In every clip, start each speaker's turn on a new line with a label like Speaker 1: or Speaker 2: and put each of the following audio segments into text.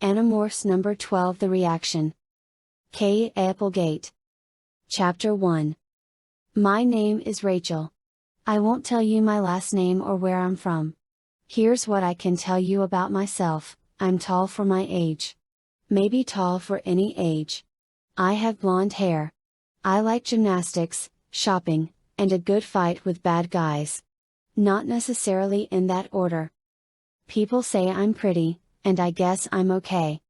Speaker 1: Animorphs number 12 The Reaction. K.A Applegate. Chapter 1. My name is Rachel. I won't tell you my last name or where I'm from. Here's what I can tell you about myself: I'm tall for my age. Maybe tall for any age. I have blonde hair. I like gymnastics, shopping, and a good fight with bad guys. Not necessarily in that order. People say I'm pretty, and I guess I'm okay.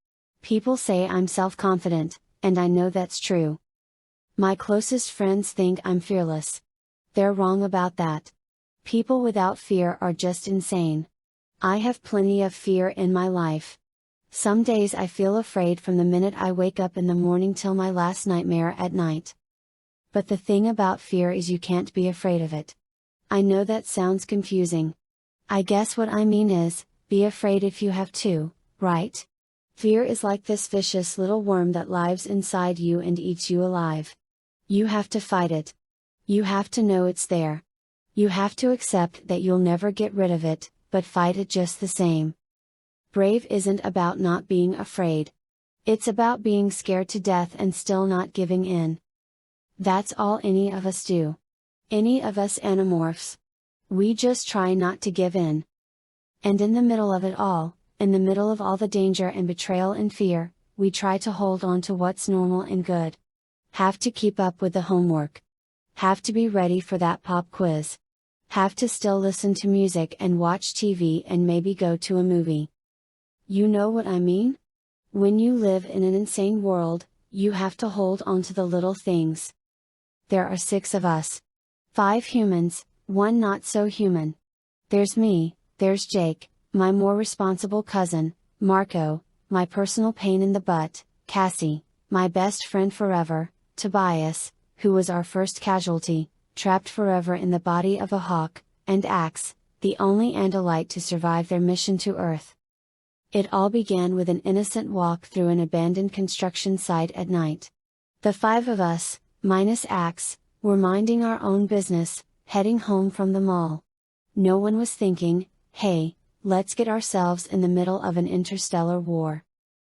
Speaker 1: People say I'm self-confident, and I know that's true. My closest friends think I'm fearless. They're wrong about that. People without fear are just insane. I have plenty of fear in my life. Some days I feel afraid from the minute I wake up in the morning till my last nightmare at night. But the thing about fear is you can't be afraid of it. I know that sounds confusing. I guess what I mean is, be afraid if you have to, right? Fear is like this vicious little worm that lives inside you and eats you alive. You have to fight it. You have to know it's there. You have to accept that you'll never get rid of it, but fight it just the same. Brave isn't about not being afraid. It's about being scared to death and still not giving in. That's all any of us do. Any of us Animorphs. We just try not to give in. And in the middle of it all, in the middle of all the danger and betrayal and fear, we try to hold on to what's normal and good. Have to keep up with the homework. Have to be ready for that pop quiz. Have to still listen to music and watch TV and maybe go to a movie. You know what I mean? When you live in an insane world, you have to hold on to the little things. There are 6 of us. 5 humans, 1 not so human. There's me, there's Jake, my more responsible cousin, Marco, my personal pain in the butt, Cassie, my best friend forever, Tobias, who was our first casualty, trapped forever in the body of a hawk, and Ax, the only Andalite to survive their mission to Earth. It all began with an innocent walk through an abandoned construction site at night. The 5 of us, minus Ax, were minding our own business, heading home from the mall. No one was thinking, hey, let's get ourselves in the middle of an interstellar war.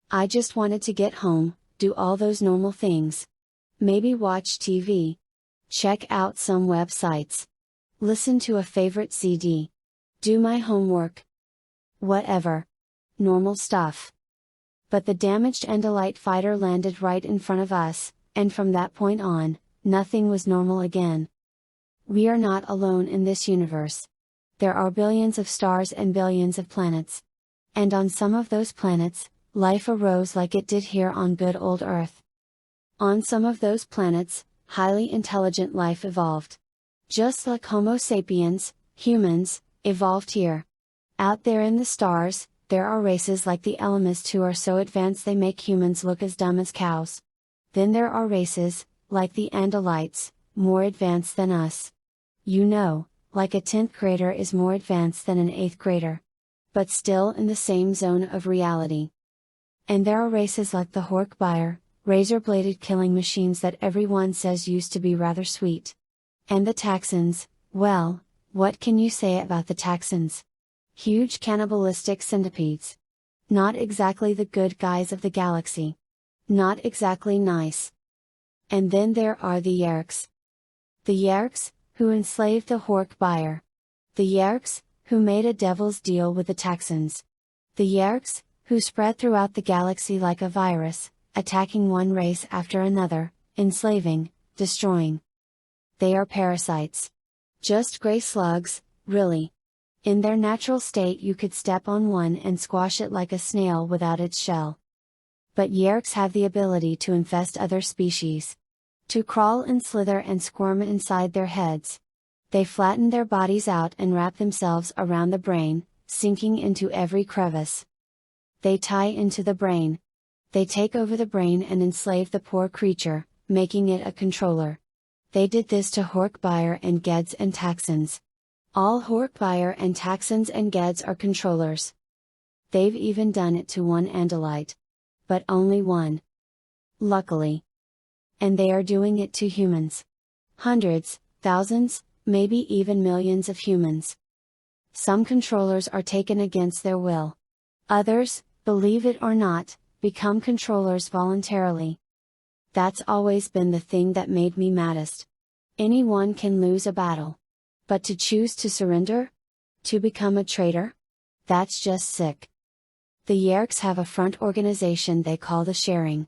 Speaker 1: I just wanted to get home, do all those normal things. Maybe watch TV. Check out some websites. Listen to a favorite CD. Do my homework. Whatever. Normal stuff. But the damaged Andalite fighter landed right in front of us, and from that point on, nothing was normal again. We are not alone in this universe. There are billions of stars and billions of planets. And on some of those planets, life arose like it did here on good old Earth. On some of those planets, highly intelligent life evolved. Just like Homo sapiens, humans, evolved here. Out there in the stars, there are races like the Elamists who are so advanced they make humans look as dumb as cows. Then there are races, like the Andalites, more advanced than us. You know, like a 10th grader is more advanced than an 8th grader. But still in the same zone of reality. And there are races like the Hork-Buyer, razor-bladed killing machines that everyone says used to be rather sweet. And the Taxons, well, what can you say about the Taxons? Huge cannibalistic centipedes. Not exactly the good guys of the galaxy. Not exactly nice. And then there are the Yerks. The Yerks, who enslaved the Hork-Buyer. The Yerks, who made a devil's deal with the Taxons. The Yerks, who spread throughout the galaxy like a virus, attacking one race after another, enslaving, destroying. They are parasites. Just gray slugs, really. In their natural state you could step on one and squash it like a snail without its shell. But Yerks have the ability to infest other species. To crawl and slither and squirm inside their heads. They flatten their bodies out and wrap themselves around the brain, sinking into every crevice. They tie into the brain. They take over the brain and enslave the poor creature, making it a controller. They did this to Hork-Buyer and Geds and Taxons. All Hork-Buyer and Taxons and Geds are controllers. They've even done it to one Andalite. But only one. Luckily. And they are doing it to humans. Hundreds, thousands, maybe even millions of humans. Some controllers are taken against their will. Others, believe it or not, become controllers voluntarily. That's always been the thing that made me maddest. Anyone can lose a battle. But to choose to surrender? To become a traitor? That's just sick. The Yerks have a front organization they call the Sharing.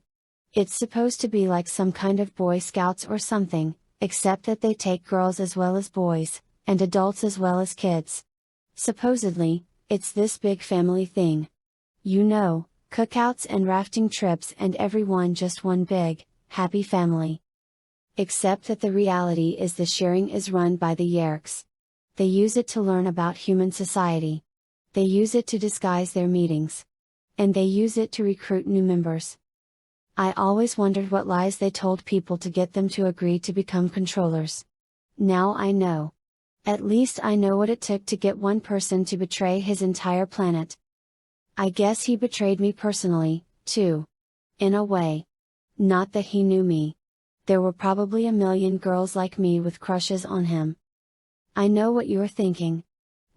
Speaker 1: It's supposed to be like some kind of Boy Scouts or something, except that they take girls as well as boys, and adults as well as kids. Supposedly, it's this big family thing. You know, cookouts and rafting trips and everyone just one big, happy family. Except that the reality is the Sharing is run by the Yerks. They use it to learn about human society. They use it to disguise their meetings. And they use it to recruit new members. I always wondered what lies they told people to get them to agree to become controllers. Now I know. At least I know what it took to get one person to betray his entire planet. I guess he betrayed me personally, too. In a way. Not that he knew me. There were probably a million girls like me with crushes on him. I know what you're thinking.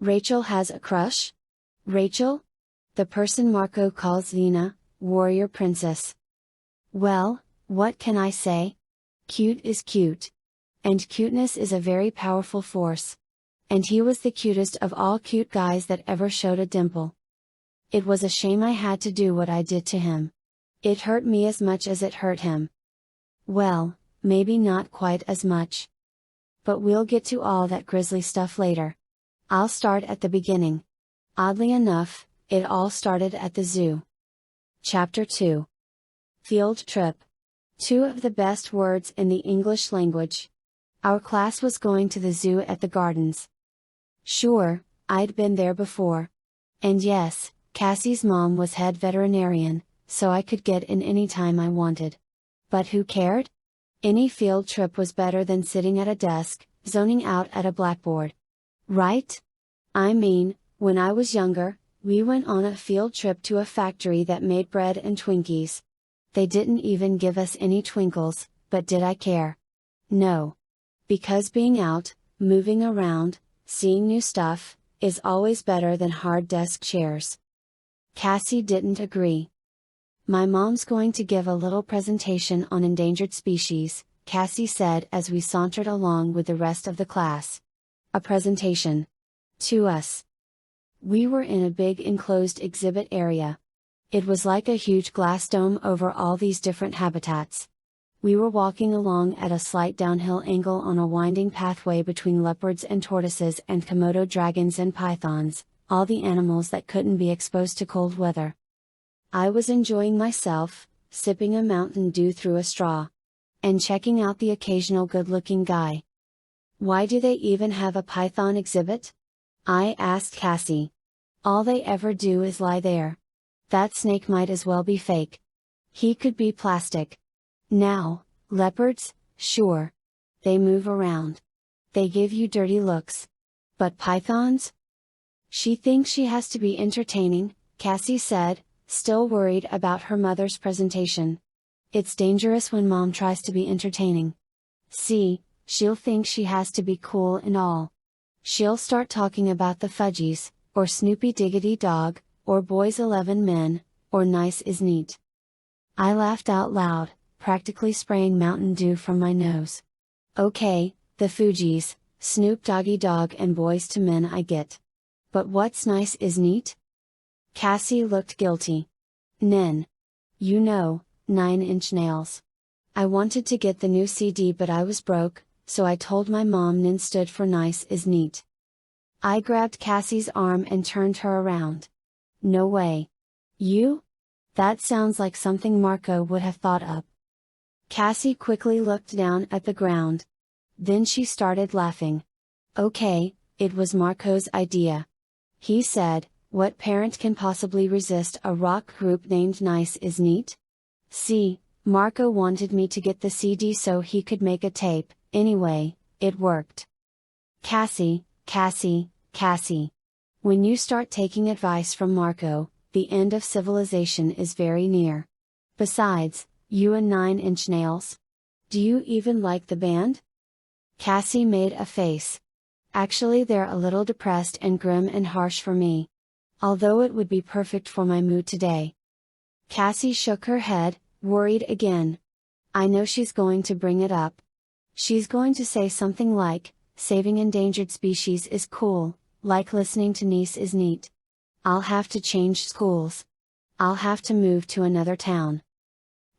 Speaker 1: Rachel has a crush? Rachel? The person Marco calls Xena, warrior princess. Well, what can I say? Cute is cute. And cuteness is a very powerful force. And he was the cutest of all cute guys that ever showed a dimple. It was a shame I had to do what I did to him. It hurt me as much as it hurt him. Well, maybe not quite as much. But we'll get to all that grisly stuff later. I'll start at the beginning. Oddly enough, it all started at the zoo. Chapter 2. Field trip. Two of the best words in the English language. Our class was going to the zoo at the gardens. Sure, I'd been there before. And yes, Cassie's mom was head veterinarian, so I could get in any time I wanted. But who cared? Any field trip was better than sitting at a desk, zoning out at a blackboard. Right? I mean, when I was younger, we went on a field trip to a factory that made bread and Twinkies. They didn't even give us any twinkles, but did I care? No. Because being out, moving around, seeing new stuff, is always better than hard desk chairs. Cassie didn't agree. My mom's going to give a little presentation on endangered species, Cassie said as we sauntered along with the rest of the class. A presentation. To us. We were in a big enclosed exhibit area. It was like a huge glass dome over all these different habitats. We were walking along at a slight downhill angle on a winding pathway between leopards and tortoises and Komodo dragons and pythons, all the animals that couldn't be exposed to cold weather. I was enjoying myself, sipping a Mountain Dew through a straw. And checking out the occasional good-looking guy. Why do they even have a python exhibit? I asked Cassie. All they ever do is lie there. That snake might as well be fake. He could be plastic. Now, leopards, sure. They move around. They give you dirty looks. But pythons? She thinks she has to be entertaining, Cassie said, still worried about her mother's presentation. It's dangerous when mom tries to be entertaining. See, she'll think she has to be cool and all. She'll start talking about the Fudgies, or Snoopy Diggity Dog, or Boys 11 Men, or Nice is Neat. I laughed out loud, practically spraying Mountain Dew from my nose. Okay, the Fugees, Snoop Doggy Dogg and Boys to Men I get. But what's Nice is Neat? Cassie looked guilty. Nen. You know, 9-inch nails. I wanted to get the new CD but I was broke, so I told my mom Nen stood for Nice is Neat. I grabbed Cassie's arm and turned her around. No way. You? That sounds like something Marco would have thought up. Cassie quickly looked down at the ground. Then she started laughing. Okay, it was Marco's idea. He said, what parent can possibly resist a rock group named Nice is Neat? See, Marco wanted me to get the CD so he could make a tape. Anyway, it worked. Cassie, when you start taking advice from Marco, the end of civilization is very near. Besides, you and 9-inch nails? Do you even like the band? Cassie made a face. Actually they're a little depressed and grim and harsh for me. although it would be perfect for my mood today. Cassie shook her head, worried again. I know she's going to bring it up. She's going to say something like, saving endangered species is cool, like listening to Nice is neat. I'll have to change schools. I'll have to move to another town.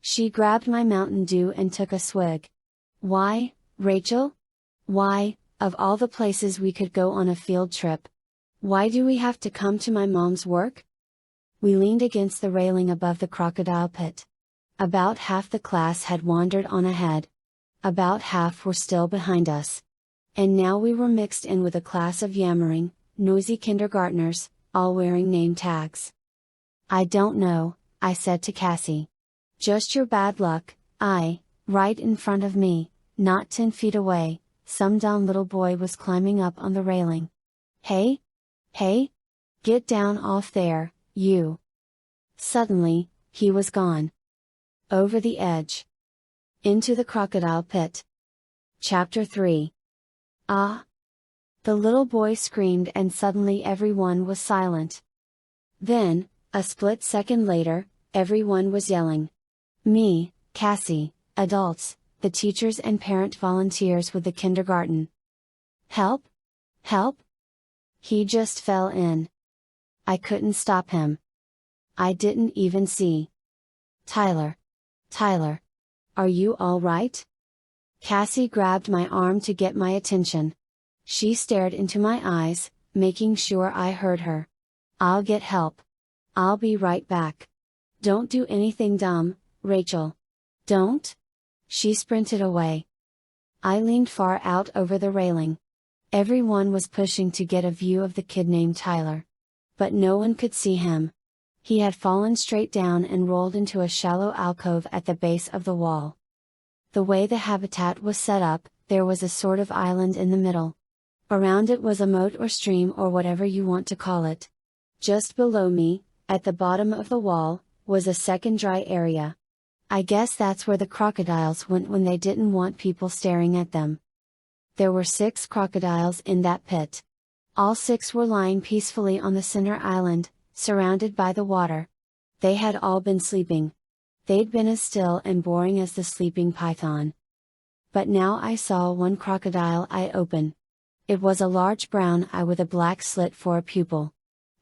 Speaker 1: She grabbed my Mountain Dew and took a swig. Why, Rachel? Why, of all the places we could go on a field trip? Why do we have to come to my mom's work? We leaned against the railing above the crocodile pit. About half the class had wandered on ahead. About half were still behind us. And now we were mixed in with a class of yammering, noisy kindergartners, all wearing name tags. I don't know, I said to Cassie. Just your bad luck. Right in front of me, not 10 feet away, some dumb little boy was climbing up on the railing. Hey! Hey! Get down off there, you! Suddenly, he was gone. Over the edge. Into the crocodile pit. Chapter 3. Ah! The little boy screamed and suddenly everyone was silent. Then, a split second later, everyone was yelling. Me, Cassie, adults, the teachers and parent volunteers with the kindergarten. Help! Help! He just fell in. I couldn't stop him. I didn't even see. Tyler! Tyler! Are you all right? Cassie grabbed my arm to get my attention. She stared into my eyes, making sure I heard her. I'll get help. I'll be right back. Don't do anything dumb, Rachel. Don't? She sprinted away. I leaned far out over the railing. Everyone was pushing to get a view of the kid named Tyler. But no one could see him. He had fallen straight down and rolled into a shallow alcove at the base of the wall. The way the habitat was set up, there was a sort of island in the middle. Around it was a moat or stream or whatever you want to call it. Just below me, at the bottom of the wall, was a second dry area. I guess that's where the crocodiles went when they didn't want people staring at them. There were 6 crocodiles in that pit. All 6 were lying peacefully on the center island, surrounded by the water. They had all been sleeping. They'd been as still and boring as the sleeping python. But now I saw one crocodile eye open. It was a large brown eye with a black slit for a pupil.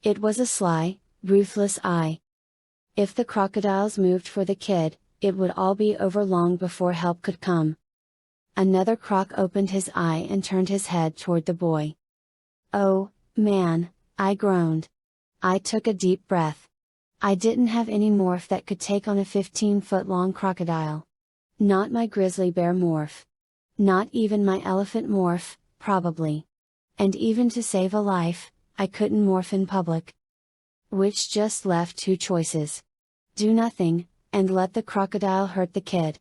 Speaker 1: It was a sly, ruthless eye. If the crocodiles moved for the kid, it would all be over long before help could come. Another croc opened his eye and turned his head toward the boy. Oh, man, I groaned. I took a deep breath. I didn't have any morph that could take on a 15-foot-long crocodile. Not my grizzly bear morph. Not even my elephant morph, probably. And even to save a life, I couldn't morph in public. Which just left 2 choices. Do nothing, and let the crocodile hurt the kid.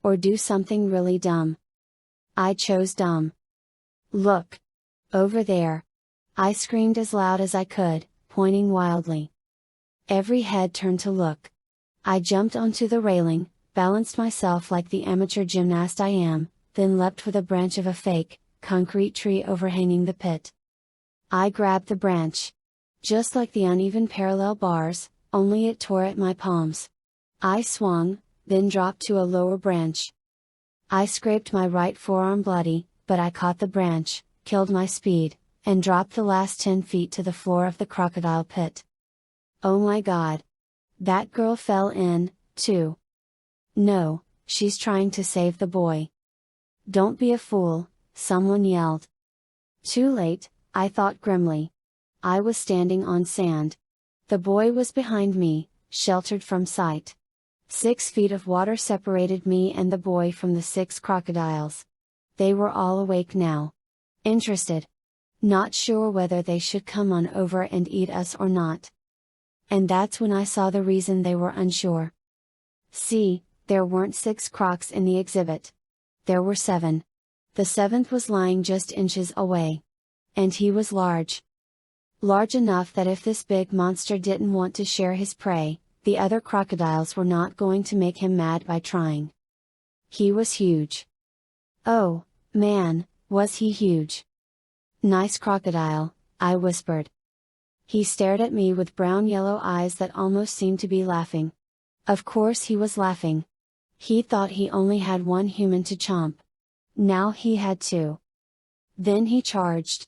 Speaker 1: Or do something really dumb. I chose dumb. Look! Over there! I screamed as loud as I could, pointing wildly. Every head turned to look. I jumped onto the railing, balanced myself like the amateur gymnast I am, then leapt with a branch of a fake, concrete tree overhanging the pit. I grabbed the branch. Just like the uneven parallel bars, only it tore at my palms. I swung, then dropped to a lower branch. I scraped my right forearm bloody, but I caught the branch, killed my speed, and dropped the last 10 feet to the floor of the crocodile pit. Oh my God! That girl fell in, too. No, she's trying to save the boy. Don't be a fool, someone yelled. Too late, I thought grimly. I was standing on sand. The boy was behind me, sheltered from sight. 6 feet of water separated me and the boy from the 6 crocodiles. They were all awake now. Interested. Not sure whether they should come on over and eat us or not. And that's when I saw the reason they were unsure. See, there weren't 6 crocs in the exhibit. There were 7. The 7th was lying just inches away. And he was large. Large enough that if this big monster didn't want to share his prey, the other crocodiles were not going to make him mad by trying. He was huge. Oh, man, was he huge. Nice crocodile, I whispered. He stared at me with brown-yellow eyes that almost seemed to be laughing. Of course he was laughing. He thought he only had one human to chomp. Now he had two. Then he charged.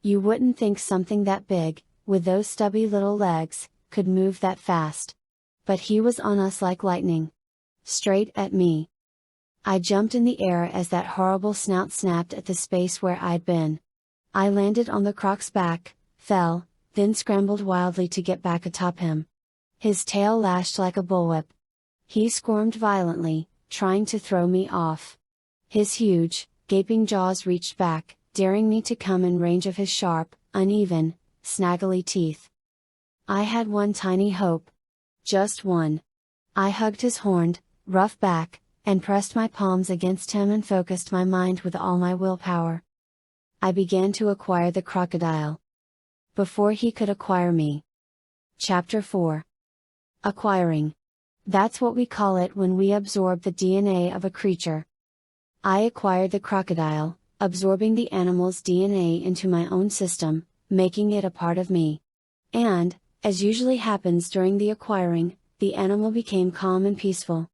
Speaker 1: You wouldn't think something that big, with those stubby little legs, could move that fast. But he was on us like lightning. Straight at me. I jumped in the air as that horrible snout snapped at the space where I'd been. I landed on the croc's back, fell, then scrambled wildly to get back atop him. His tail lashed like a bullwhip. He squirmed violently, trying to throw me off. His huge, gaping jaws reached back, daring me to come in range of his sharp, uneven, snaggly teeth. I had one tiny hope. Just one. I hugged his horned, rough back, and pressed my palms against him and focused my mind with all my willpower. I began to acquire the crocodile. Before he could acquire me. Chapter 4. Acquiring. That's what we call it when we absorb the DNA of a creature. I acquired the crocodile, absorbing the animal's DNA into my own system, making it a part of me. And, as usually happens during the acquiring, the animal became calm and peaceful.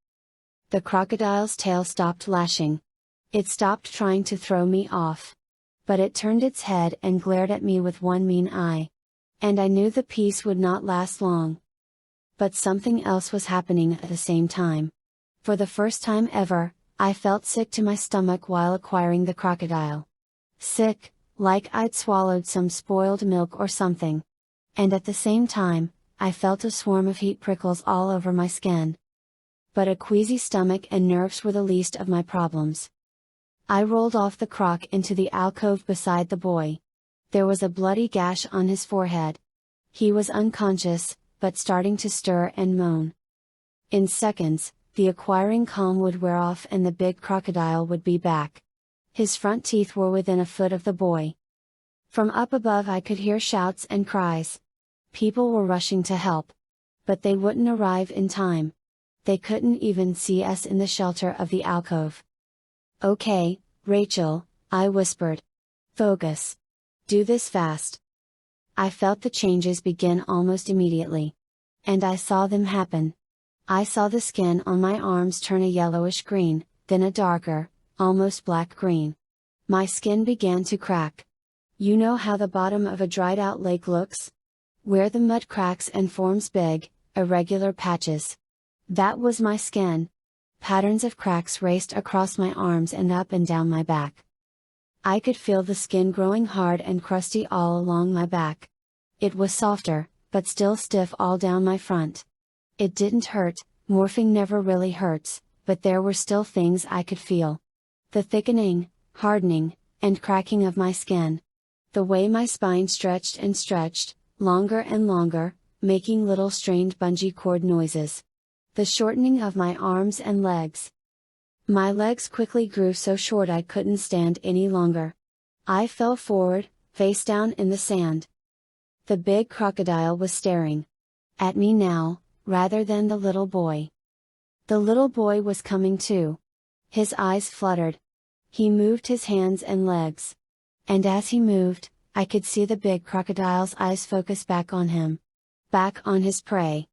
Speaker 1: The crocodile's tail stopped lashing. It stopped trying to throw me off. But it turned its head and glared at me with one mean eye. And I knew the peace would not last long. But something else was happening at the same time. For the first time ever, I felt sick to my stomach while acquiring the crocodile. Sick, like I'd swallowed some spoiled milk or something. And at the same time, I felt a swarm of heat prickles all over my skin. But a queasy stomach and nerves were the least of my problems. I rolled off the croc into the alcove beside the boy. There was a bloody gash on his forehead. He was unconscious, but starting to stir and moan. In seconds, the acquiring calm would wear off and the big crocodile would be back. His front teeth were within a foot of the boy. From up above I could hear shouts and cries. People were rushing to help. But they wouldn't arrive in time. They couldn't even see us in the shelter of the alcove. Okay, Rachel, I whispered. Focus. Do this fast. I felt the changes begin almost immediately. And I saw them happen. I saw the skin on my arms turn a yellowish green, then a darker, almost black green. My skin began to crack. You know how the bottom of a dried out lake looks? Where the mud cracks and forms big, irregular patches. That was my skin. Patterns of cracks raced across my arms and up and down my back. I could feel the skin growing hard and crusty all along my back. It was softer, but still stiff all down my front. It didn't hurt, morphing never really hurts, but there were still things I could feel. The thickening, hardening, and cracking of my skin. The way my spine stretched and stretched, longer and longer, making little strained bungee cord noises. The shortening of my arms and legs. My legs quickly grew so short I couldn't stand any longer. I fell forward, face down in the sand. The big crocodile was staring at me now, rather than the little boy. The little boy was coming too. His eyes fluttered. He moved his hands and legs. And as he moved, I could see the big crocodile's eyes focus back on him. Back on his prey.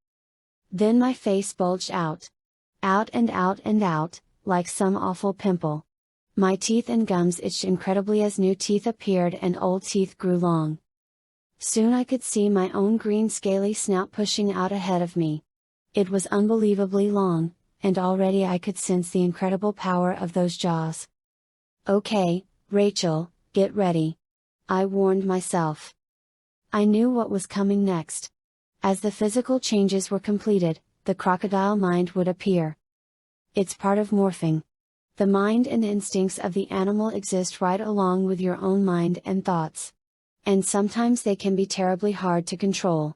Speaker 1: Then my face bulged out. Out and out and out, like some awful pimple. My teeth and gums itched incredibly as new teeth appeared and old teeth grew long. Soon I could see my own green scaly snout pushing out ahead of me. It was unbelievably long, and already I could sense the incredible power of those jaws. Okay, Rachel, get ready. I warned myself. I knew what was coming next. As the physical changes were completed, the crocodile mind would appear. It's part of morphing. The mind and instincts of the animal exist right along with your own mind and thoughts. And sometimes they can be terribly hard to control.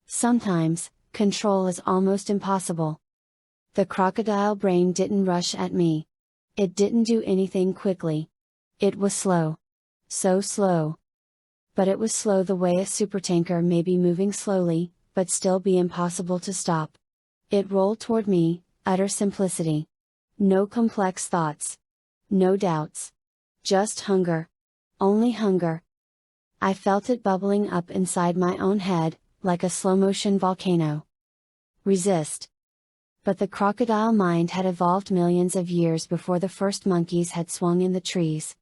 Speaker 1: Sometimes, control is almost impossible. The crocodile brain didn't rush at me. It didn't do anything quickly. It was slow. So slow. But it was slow the way a supertanker may be moving slowly, but still be impossible to stop. It rolled toward me, utter simplicity. No complex thoughts. No doubts. Just hunger. Only hunger. I felt it bubbling up inside my own head, like a slow-motion volcano. Resist. But the crocodile mind had evolved millions of years before the first monkeys had swung in the trees.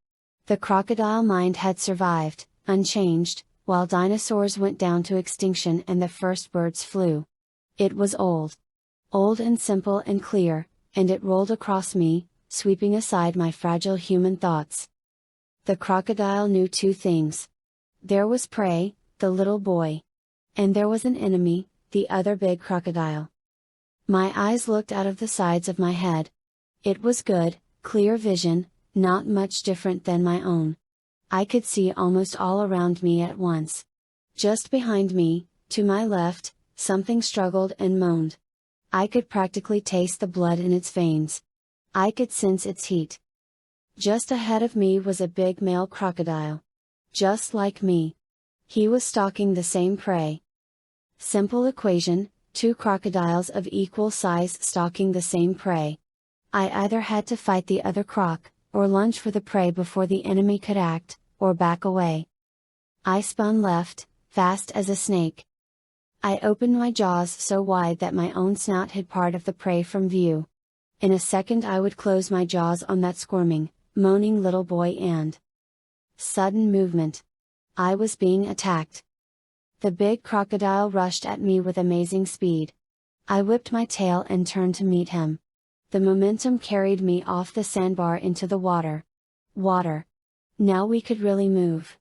Speaker 1: The crocodile mind had survived, unchanged, while dinosaurs went down to extinction and the first birds flew. It was old. Old and simple and clear, and it rolled across me, sweeping aside my fragile human thoughts. The crocodile knew two things. There was prey, the little boy. And there was an enemy, the other big crocodile. My eyes looked out of the sides of my head. It was good, clear vision, not much different than my own. I could see almost all around me at once. Just behind me, to my left, something struggled and moaned. I could practically taste the blood in its veins. I could sense its heat. Just ahead of me was a big male crocodile. Just like me. He was stalking the same prey. Simple equation, two crocodiles of equal size stalking the same prey. I either had to fight the other croc, or lunge for the prey before the enemy could act, or back away. I spun left, fast as a snake. I opened my jaws so wide that my own snout hid part of the prey from view. In a second I would close my jaws on that squirming, moaning little boy and sudden movement. I was being attacked. The big crocodile rushed at me with amazing speed. I whipped my tail and turned to meet him. The momentum carried me off the sandbar into the water. Water. Now we could really move.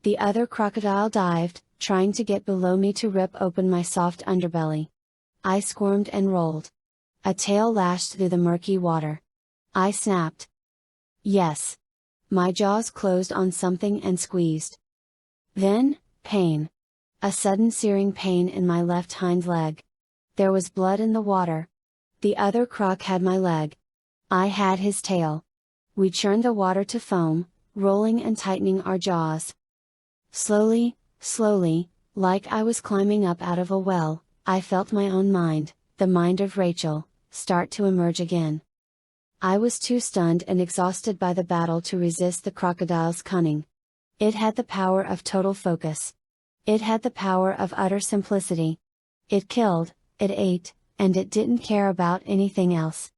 Speaker 1: The other crocodile dived, trying to get below me to rip open my soft underbelly. I squirmed and rolled. A tail lashed through the murky water. I snapped. Yes. My jaws closed on something and squeezed. Then, pain. A sudden searing pain in my left hind leg. There was blood in the water. The other croc had my leg. I had his tail. We churned the water to foam, rolling and tightening our jaws. Slowly, slowly, like I was climbing up out of a well, I felt my own mind, the mind of Rachel, start to emerge again. I was too stunned and exhausted by the battle to resist the crocodile's cunning. It had the power of total focus. It had the power of utter simplicity. It killed, it ate, and it didn't care about anything else.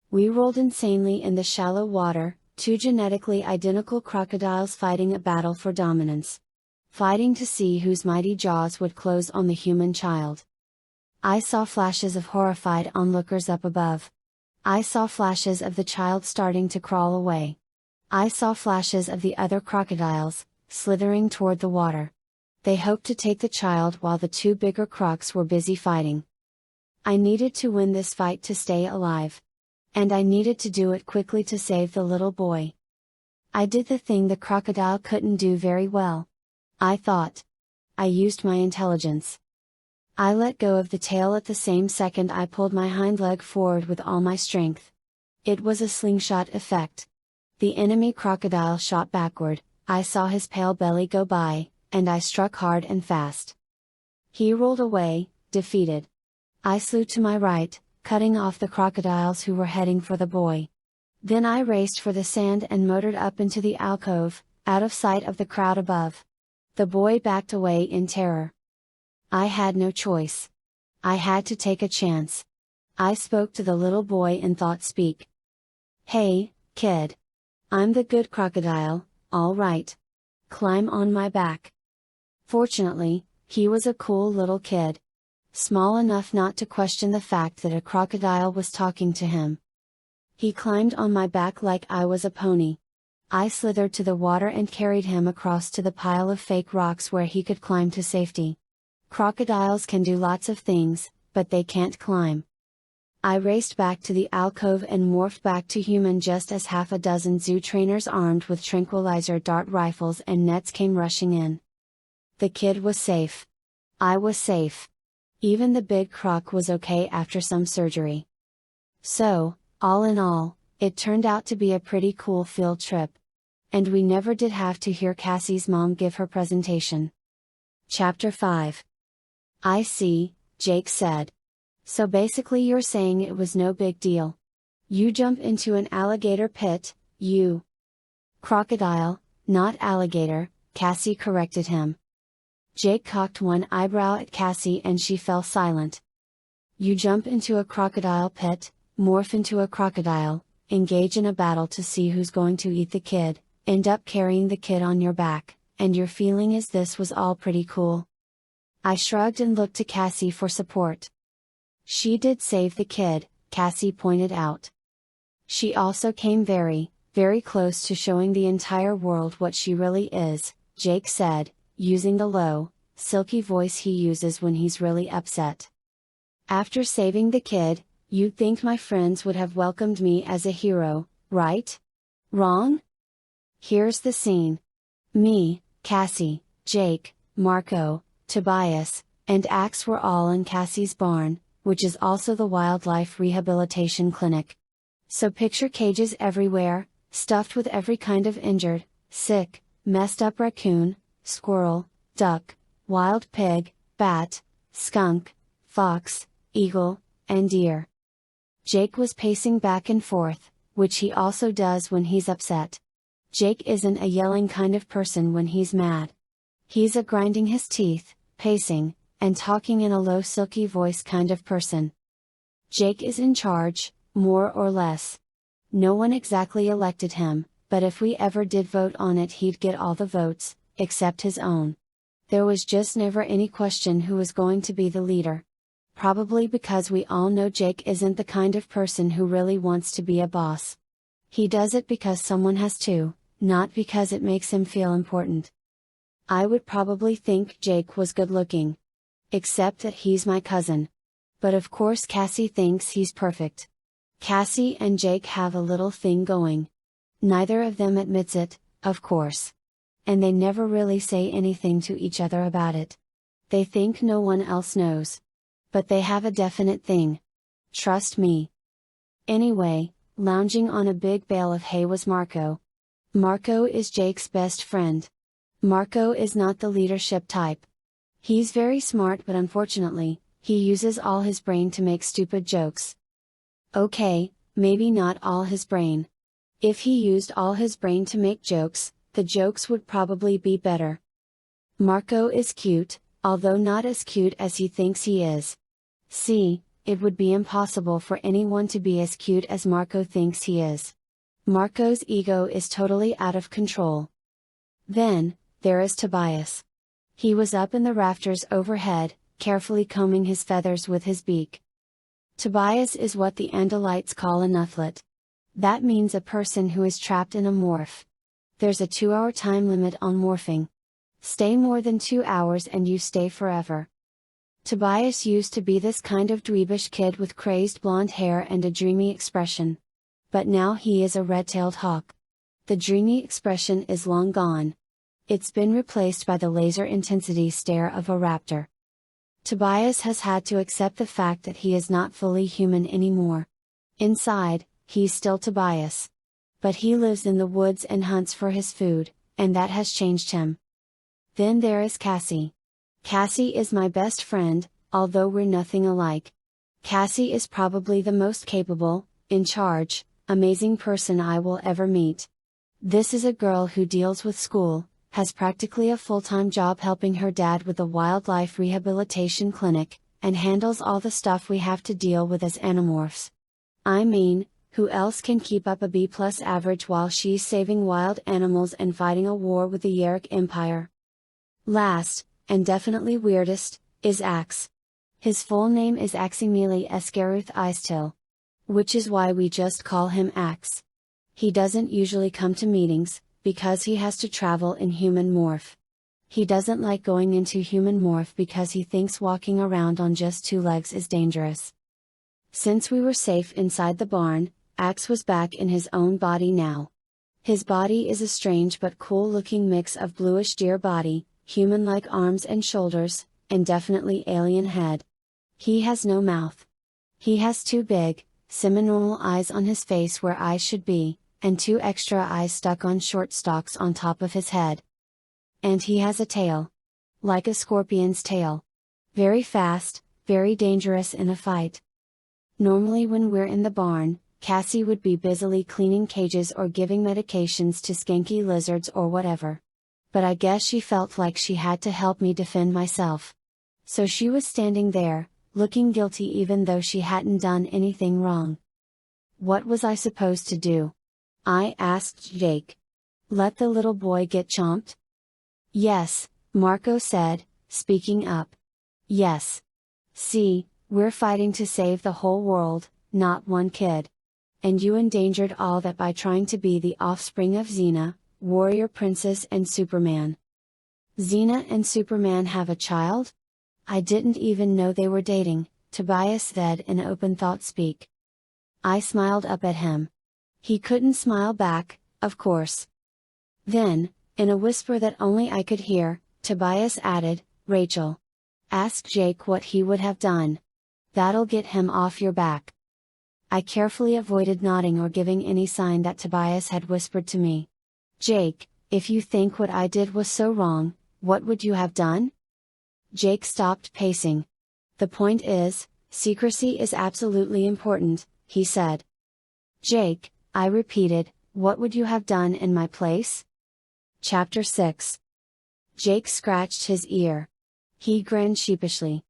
Speaker 1: We rolled insanely in the shallow water, two genetically identical crocodiles fighting a battle for dominance. Fighting to see whose mighty jaws would close on the human child. I saw flashes of horrified onlookers up above. I saw flashes of the child starting to crawl away. I saw flashes of the other crocodiles, slithering toward the water. They hoped to take the child while the two bigger crocs were busy fighting. I needed to win this fight to stay alive. And I needed to do it quickly to save the little boy. I did the thing the crocodile couldn't do very well. I thought. I used my intelligence. I let go of the tail at the same second I pulled my hind leg forward with all my strength. It was a slingshot effect. The enemy crocodile shot backward, I saw his pale belly go by, and I struck hard and fast. He rolled away, defeated. I slew to my right, cutting off the crocodiles who were heading for the boy. Then I raced for the sand and motored up into the alcove, out of sight of the crowd above. The boy backed away in terror. I had no choice. I had to take a chance. I spoke to the little boy in thought speak. Hey, kid. I'm the good crocodile, all right. Climb on my back. Fortunately, he was a cool little kid. Small enough not to question the fact that a crocodile was talking to him. He climbed on my back like I was a pony. I slithered to the water and carried him across to the pile of fake rocks where he could climb to safety. Crocodiles can do lots of things, but they can't climb. I raced back to the alcove and morphed back to human just as half a dozen zoo trainers armed with tranquilizer dart rifles and nets came rushing in. The kid was safe. I was safe. Even the big croc was okay after some surgery. So, all in all, it turned out to be a pretty cool field trip. And we never did have to hear Cassie's mom give her presentation. Chapter 5. I see, Jake said. So basically you're saying it was no big deal. You jump into an alligator pit, you. Crocodile, not alligator, Cassie corrected him. Jake cocked one eyebrow at Cassie and she fell silent. You jump into a crocodile pit, morph into a crocodile, engage in a battle to see who's going to eat the kid, end up carrying the kid on your back, and your feeling is this was all pretty cool. I shrugged and looked to Cassie for support. She did save the kid, Cassie pointed out. She also came very, very close to showing the entire world what she really is, Jake said, using the low, silky voice he uses when he's really upset. After saving the kid, you'd think my friends would have welcomed me as a hero, right? Wrong? Here's the scene. Me, Cassie, Jake, Marco, Tobias, and Ax were all in Cassie's barn, which is also the wildlife rehabilitation clinic. So picture cages everywhere, stuffed with every kind of injured, sick, messed up raccoon, squirrel, duck, wild pig, bat, skunk, fox, eagle, and deer. Jake was pacing back and forth, which he also does when he's upset. Jake isn't a yelling kind of person when he's mad. He's a grinding his teeth, pacing, and talking in a low silky voice kind of person. Jake is in charge, more or less. No one exactly elected him, but if we ever did vote on it he'd get all the votes, except his own. There was just never any question who was going to be the leader. Probably because we all know Jake isn't the kind of person who really wants to be a boss. He does it because someone has to, not because it makes him feel important. I would probably think Jake was good looking. Except that he's my cousin. But of course Cassie thinks he's perfect. Cassie and Jake have a little thing going. Neither of them admits it, of course. And they never really say anything to each other about it. They think no one else knows. But they have a definite thing. Trust me. Anyway, lounging on a big bale of hay was Marco. Marco is Jake's best friend. Marco is not the leadership type. He's very smart but unfortunately, he uses all his brain to make stupid jokes. Okay, maybe not all his brain. If he used all his brain to make jokes, the jokes would probably be better. Marco is cute, although not as cute as he thinks he is. See, it would be impossible for anyone to be as cute as Marco thinks he is. Marco's ego is totally out of control. Then, there is Tobias. He was up in the rafters overhead, carefully combing his feathers with his beak. Tobias is what the Andalites call a nufflet. That means a person who is trapped in a morph. There's a 2-hour time limit on morphing. Stay more than 2 hours and you stay forever. Tobias used to be this kind of dweebish kid with crazed blonde hair and a dreamy expression. But now he is a red-tailed hawk. The dreamy expression is long gone. It's been replaced by the laser intensity stare of a raptor. Tobias has had to accept the fact that he is not fully human anymore. Inside, he's still Tobias. But he lives in the woods and hunts for his food, and that has changed him. Then there is Cassie. Cassie is my best friend, although we're nothing alike. Cassie is probably the most capable, in charge, amazing person I will ever meet. This is a girl who deals with school, has practically a full-time job helping her dad with a wildlife rehabilitation clinic, and handles all the stuff we have to deal with as Animorphs. I mean, who else can keep up a B+ average while she's saving wild animals and fighting a war with the Yerick Empire? Last, and definitely weirdest, is Ax. His full name is Aximili Escaruth Eistil. Which is why we just call him Ax. He doesn't usually come to meetings, because he has to travel in human morph. He doesn't like going into human morph because he thinks walking around on just 2 legs is dangerous. Since we were safe inside the barn, Ax was back in his own body now. His body is a strange but cool looking mix of bluish deer body, human-like arms and shoulders, and definitely alien head. He has no mouth. He has 2 big, semi-normal eyes on his face where eyes should be, and 2 extra eyes stuck on short stalks on top of his head. And he has a tail. Like a scorpion's tail. Very fast, very dangerous in a fight. Normally when we're in the barn, Cassie would be busily cleaning cages or giving medications to skanky lizards or whatever. but I guess she felt like she had to help me defend myself. So she was standing there, looking guilty even though she hadn't done anything wrong. What was I supposed to do? I asked Jake. Let the little boy get chomped? Yes, Marco said, speaking up. Yes. See, we're fighting to save the whole world, not one kid. And you endangered all that by trying to be the offspring of Xena, warrior princess and Superman. Xena and Superman have a child? I didn't even know they were dating, Tobias said in open thought speak. I smiled up at him. He couldn't smile back, of course. Then, in a whisper that only I could hear, Tobias added, Rachel. Ask Jake what he would have done. That'll get him off your back. I carefully avoided nodding or giving any sign that Tobias had whispered to me. Jake, if you think what I did was so wrong, what would you have done? Jake stopped pacing. The point is, secrecy is absolutely important, he said. Jake, I repeated, what would you have done in my place? Chapter 6. Jake scratched his ear. He grinned sheepishly.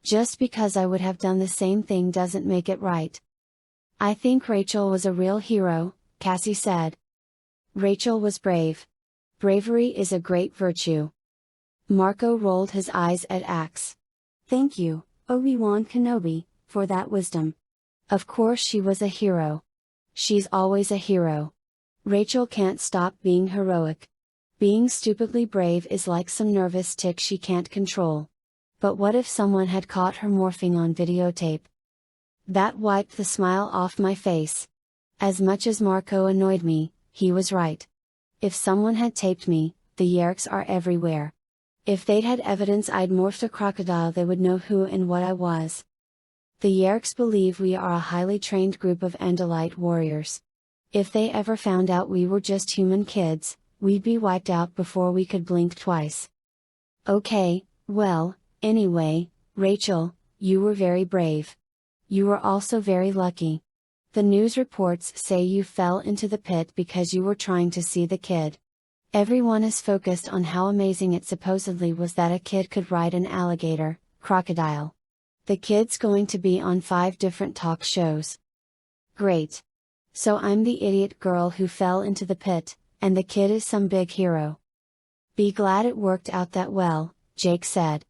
Speaker 1: Just because I would have done the same thing doesn't make it right. I think Rachel was a real hero, Cassie said. Rachel was brave. Bravery is a great virtue. Marco rolled his eyes at Ax. Thank you, Obi-Wan Kenobi, for that wisdom. Of course she was a hero. She's always a hero. Rachel can't stop being heroic. Being stupidly brave is like some nervous tic she can't control. But what if someone had caught her morphing on videotape? That wiped the smile off my face. As much as Marco annoyed me, he was right. If someone had taped me, the Yerks are everywhere. If they'd had evidence I'd morphed a crocodile, they would know who and what I was. The Yerks believe we are a highly trained group of Andalite warriors. If they ever found out we were just human kids, we'd be wiped out before we could blink twice. Okay, well, anyway, Rachel, you were very brave. You were also very lucky. The news reports say you fell into the pit because you were trying to see the kid. Everyone is focused on how amazing it supposedly was that a kid could ride an alligator, crocodile. The kid's going to be on 5 different talk shows. Great. So I'm the idiot girl who fell into the pit, and the kid is some big hero. Be glad it worked out that well, Jake said.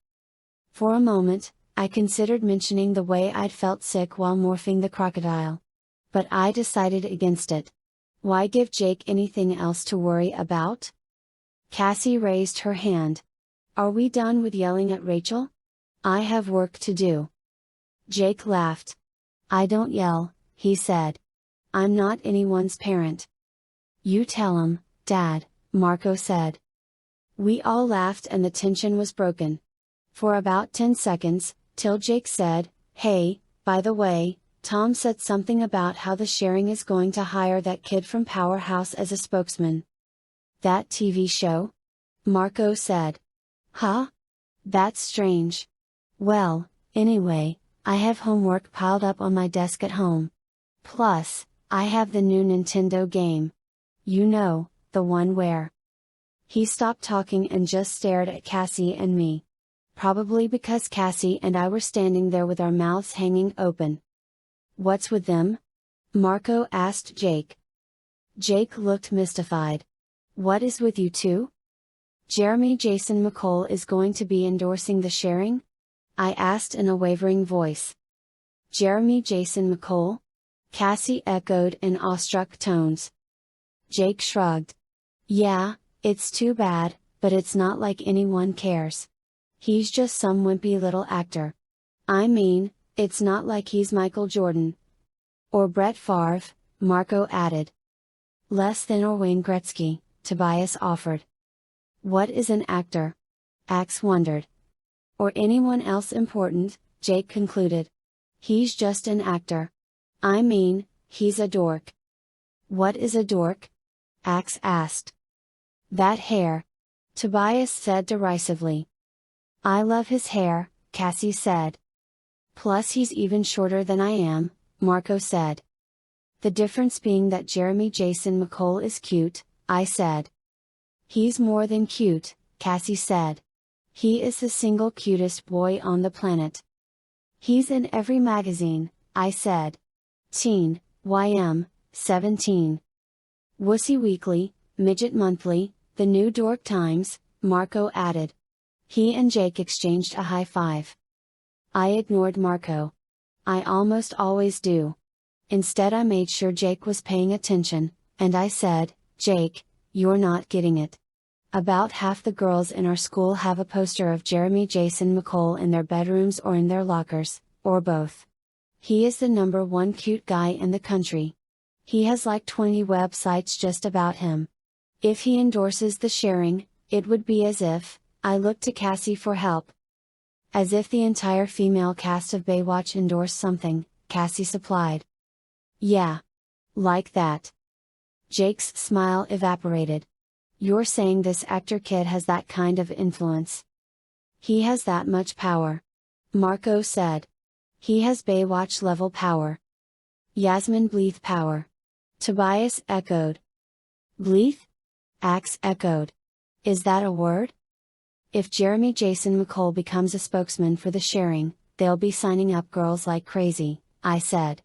Speaker 1: For a moment, I considered mentioning the way I'd felt sick while morphing the crocodile. But I decided against it. Why give Jake anything else to worry about? Cassie raised her hand. Are we done with yelling at Rachel? I have work to do. Jake laughed. I don't yell, he said. I'm not anyone's parent. You tell him, Dad, Marco said. We all laughed and the tension was broken. For about 10 seconds, till Jake said, Hey, by the way, Tom said something about how the sharing is going to hire that kid from Powerhouse as a spokesman. That TV show? Marco said. Huh? That's strange. Well, anyway, I have homework piled up on my desk at home. Plus, I have the new Nintendo game. You know, the one where. He stopped talking and just stared at Cassie and me. Probably because Cassie and I were standing there with our mouths hanging open. What's with them? Marco asked Jake. Jake looked mystified. What is with you two? Jeremy Jason McCole is going to be endorsing the sharing? I asked in a wavering voice. Jeremy Jason McCole? Cassie echoed in awestruck tones. Jake shrugged. Yeah, it's too bad, but it's not like anyone cares. He's just some wimpy little actor. I mean, it's not like he's Michael Jordan. Or Brett Favre, Marco added. Less than or Wayne Gretzky, Tobias offered. What is an actor? Ax wondered. Or anyone else important, Jake concluded. He's just an actor. I mean, he's a dork. What is a dork? Ax asked. That hair. Tobias said derisively. I love his hair, Cassie said. Plus he's even shorter than I am, Marco said. The difference being that Jeremy Jason McCole is cute, I said. He's more than cute, Cassie said. He is the single cutest boy on the planet. He's in every magazine, I said. Teen, YM, 17. Wussy Weekly, Midget Monthly, The New Dork Times, Marco added. He and Jake exchanged a high five. I ignored Marco. I almost always do. Instead, I made sure Jake was paying attention, and I said, Jake, you're not getting it. About half the girls in our school have a poster of Jeremy Jason McCole in their bedrooms or in their lockers, or both. He is the #1 cute guy in the country. He has like 20 websites just about him. If he endorses the sharing, it would be as if, I looked to Cassie for help. As if the entire female cast of Baywatch endorsed something, Cassie supplied. Yeah. Like that. Jake's smile evaporated. You're saying this actor kid has that kind of influence? He has that much power. Marco said. He has Baywatch level power. Yasmin Bleeth power. Tobias echoed. Bleeth? Ax echoed. Is that a word? If Jeremy Jason McCole becomes a spokesman for the sharing, they'll be signing up girls like crazy, I said.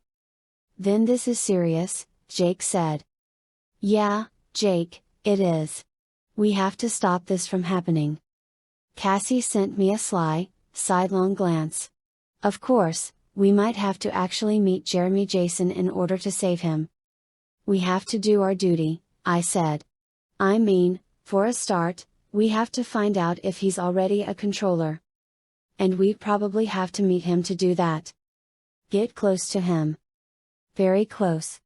Speaker 1: Then this is serious, Jake said. Yeah, Jake, it is. We have to stop this from happening. Cassie sent me a sly, sidelong glance. Of course, we might have to actually meet Jeremy Jason in order to save him. We have to do our duty, I said. I mean, for a start, we have to find out if he's already a controller. And we probably have to meet him to do that. Get close to him. Very close.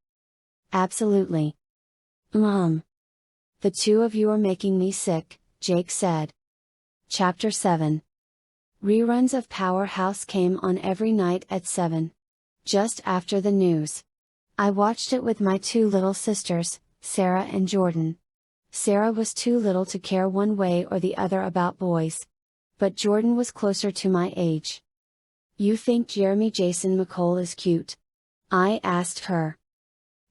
Speaker 1: Absolutely. Mom. The two of you are making me sick, Jake said. Chapter 7. Reruns of Powerhouse came on every night at 7. Just after the news. I watched it with my two little sisters, Sarah and Jordan. Sarah was too little to care one way or the other about boys. But Jordan was closer to my age. You think Jeremy Jason McCole is cute? I asked her.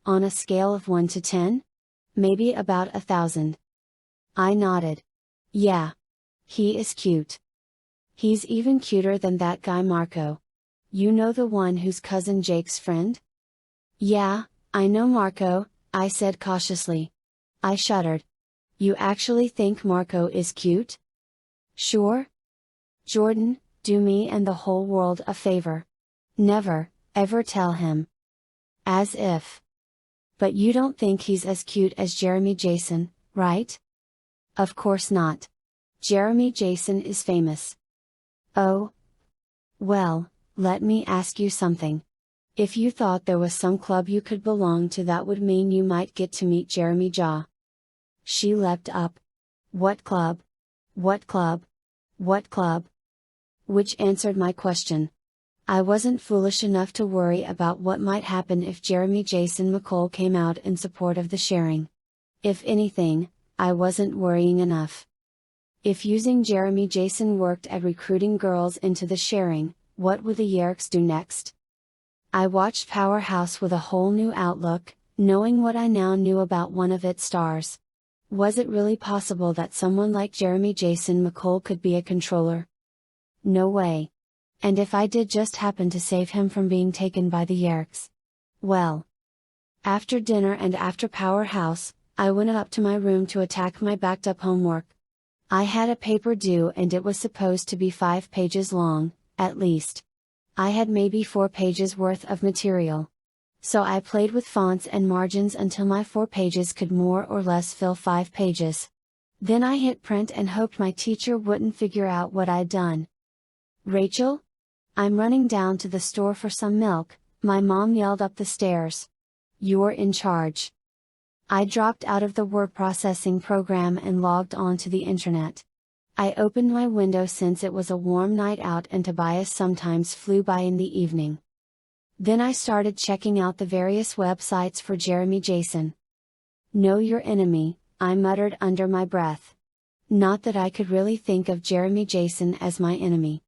Speaker 1: On a scale of 1 to 10? Maybe about 1,000. I nodded. Yeah. He is cute. He's even cuter than that guy Marco. You know, the one who's cousin Jake's friend? Yeah, I know Marco, I said cautiously. I shuddered. You actually think Marco is cute? Sure. Jordan, do me and the whole world a favor. Never, ever tell him. As if. But you don't think he's as cute as Jeremy Jason, right? Of course not. Jeremy Jason is famous. Oh. Well, let me ask you something. If you thought there was some club you could belong to, that would mean you might get to meet Jeremy Ja. She leapt up. What club? What club? What club? Which answered my question. I wasn't foolish enough to worry about what might happen if Jeremy Jason McCole came out in support of the sharing. If anything, I wasn't worrying enough. If using Jeremy Jason worked at recruiting girls into the sharing, what would the Yerks do next? I watched Powerhouse with a whole new outlook, knowing what I now knew about one of its stars. Was it really possible that someone like Jeremy Jason McCole could be a controller? No way. And if I did just happen to save him from being taken by the Yerks? Well. After dinner and after Powerhouse, I went up to my room to attack my backed up homework. I had a paper due and it was supposed to be 5 pages long, at least. I had maybe 4 pages worth of material. So I played with fonts and margins until my 4 pages could more or less fill 5 pages. Then I hit print and hoped my teacher wouldn't figure out what I'd done. Rachel? I'm running down to the store for some milk, my mom yelled up the stairs. You're in charge. I dropped out of the word processing program and logged on to the internet. I opened my window since it was a warm night out and Tobias sometimes flew by in the evening. Then I started checking out the various websites for Jeremy Jason. Know your enemy, I muttered under my breath. Not that I could really think of Jeremy Jason as my enemy.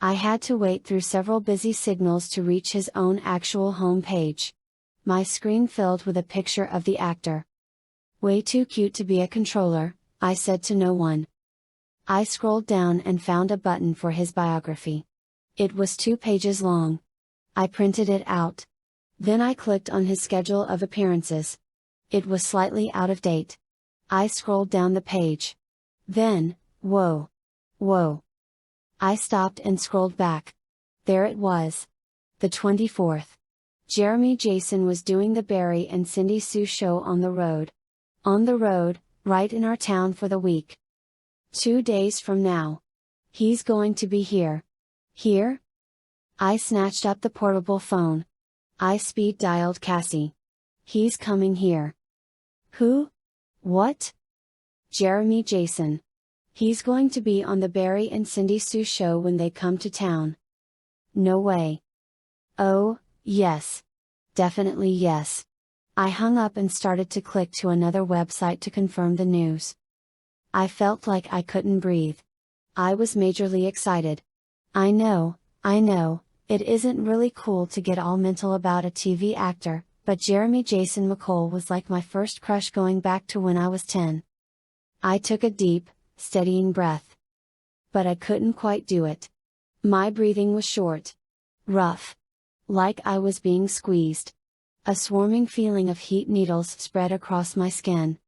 Speaker 1: I had to wait through several busy signals to reach his own actual home page. My screen filled with a picture of the actor. Way too cute to be a controller, I said to no one. I scrolled down and found a button for his biography. It was 2 pages long. I printed it out. Then I clicked on his schedule of appearances. It was slightly out of date. I scrolled down the page. Then, whoa! Whoa! I stopped and scrolled back. There it was. The 24th. Jeremy Jason was doing the Barry and Cindy Sue show on the road. On the road, right in our town for the week. 2 days from now. He's going to be here. Here? I snatched up the portable phone. I speed dialed Cassie. He's coming here. Who? What? Jeremy Jason. He's going to be on the Barry and Cindy Sue show when they come to town. No way. Oh, yes. Definitely yes. I hung up and started to click to another website to confirm the news. I felt like I couldn't breathe. I was majorly excited. I know, it isn't really cool to get all mental about a TV actor, but Jeremy Jason McCole was like my first crush going back to when I was 10. I took a deep, steadying breath. But I couldn't quite do it. My breathing was short. Rough. Like I was being squeezed. A swarming feeling of heat needles spread across my skin.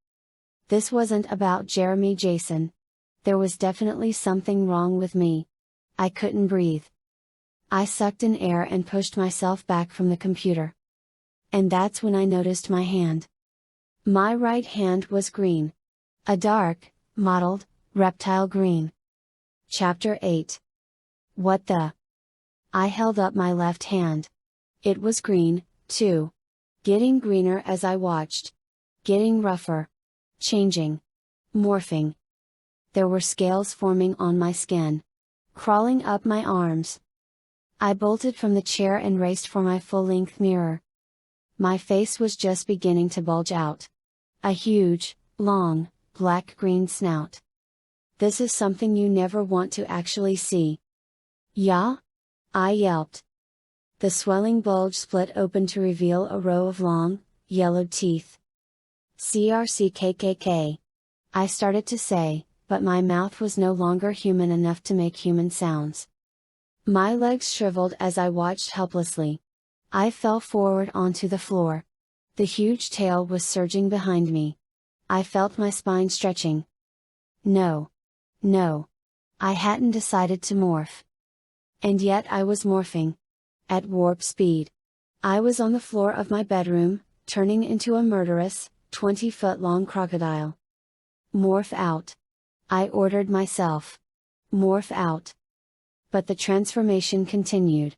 Speaker 1: This wasn't about Jeremy Jason. There was definitely something wrong with me. I couldn't breathe. I sucked in air and pushed myself back from the computer. And that's when I noticed my hand. My right hand was green. A dark, mottled, reptile green. Chapter 8. What the? I held up my left hand. It was green, too. Getting greener as I watched. Getting rougher. Changing. Morphing. There were scales forming on my skin. Crawling up my arms. I bolted from the chair and raced for my full-length mirror. My face was just beginning to bulge out. A huge, long, black-green snout. This is something you never want to actually see. Yeah? I yelped. The swelling bulge split open to reveal a row of long, yellowed teeth. CRCKKK. I started to say, but my mouth was no longer human enough to make human sounds. My legs shriveled as I watched helplessly. I fell forward onto the floor. The huge tail was surging behind me. I felt my spine stretching. No. I hadn't decided to morph. And yet I was morphing. At warp speed. I was on the floor of my bedroom, turning into a murderous, 20-foot-long crocodile. Morph out. I ordered myself. Morph out. But the transformation continued.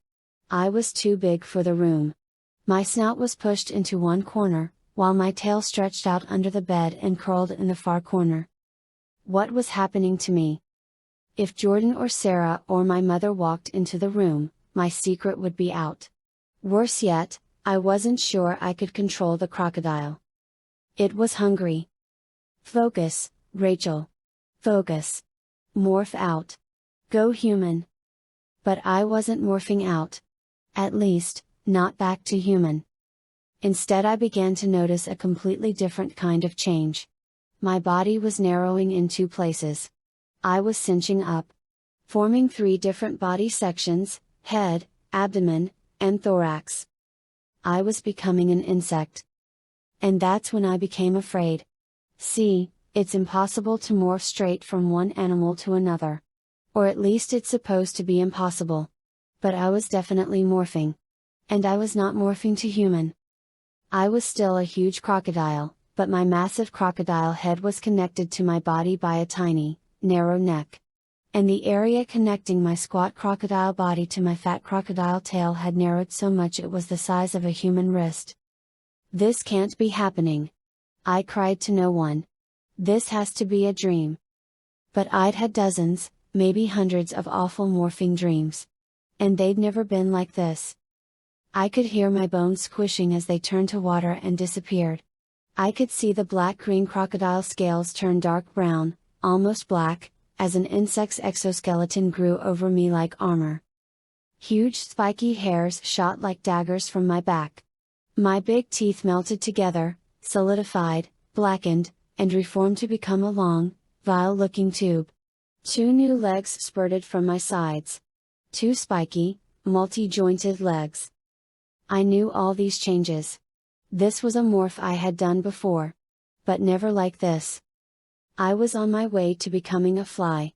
Speaker 1: I was too big for the room. My snout was pushed into one corner, while my tail stretched out under the bed and curled in the far corner. What was happening to me? If Jordan or Sarah or my mother walked into the room, my secret would be out. Worse yet, I wasn't sure I could control the crocodile. It was hungry. Focus, Rachel. Focus. Morph out. Go human. But I wasn't morphing out. At least, not back to human. Instead I began to notice a completely different kind of change. My body was narrowing in 2 places. I was cinching up. Forming 3 different body sections, head, abdomen, and thorax. I was becoming an insect. And that's when I became afraid. See, it's impossible to morph straight from one animal to another. Or at least it's supposed to be impossible. But I was definitely morphing. And I was not morphing to human. I was still a huge crocodile, but my massive crocodile head was connected to my body by a tiny, narrow neck. And the area connecting my squat crocodile body to my fat crocodile tail had narrowed so much it was the size of a human wrist. This can't be happening. I cried to no one. This has to be a dream. But I'd had dozens, maybe hundreds of awful morphing dreams. And they'd never been like this. I could hear my bones squishing as they turned to water and disappeared. I could see the black-green crocodile scales turn dark brown, almost black, as an insect's exoskeleton grew over me like armor. Huge spiky hairs shot like daggers from my back. My big teeth melted together, solidified, blackened, and reformed to become a long, vile-looking tube. 2 new legs spurted from my sides. 2 spiky, multi-jointed legs. I knew all these changes. This was a morph I had done before. But never like this. I was on my way to becoming a fly.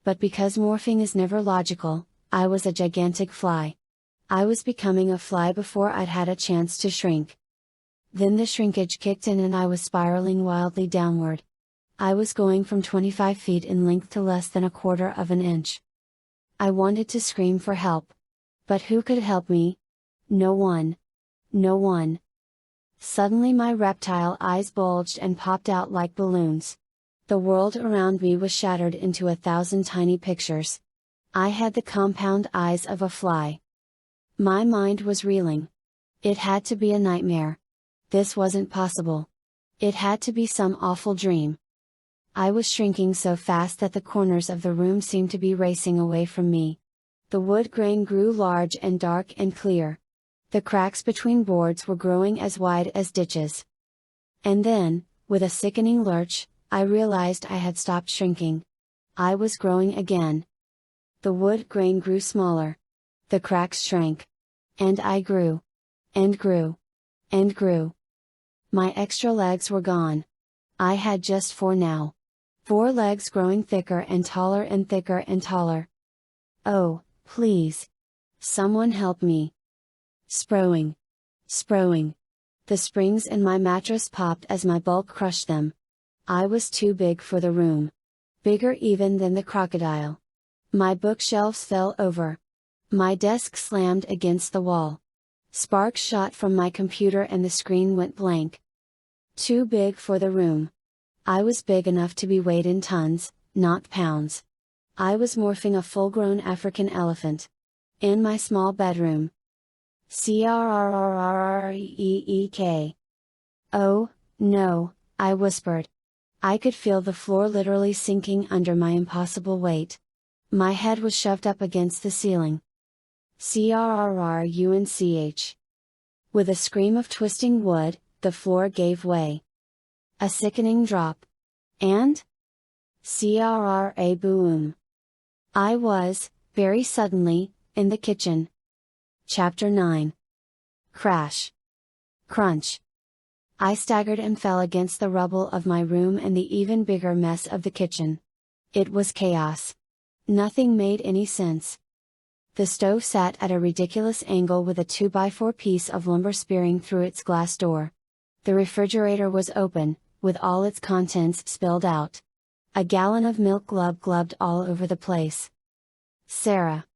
Speaker 1: But because morphing is never logical, I was a gigantic fly. I was becoming a fly before I'd had a chance to shrink. Then the shrinkage kicked in and I was spiraling wildly downward. I was going from 25 feet in length to less than 1/4 of an inch. I wanted to scream for help. But who could help me? No one. No one. Suddenly my reptile eyes bulged and popped out like balloons. The world around me was shattered into 1,000 tiny pictures. I had the compound eyes of a fly. My mind was reeling. It had to be a nightmare. This wasn't possible. It had to be some awful dream. I was shrinking so fast that the corners of the room seemed to be racing away from me. The wood grain grew large and dark and clear. The cracks between boards were growing as wide as ditches. And then, with a sickening lurch, I realized I had stopped shrinking. I was growing again. The wood grain grew smaller. The cracks shrank. And I grew. And grew. And grew. My extra legs were gone. I had just 4 now. 4 legs growing thicker and taller and thicker and taller. Oh, please. Someone help me. Sprowing. Sprowing. The springs in my mattress popped as my bulk crushed them. I was too big for the room. Bigger even than the crocodile. My bookshelves fell over. My desk slammed against the wall. Sparks shot from my computer and the screen went blank. Too big for the room. I was big enough to be weighed in tons, not pounds. I was morphing a full-grown African elephant. In my small bedroom. Crrrrreek. Oh, no, I whispered. I could feel the floor literally sinking under my impossible weight. My head was shoved up against the ceiling. Crrrrunch. With a scream of twisting wood, the floor gave way. A sickening drop. And? Crrra boom. I was, very suddenly, in the kitchen. Chapter 9. Crash. Crunch. I staggered and fell against the rubble of my room and the even bigger mess of the kitchen. It was chaos. Nothing made any sense. The stove sat at a ridiculous angle with a 2x4 piece of lumber spearing through its glass door. The refrigerator was open, with all its contents spilled out. A gallon of milk glubbed all over the place. Sarah.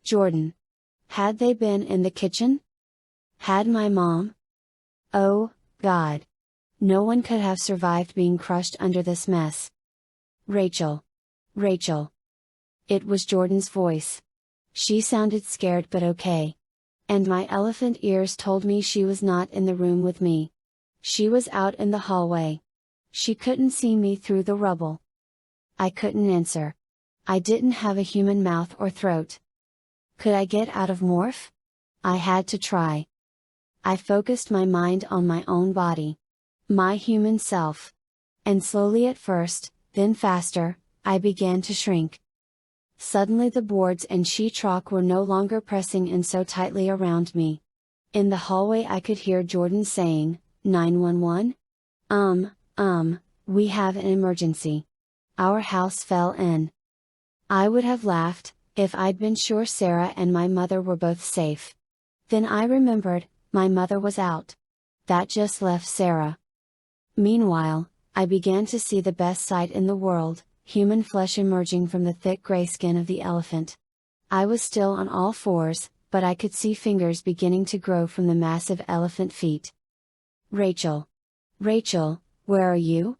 Speaker 1: Jordan. Had they been in the kitchen? Had my mom? Oh, God. No one could have survived being crushed under this mess. Rachel. Rachel. It was Jordan's voice. She sounded scared but okay. And my elephant ears told me she was not in the room with me. She was out in the hallway. She couldn't see me through the rubble. I couldn't answer. I didn't have a human mouth or throat. Could I get out of morph? I had to try. I focused my mind on my own body. My human self. And slowly at first, then faster, I began to shrink. Suddenly the boards and sheetrock were no longer pressing in so tightly around me. In the hallway I could hear Jordan saying, 911? We have an emergency. Our house fell in. I would have laughed, if I'd been sure Sarah and my mother were both safe. Then I remembered, my mother was out. That just left Sarah. Meanwhile, I began to see the best sight in the world, human flesh emerging from the thick gray skin of the elephant. I was still on all fours, but I could see fingers beginning to grow from the massive elephant feet. Rachel. Rachel, where are you?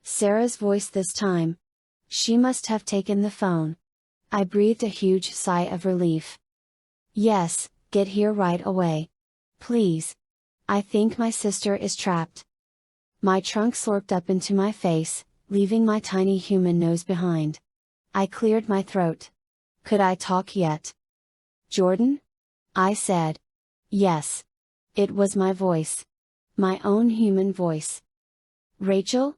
Speaker 1: Sarah's voice this time. She must have taken the phone. I breathed a huge sigh of relief. Yes, get here right away. Please. I think my sister is trapped. My trunk slurped up into my face, leaving my tiny human nose behind. I cleared my throat. Could I talk yet? Jordan? I said. Yes. It was my voice. My own human voice. Rachel?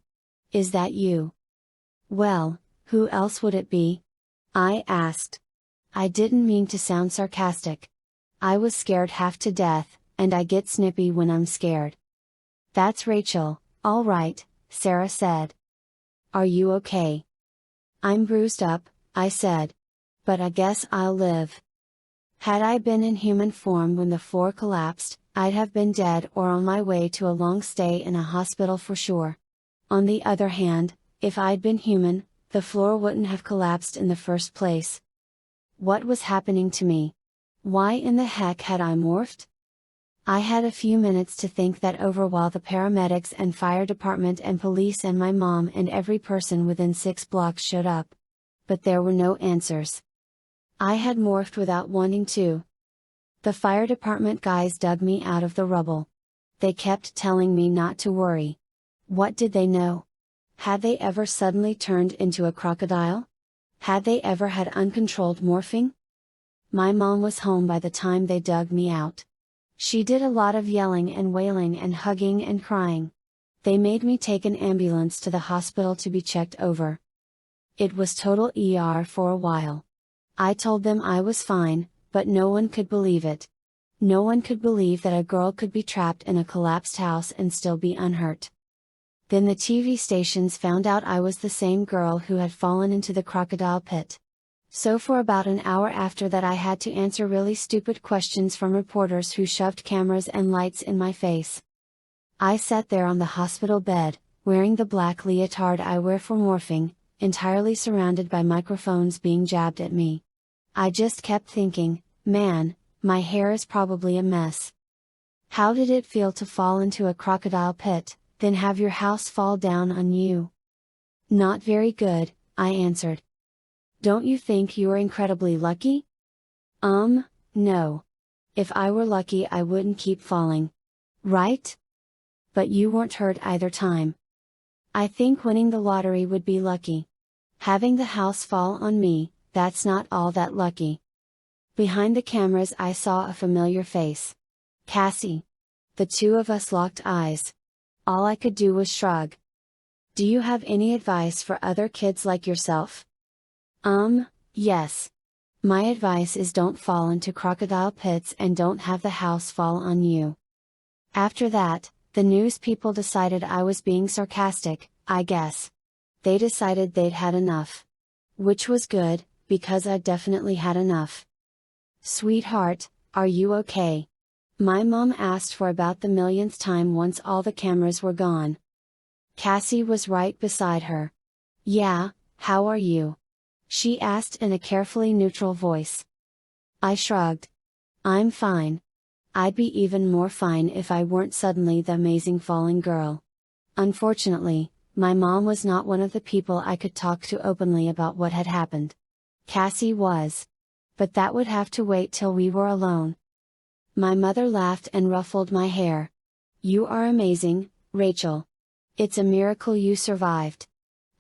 Speaker 1: Is that you? Well, who else would it be? I asked. I didn't mean to sound sarcastic. I was scared half to death, and I get snippy when I'm scared. That's Rachel, all right, Sarah said. Are you okay? I'm bruised up, I said. But I guess I'll live. Had I been in human form when the floor collapsed, I'd have been dead or on my way to a long stay in a hospital for sure. On the other hand, if I'd been human, the floor wouldn't have collapsed in the first place. What was happening to me? Why in the heck had I morphed? I had a few minutes to think that over while the paramedics and fire department and police and my mom and every person within 6 blocks showed up. But there were no answers. I had morphed without wanting to. The fire department guys dug me out of the rubble. They kept telling me not to worry. What did they know? Had they ever suddenly turned into a crocodile? Had they ever had uncontrolled morphing? My mom was home by the time they dug me out. She did a lot of yelling and wailing and hugging and crying. They made me take an ambulance to the hospital to be checked over. It was total ER for a while. I told them I was fine, but no one could believe it. No one could believe that a girl could be trapped in a collapsed house and still be unhurt. Then the TV stations found out I was the same girl who had fallen into the crocodile pit. So for about an hour after that I had to answer really stupid questions from reporters who shoved cameras and lights in my face. I sat there on the hospital bed, wearing the black leotard I wear for morphing, entirely surrounded by microphones being jabbed at me. I just kept thinking, man, my hair is probably a mess. How did it feel to fall into a crocodile pit, then have your house fall down on you? Not very good, I answered. Don't you think you are incredibly lucky? No. If I were lucky I wouldn't keep falling. Right? But you weren't hurt either time. I think winning the lottery would be lucky. Having the house fall on me, that's not all that lucky. Behind the cameras I saw a familiar face. Cassie. The two of us locked eyes. All I could do was shrug. Do you have any advice for other kids like yourself? Yes. My advice is don't fall into crocodile pits and don't have the house fall on you. After that, the news people decided I was being sarcastic, I guess. They decided they'd had enough. Which was good, because I'd definitely had enough. Sweetheart, are you okay? My mom asked for about the millionth time once all the cameras were gone. Cassie was right beside her. Yeah, how are you? She asked in a carefully neutral voice. I shrugged. I'm fine. I'd be even more fine if I weren't suddenly the amazing falling girl. Unfortunately, my mom was not one of the people I could talk to openly about what had happened. Cassie was. But that would have to wait till we were alone. My mother laughed and ruffled my hair. You are amazing, Rachel. It's a miracle you survived.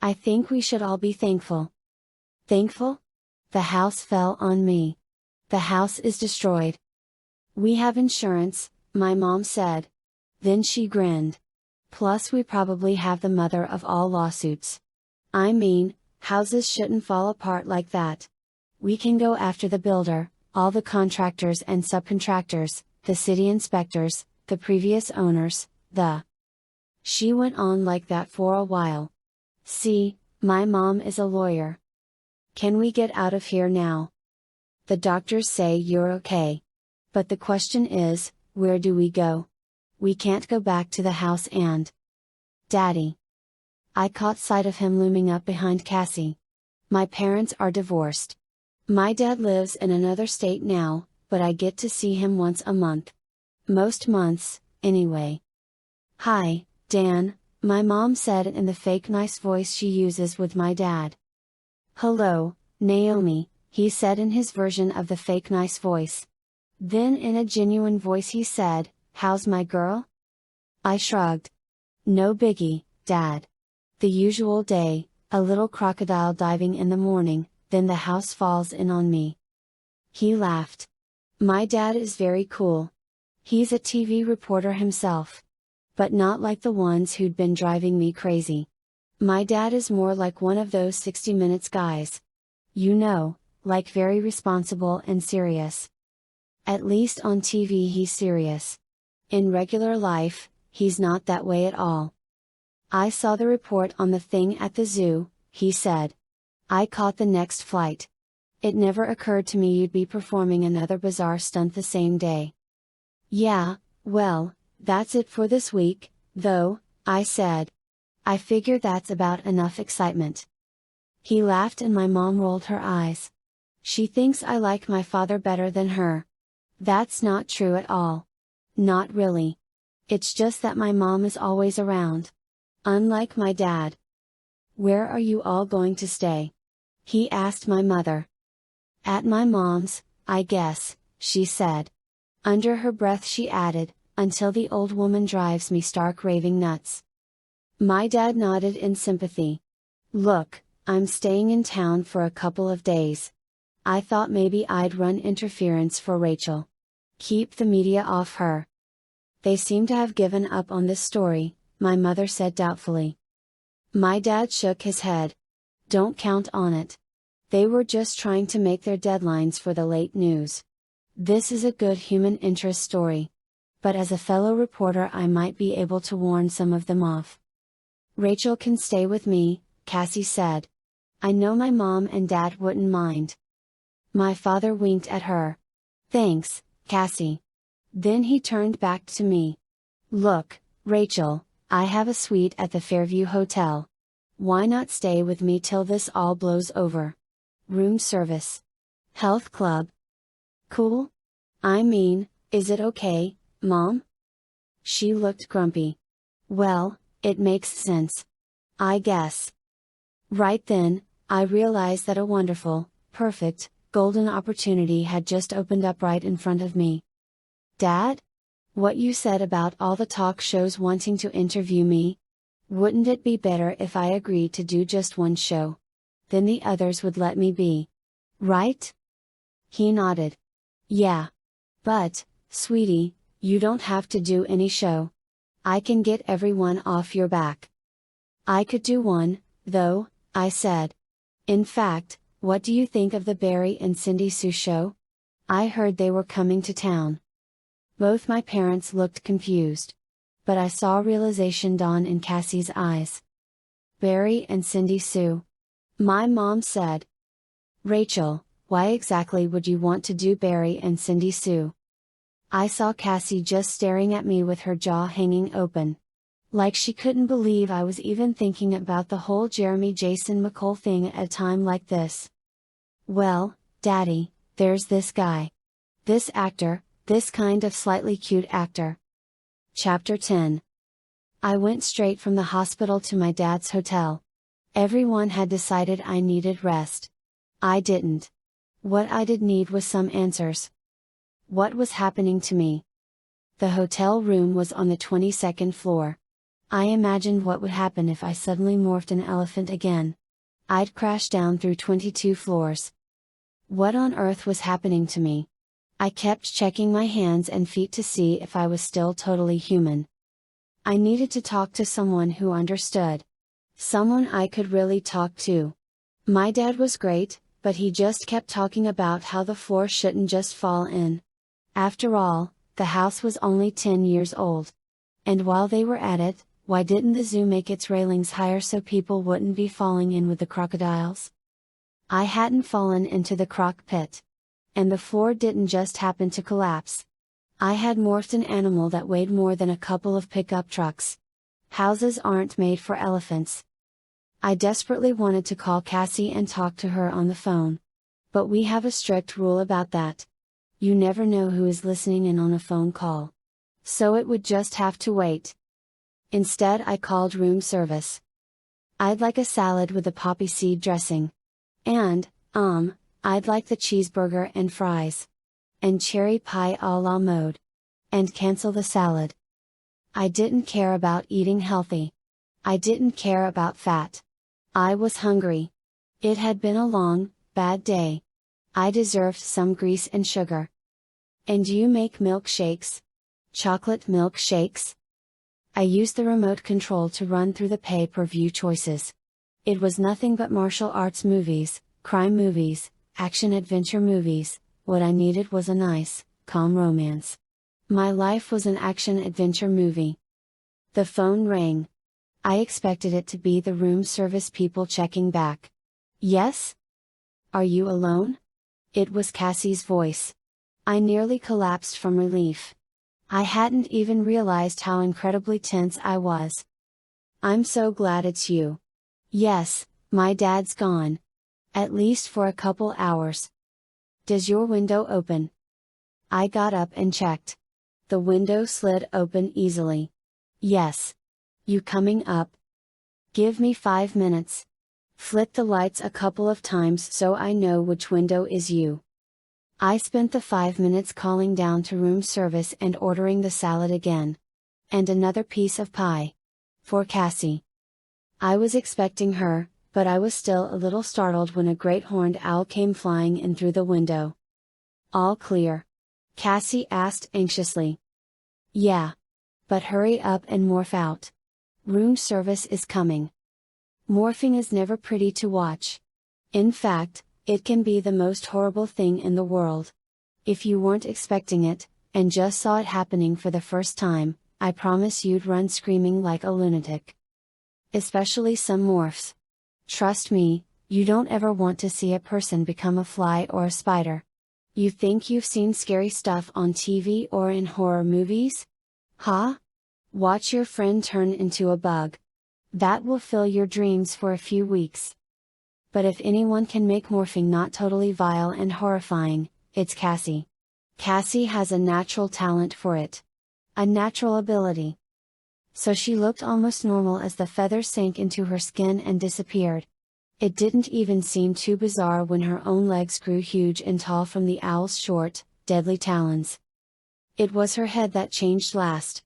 Speaker 1: I think we should all be thankful. Thankful? The house fell on me. The house is destroyed. We have insurance, my mom said. Then she grinned. Plus we probably have the mother of all lawsuits. I mean, houses shouldn't fall apart like that. We can go after the builder, all the contractors and subcontractors, the city inspectors, the previous owners, She went on like that for a while. See, my mom is a lawyer. Can we get out of here now? The doctors say you're okay. But the question is, where do we go? We can't go back to the house and... Daddy. I caught sight of him looming up behind Cassie. My parents are divorced. My dad lives in another state now, but I get to see him once a month. Most months, anyway. Hi, Dan, my mom said in the fake nice voice she uses with my dad. Hello, Naomi, he said in his version of the fake nice voice. Then in a genuine voice he said, how's my girl? I shrugged. No biggie, Dad. The usual day, a little crocodile diving in the morning, then the house falls in on me. He laughed. My dad is very cool. He's a TV reporter himself. But not like the ones who'd been driving me crazy. My dad is more like one of those 60 Minutes guys. You know, like very responsible and serious. At least on TV he's serious. In regular life, he's not that way at all. I saw the report on the thing at the zoo, he said. I caught the next flight. It never occurred to me you'd be performing another bizarre stunt the same day. Yeah, well, that's it for this week, though, I said. I figure that's about enough excitement. He laughed and my mom rolled her eyes. She thinks I like my father better than her. That's not true at all. Not really. It's just that my mom is always around. Unlike my dad. Where are you all going to stay? He asked my mother. At my mom's, I guess, she said. Under her breath she added, until the old woman drives me stark raving nuts. My dad nodded in sympathy. Look, I'm staying in town for a couple of days. I thought maybe I'd run interference for Rachel. Keep the media off her. They seem to have given up on this story, my mother said doubtfully. My dad shook his head. Don't count on it. They were just trying to make their deadlines for the late news. This is a good human interest story. But as a fellow reporter I might be able to warn some of them off. Rachel can stay with me, Cassie said. I know my mom and dad wouldn't mind. My father winked at her. Thanks, Cassie. Then he turned back to me. Look, Rachel, I have a suite at the Fairview Hotel. Why not stay with me till this all blows over? Room service. Health club. Cool? I mean, is it okay, Mom? She looked grumpy. Well, it makes sense. I guess. Right then, I realized that a wonderful, perfect, golden opportunity had just opened up right in front of me. Dad? What you said about all the talk shows wanting to interview me? Wouldn't it be better if I agreed to do just one show? Then the others would let me be. Right? He nodded. Yeah. But, sweetie, you don't have to do any show. I can get everyone off your back. I could do one, though, I said. In fact, what do you think of the Barry and Cindy Sue show? I heard they were coming to town. Both my parents looked confused. But I saw realization dawn in Cassie's eyes. Barry and Cindy Sue. My mom said. Rachel, why exactly would you want to do Barry and Cindy Sue? I saw Cassie just staring at me with her jaw hanging open. Like she couldn't believe I was even thinking about the whole Jeremy Jason McCole thing at a time like this. Well, Daddy, there's this guy. This actor, this kind of slightly cute actor. Chapter 10. I went straight from the hospital to my dad's hotel. Everyone had decided I needed rest. I didn't. What I did need was some answers. What was happening to me? The hotel room was on the 22nd floor. I imagined what would happen if I suddenly morphed an elephant again. I'd crash down through 22 floors. What on earth was happening to me? I kept checking my hands and feet to see if I was still totally human. I needed to talk to someone who understood. Someone I could really talk to. My dad was great, but he just kept talking about how the floor shouldn't just fall in. After all, the house was only 10 years old. And while they were at it, why didn't the zoo make its railings higher so people wouldn't be falling in with the crocodiles? I hadn't fallen into the croc pit. And the floor didn't just happen to collapse. I had morphed an animal that weighed more than a couple of pickup trucks. Houses aren't made for elephants. I desperately wanted to call Cassie and talk to her on the phone. But we have a strict rule about that. You never know who is listening in on a phone call. So it would just have to wait. Instead I called room service. I'd like a salad with a poppy seed dressing. And, I'd like the cheeseburger and fries. And cherry pie a la mode. And cancel the salad. I didn't care about eating healthy. I didn't care about fat. I was hungry. It had been a long, bad day. I deserved some grease and sugar. And you make milkshakes? Chocolate milkshakes? I used the remote control to run through the pay-per-view choices. It was nothing but martial arts movies, crime movies, action-adventure movies. What I needed was a nice, calm romance. My life was an action-adventure movie. The phone rang. I expected it to be the room service people checking back. Yes? Are you alone? It was Cassie's voice. I nearly collapsed from relief. I hadn't even realized how incredibly tense I was. I'm so glad it's you. Yes, my dad's gone. At least for a couple hours. Does your window open? I got up and checked. The window slid open easily. Yes. You coming up? Give me 5 minutes. Flit the lights a couple of times so I know which window is you. I spent the 5 minutes calling down to room service and ordering the salad again. And another piece of pie. For Cassie. I was expecting her, but I was still a little startled when a great horned owl came flying in through the window. All clear? Cassie asked anxiously. Yeah. But hurry up and morph out. Room service is coming. Morphing is never pretty to watch. In fact, it can be the most horrible thing in the world. If you weren't expecting it, and just saw it happening for the first time, I promise you'd run screaming like a lunatic. Especially some morphs. Trust me, you don't ever want to see a person become a fly or a spider. You think you've seen scary stuff on TV or in horror movies? Huh? Watch your friend turn into a bug. That will fill your dreams for a few weeks. But if anyone can make morphing not totally vile and horrifying, it's Cassie. Cassie has a natural talent for it. A natural ability. So she looked almost normal as the feathers sank into her skin and disappeared. It didn't even seem too bizarre when her own legs grew huge and tall from the owl's short, deadly talons. It was her head that changed last.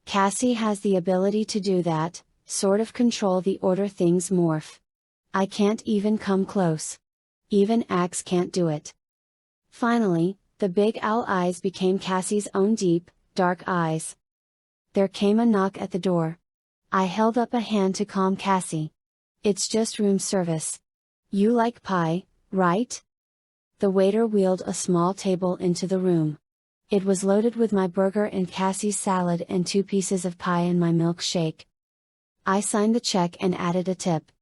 Speaker 1: Cassie has the ability to do that, sort of control the order things morph. I can't even come close. Even Ax can't do it. Finally, the big owl eyes became Cassie's own deep, dark eyes. There came a knock at the door. I held up a hand to calm Cassie. It's just room service. You like pie, right? The waiter wheeled a small table into the room. It was loaded with my burger and Cassie's salad and 2 pieces of pie and my milkshake. I signed the check and added a tip.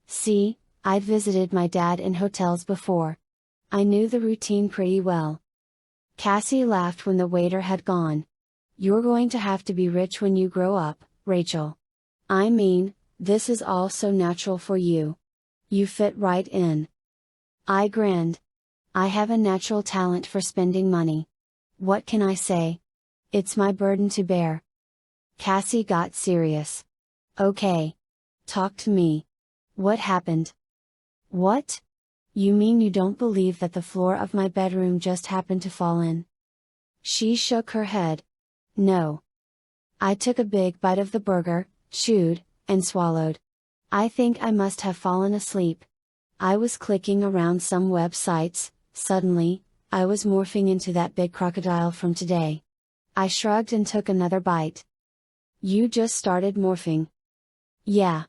Speaker 1: See, I'd visited my dad in hotels before. I knew the routine pretty well. Cassie laughed when the waiter had gone. You're going to have to be rich when you grow up, Rachel. I mean, this is all so natural for you. You fit right in. I grinned. I have a natural talent for spending money. What can I say? It's my burden to bear. Cassie got serious. Okay. Talk to me. What happened? What? You mean you don't believe that the floor of my bedroom just happened to fall in? She shook her head. No. I took a big bite of the burger, chewed, and swallowed. I think I must have fallen asleep. I was clicking around some websites. Suddenly, I was morphing into that big crocodile from today. I shrugged and took another bite. You just started morphing. Yeah.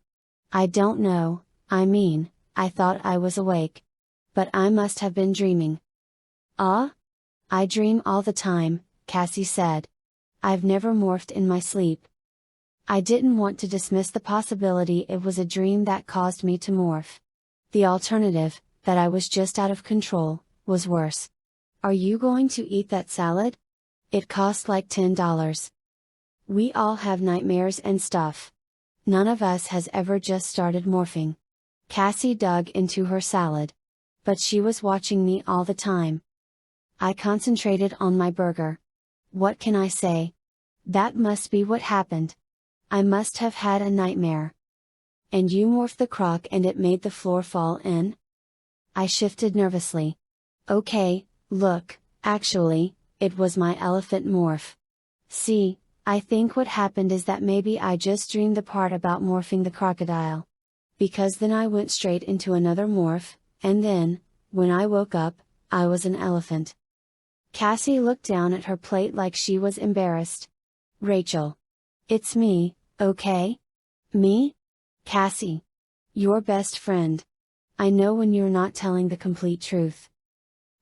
Speaker 1: I don't know, I mean, I thought I was awake. But I must have been dreaming. Ah? I dream all the time, Cassie said. I've never morphed in my sleep. I didn't want to dismiss the possibility it was a dream that caused me to morph. The alternative, that I was just out of control, was worse. Are you going to eat that salad? It cost like $10. We all have nightmares and stuff. None of us has ever just started morphing. Cassie dug into her salad. But she was watching me all the time. I concentrated on my burger. What can I say? That must be what happened. I must have had a nightmare. And you morphed the croc and it made the floor fall in? I shifted nervously. Okay, look, actually, it was my elephant morph. See, I think what happened is that maybe I just dreamed the part about morphing the crocodile. Because then I went straight into another morph, and then, when I woke up, I was an elephant. Cassie looked down at her plate like she was embarrassed. Rachel. It's me, Okay? Me? Cassie. Your best friend. I know when you're not telling the complete truth.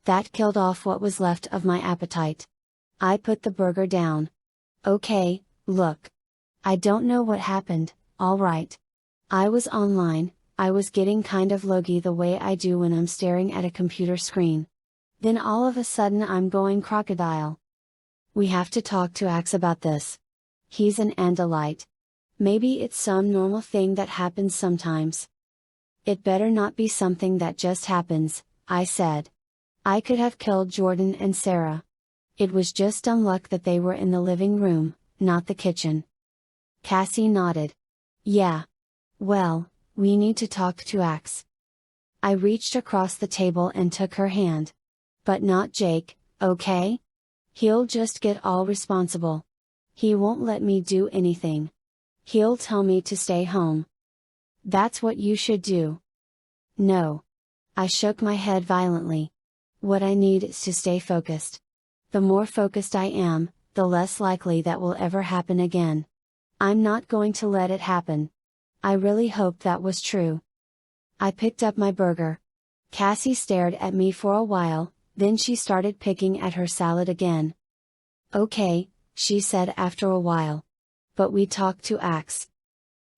Speaker 1: That killed off what was left of my appetite. I put the burger down. Okay, look. I don't know what happened, alright. I was online, I was getting kind of logy the way I do when I'm staring at a computer screen. Then all of a sudden I'm going crocodile. We have to talk to Ax about this. He's an Andalite. Maybe it's some normal thing that happens sometimes. It better not be something that just happens, I said. I could have killed Jordan and Sarah. It was just dumb luck that they were in the living room, not the kitchen. Cassie nodded. Yeah. Well, we need to talk to Ax. I reached across the table and took her hand. But not Jake, okay? He'll just get all responsible. He won't let me do anything. He'll tell me to stay home. That's what you should do. No. I shook my head violently. What I need is to stay focused. The more focused I am, the less likely that will ever happen again. I'm not going to let it happen. I really hope that was true. I picked up my burger. Cassie stared at me for a while, then she started picking at her salad again. Okay, she said after a while. But we talked to Ax.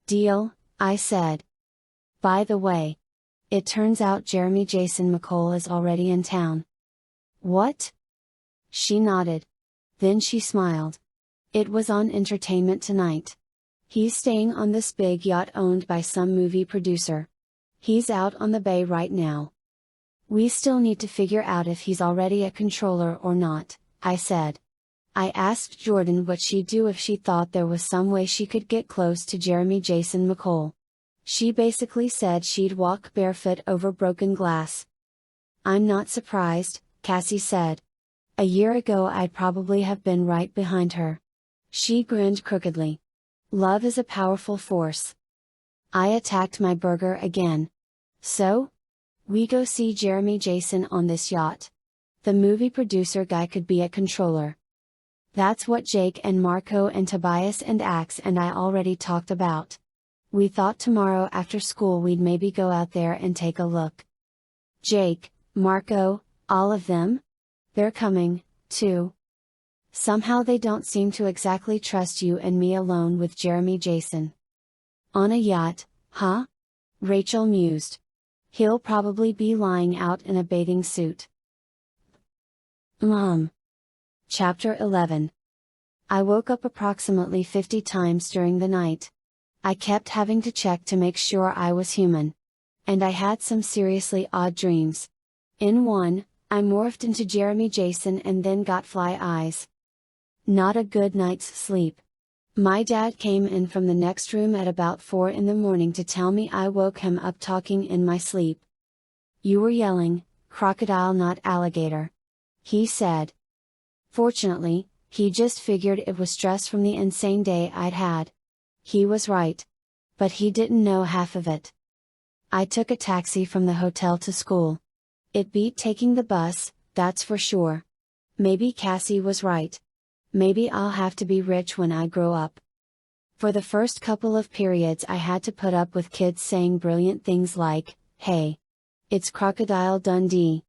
Speaker 1: Deal, I said. By the way, it turns out Jeremy Jason McCole is already in town. What? She nodded. Then she smiled. It was on Entertainment Tonight. He's staying on this big yacht owned by some movie producer. He's out on the bay right now. We still need to figure out if he's already a controller or not, I said. I asked Jordan what she'd do if she thought there was some way she could get close to Jeremy Jason McCole. She basically said she'd walk barefoot over broken glass. I'm not surprised, Cassie said. A year ago I'd probably have been right behind her. She grinned crookedly. Love is a powerful force. I attacked my burger again. So? We go see Jeremy Jason on this yacht. The movie producer guy could be a controller. That's what Jake and Marco and Tobias and Ax and I already talked about. We thought tomorrow after school we'd maybe go out there and take a look. Jake, Marco, all of them? They're coming, too. Somehow they don't seem to exactly trust you and me alone with Jeremy Jason. On a yacht, huh? Rachel mused. He'll probably be lying out in a bathing suit. Mom. Chapter 11. I woke up approximately 50 times during the night. I kept having to check to make sure I was human. And I had some seriously odd dreams. In one, I morphed into Jeremy Jason and then got fly eyes. Not a good night's sleep. My dad came in from the next room at about 4 in the morning to tell me I woke him up talking in my sleep. You were yelling, crocodile not alligator. He said. Fortunately, he just figured it was stress from the insane day I'd had. He was right. But he didn't know half of it. I took a taxi from the hotel to school. It beat taking the bus, that's for sure. Maybe Cassie was right. Maybe I'll have to be rich when I grow up. For the first couple of periods I had to put up with kids saying brilliant things like, hey! It's Crocodile Dundee.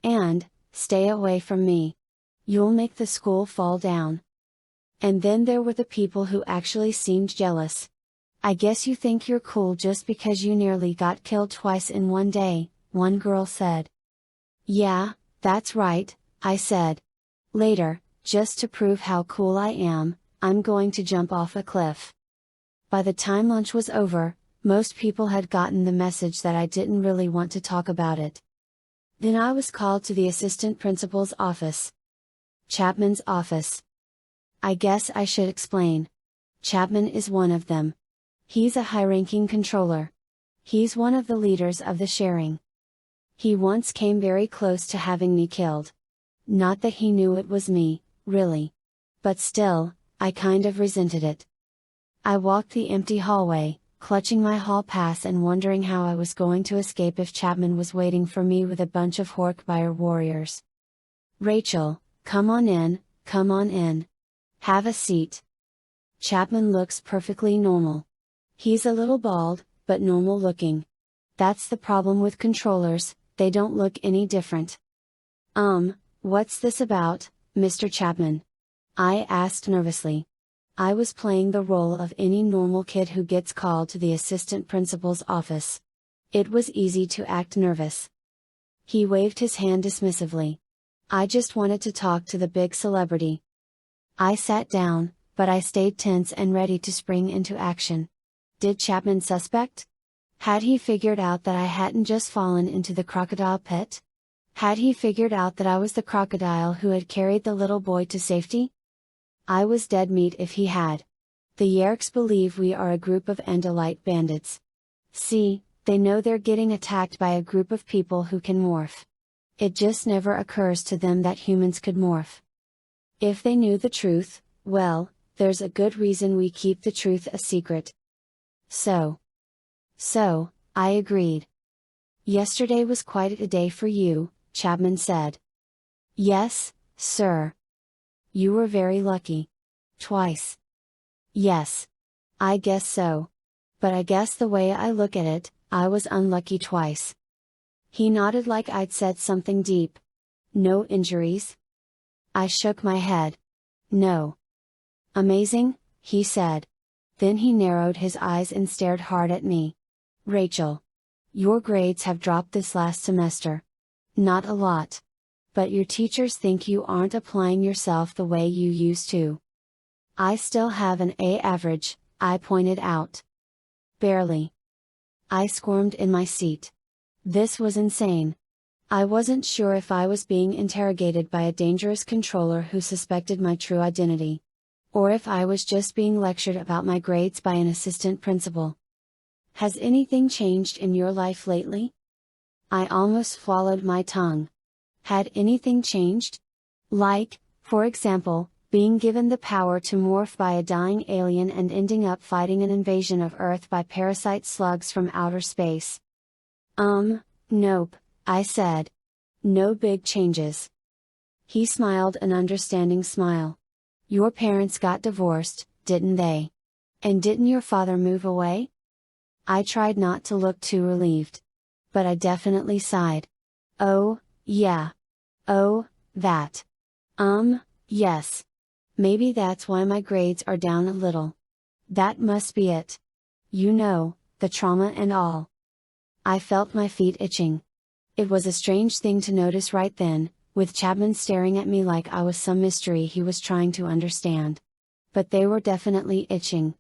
Speaker 1: And, stay away from me. You'll make the school fall down. And then there were the people who actually seemed jealous. I guess you think you're cool just because you nearly got killed twice in one day, one girl said. Yeah, that's right, I said. Later, just to prove how cool I am, I'm going to jump off a cliff. By the time lunch was over, most people had gotten the message that I didn't really want to talk about it. Then I was called to the assistant principal's office. Chapman's office. I guess I should explain. Chapman is one of them. He's a high-ranking controller. He's one of the leaders of the sharing. He once came very close to having me killed. Not that he knew it was me, really. But still, I kind of resented it. I walked the empty hallway, clutching my hall pass and wondering how I was going to escape if Chapman was waiting for me with a bunch of Horkbuyer warriors. Rachel, come on in, come on in. Have a seat. Chapman looks perfectly normal. He's a little bald, but normal looking. That's the problem with controllers, they don't look any different. What's this about, Mr. Chapman? I asked nervously. I was playing the role of any normal kid who gets called to the assistant principal's office. It was easy to act nervous. He waved his hand dismissively. I just wanted to talk to the big celebrity. I sat down, but I stayed tense and ready to spring into action. Did Chapman suspect? Had he figured out that I hadn't just fallen into the crocodile pit? Had he figured out that I was the crocodile who had carried the little boy to safety? I was dead meat if he had. The Yerks believe we are a group of Andalite bandits. See, they know they're getting attacked by a group of people who can morph. It just never occurs to them that humans could morph. If they knew the truth, well, there's a good reason we keep the truth a secret. So, I agreed. Yesterday was quite a day for you, Chapman said. Yes, sir. You were very lucky. Twice. Yes. I guess so. But I guess the way I look at it, I was unlucky twice. He nodded like I'd said something deep. No injuries? I shook my head. No. Amazing, he said. Then he narrowed his eyes and stared hard at me. Rachel. Your grades have dropped this last semester. Not a lot. But your teachers think you aren't applying yourself the way you used to. I still have an A average, I pointed out. Barely. I squirmed in my seat. This was insane. I wasn't sure if I was being interrogated by a dangerous controller who suspected my true identity. Or if I was just being lectured about my grades by an assistant principal. Has anything changed in your life lately? I almost swallowed my tongue. Had anything changed? Like, for example, being given the power to morph by a dying alien and ending up fighting an invasion of Earth by parasite slugs from outer space. Nope, I said. No big changes. He smiled an understanding smile. Your parents got divorced, didn't they? And didn't your father move away? I tried not to look too relieved. But I definitely sighed. Oh, yeah. Oh, that. Yes. Maybe that's why my grades are down a little. That must be it. You know, the trauma and all. I felt my feet itching. It was a strange thing to notice right then, with Chapman staring at me like I was some mystery he was trying to understand. But they were definitely itching.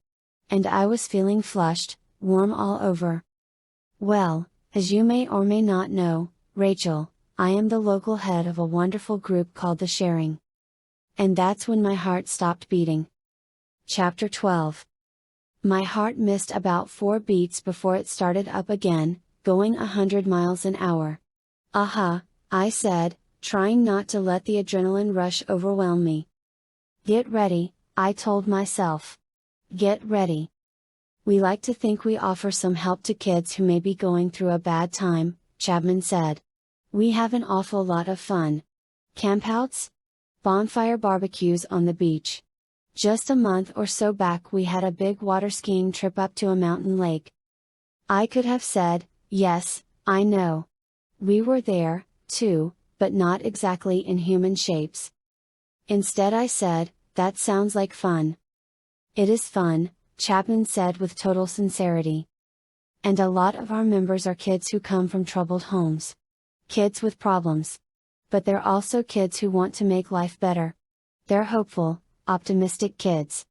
Speaker 1: And I was feeling flushed, warm all over. Well, as you may or may not know, Rachel, I am the local head of a wonderful group called The Sharing. And that's when my heart stopped beating. Chapter 12. My heart missed about 4 beats before it started up again, going 100 miles an hour. Aha, I said, trying not to let the adrenaline rush overwhelm me. Get ready, I told myself. Get ready. We like to think we offer some help to kids who may be going through a bad time, Chapman said. We have an awful lot of fun. Campouts? Bonfire barbecues on the beach. Just a month or so back we had a big water skiing trip up to a mountain lake. I could have said, yes, I know. We were there, too, but not exactly in human shapes. Instead I said, that sounds like fun. It is fun, Chapman said with total sincerity. And a lot of our members are kids who come from troubled homes. Kids with problems. But they're also kids who want to make life better. They're hopeful, optimistic kids.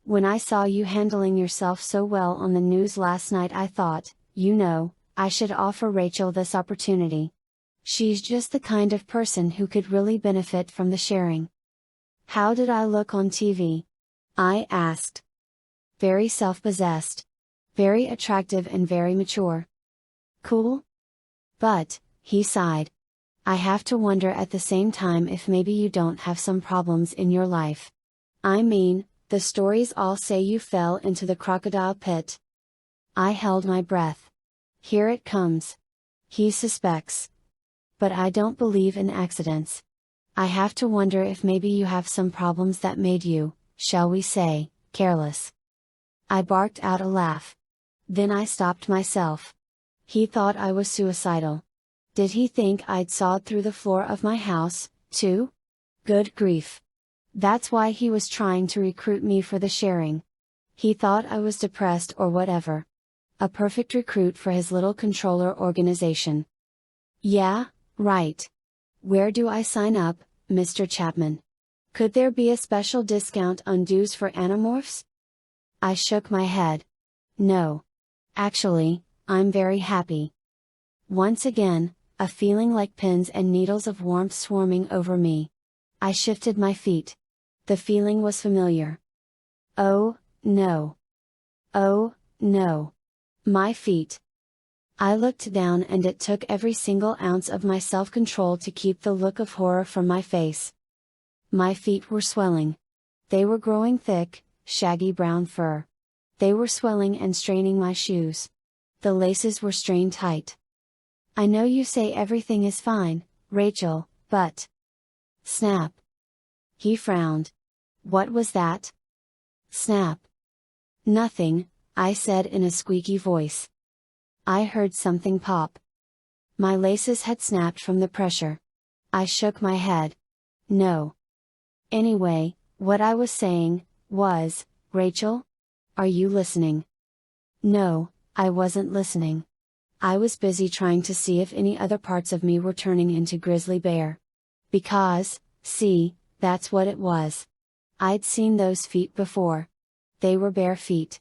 Speaker 1: When I saw you handling yourself so well on the news last night I thought, you know, I should offer Rachel this opportunity. She's just the kind of person who could really benefit from the sharing. How did I look on TV? I asked. Very self-possessed. Very attractive and very mature. Cool? But, he sighed. I have to wonder at the same time if maybe you don't have some problems in your life. I mean, the stories all say you fell into the crocodile pit. I held my breath. Here it comes. He suspects. But I don't believe in accidents. I have to wonder if maybe you have some problems that made you, shall we say, careless. I barked out a laugh. Then I stopped myself. He thought I was suicidal. Did he think I'd sawed through the floor of my house, too? Good grief. That's why he was trying to recruit me for the sharing. He thought I was depressed or whatever. A perfect recruit for his little controller organization. Yeah, right. Where do I sign up, Mr. Chapman? Could there be a special discount on dues for Animorphs? I shook my head. No. Actually, I'm very happy. Once again, a feeling like pins and needles of warmth swarming over me. I shifted my feet. The feeling was familiar. Oh, no. Oh, no. My feet. I looked down and it took every single ounce of my self-control to keep the look of horror from my face. My feet were swelling. They were growing thick, shaggy brown fur. They were swelling and straining my shoes. The laces were strained tight. I know you say everything is fine, Rachel, but... Snap. He frowned. What was that? Snap. Nothing, I said in a squeaky voice. I heard something pop. My laces had snapped from the pressure. I shook my head. No. Anyway, what I was saying, was, Rachel? Are you listening? No, I wasn't listening. I was busy trying to see if any other parts of me were turning into grizzly bear. Because, see, that's what it was. I'd seen those feet before. They were bare feet.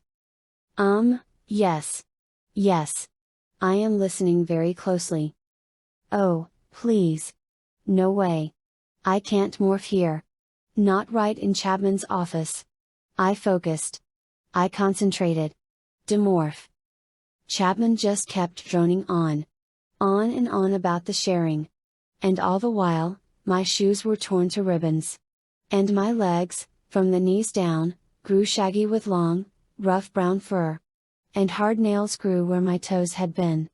Speaker 1: Yes. Yes. I am listening very closely. Oh, please. No way. I can't morph here. Not right in Chapman's office. I focused. I concentrated. Demorph. Chapman just kept droning on. On and on about the sharing. And all the while, my shoes were torn to ribbons. And my legs, from the knees down, grew shaggy with long, rough brown fur. And hard nails grew where my toes had been.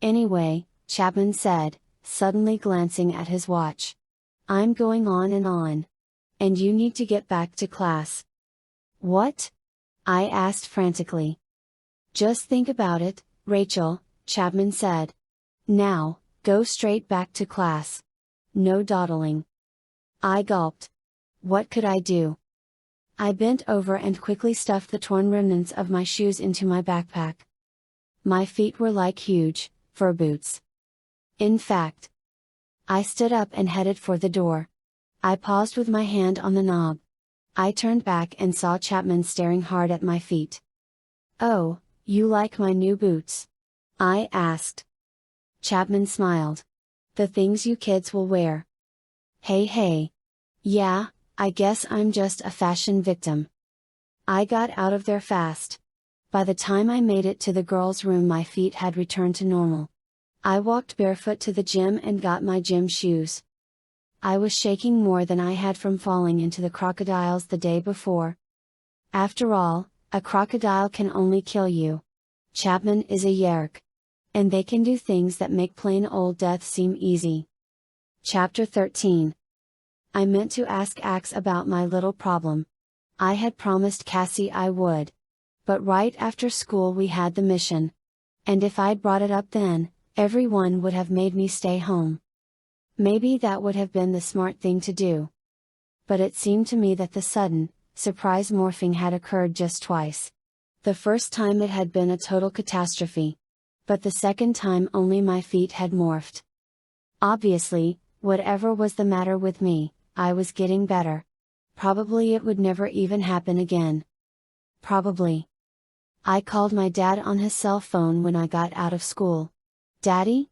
Speaker 1: Anyway, Chapman said, suddenly glancing at his watch. I'm going on and on. And you need to get back to class. What? I asked frantically. Just think about it, Rachel, Chapman said. Now, go straight back to class. No dawdling. I gulped. What could I do? I bent over and quickly stuffed the torn remnants of my shoes into my backpack. My feet were like huge, fur boots. In fact, I stood up and headed for the door. I paused with my hand on the knob. I turned back and saw Chapman staring hard at my feet. Oh, you like my new boots? I asked. Chapman smiled. The things you kids will wear. Hey. Yeah, I guess I'm just a fashion victim. I got out of there fast. By the time I made it to the girls' room, my feet had returned to normal. I walked barefoot to the gym and got my gym shoes. I was shaking more than I had from falling into the crocodiles the day before. After all, a crocodile can only kill you. Chapman is a yerk. And they can do things that make plain old death seem easy. Chapter 13. I meant to ask Ax about my little problem. I had promised Cassie I would. But right after school we had the mission. And if I'd brought it up then, everyone would have made me stay home. Maybe that would have been the smart thing to do. But it seemed to me that the sudden, surprise morphing had occurred just twice. The first time it had been a total catastrophe. But the second time only my feet had morphed. Obviously, whatever was the matter with me, I was getting better. Probably it would never even happen again. Probably. I called my dad on his cell phone when I got out of school. Daddy?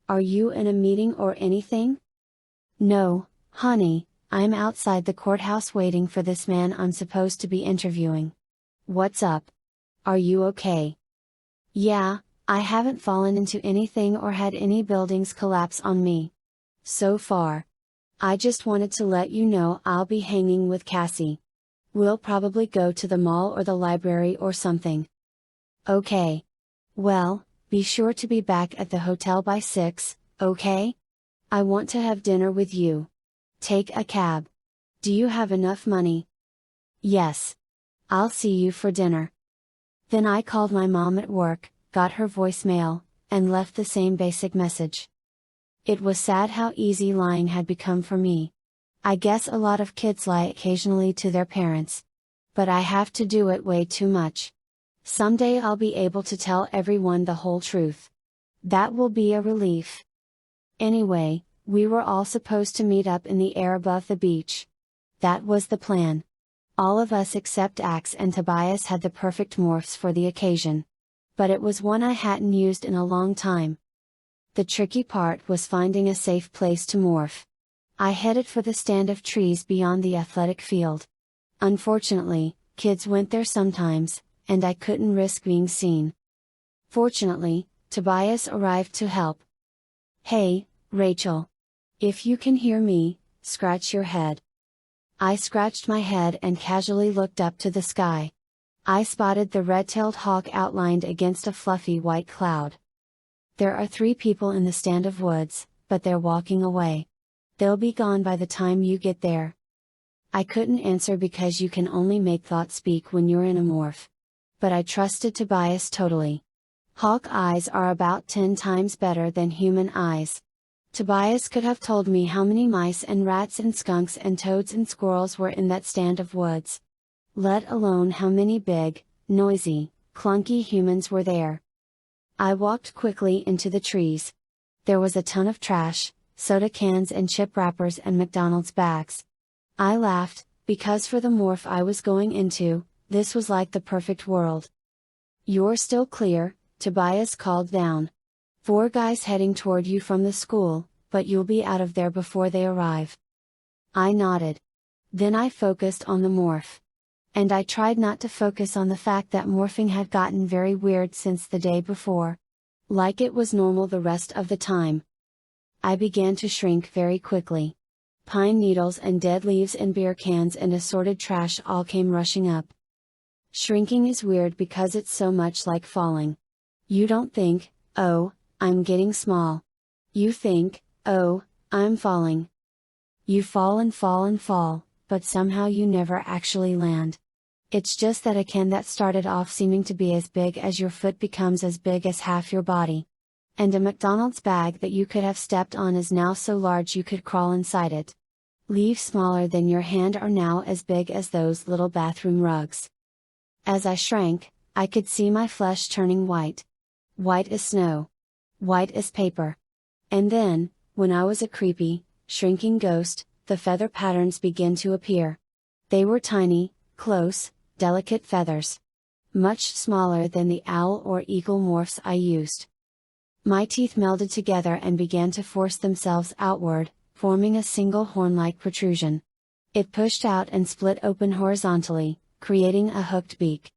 Speaker 1: Are you in a meeting or anything? No, honey, I'm outside the courthouse waiting for this man I'm supposed to be interviewing. What's up? Are you okay? Yeah, I haven't fallen into anything or had any buildings collapse on me. So far. I just wanted to let you know I'll be hanging with Cassie. We'll probably go to the mall or the library or something. Okay. Well, be sure to be back at the hotel by 6, okay? I want to have dinner with you. Take a cab. Do you have enough money? Yes. I'll see you for dinner. Then I called my mom at work, got her voicemail, and left the same basic message. It was sad how easy lying had become for me. I guess a lot of kids lie occasionally to their parents. But I have to do it way too much. Someday I'll be able to tell everyone the whole truth. That will be a relief. Anyway, we were all supposed to meet up in the air above the beach. That was the plan. All of us except Ax and Tobias had the perfect morphs for the occasion. But it was one I hadn't used in a long time. The tricky part was finding a safe place to morph. I headed for the stand of trees beyond the athletic field. Unfortunately, kids went there sometimes, and I couldn't risk being seen. Fortunately, Tobias arrived to help. "Hey, Rachel. If you can hear me, scratch your head." I scratched my head and casually looked up to the sky. I spotted the red-tailed hawk outlined against a fluffy white cloud. There are 3 people in the stand of woods, but they're walking away. They'll be gone by the time you get there. I couldn't answer because you can only make thoughts speak when you're in a morph. But I trusted Tobias totally. Hawk eyes are about 10 times better than human eyes. Tobias could have told me how many mice and rats and skunks and toads and squirrels were in that stand of woods. Let alone how many big, noisy, clunky humans were there. I walked quickly into the trees. There was a ton of trash, soda cans and chip wrappers and McDonald's bags. I laughed, because for the morph I was going into, this was like the perfect world. "You're still clear," Tobias called down. 4 guys heading toward you from the school, but you'll be out of there before they arrive." I nodded. Then I focused on the morph. And I tried not to focus on the fact that morphing had gotten very weird since the day before. Like it was normal the rest of the time. I began to shrink very quickly. Pine needles and dead leaves and beer cans and assorted trash all came rushing up. Shrinking is weird because it's so much like falling. You don't think, "Oh, I'm getting small." You think, "Oh, I'm falling." You fall and fall and fall, but somehow you never actually land. It's just that a can that started off seeming to be as big as your foot becomes as big as half your body. And a McDonald's bag that you could have stepped on is now so large you could crawl inside it. Leaves smaller than your hand are now as big as those little bathroom rugs. As I shrank, I could see my flesh turning white. White as snow. White as paper. And then, when I was a creepy, shrinking ghost, the feather patterns began to appear. They were tiny, close, delicate feathers. Much smaller than the owl or eagle morphs I used. My teeth melded together and began to force themselves outward, forming a single horn-like protrusion. It pushed out and split open horizontally, creating a hooked beak.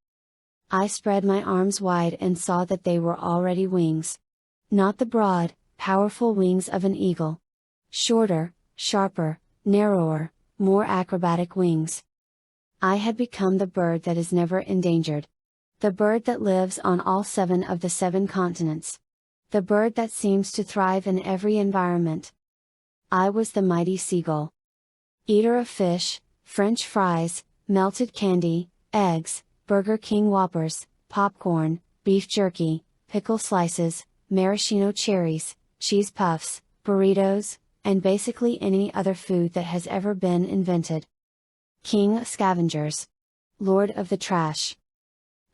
Speaker 1: I spread my arms wide and saw that they were already wings. Not the broad, powerful wings of an eagle. Shorter, sharper, narrower, more acrobatic wings. I had become the bird that is never endangered. The bird that lives on all 7 of the 7 continents. The bird that seems to thrive in every environment. I was the mighty seagull. Eater of fish, French fries, melted candy, eggs, Burger King Whoppers, popcorn, beef jerky, pickle slices, maraschino cherries, cheese puffs, burritos, and basically any other food that has ever been invented. King of scavengers. Lord of the trash.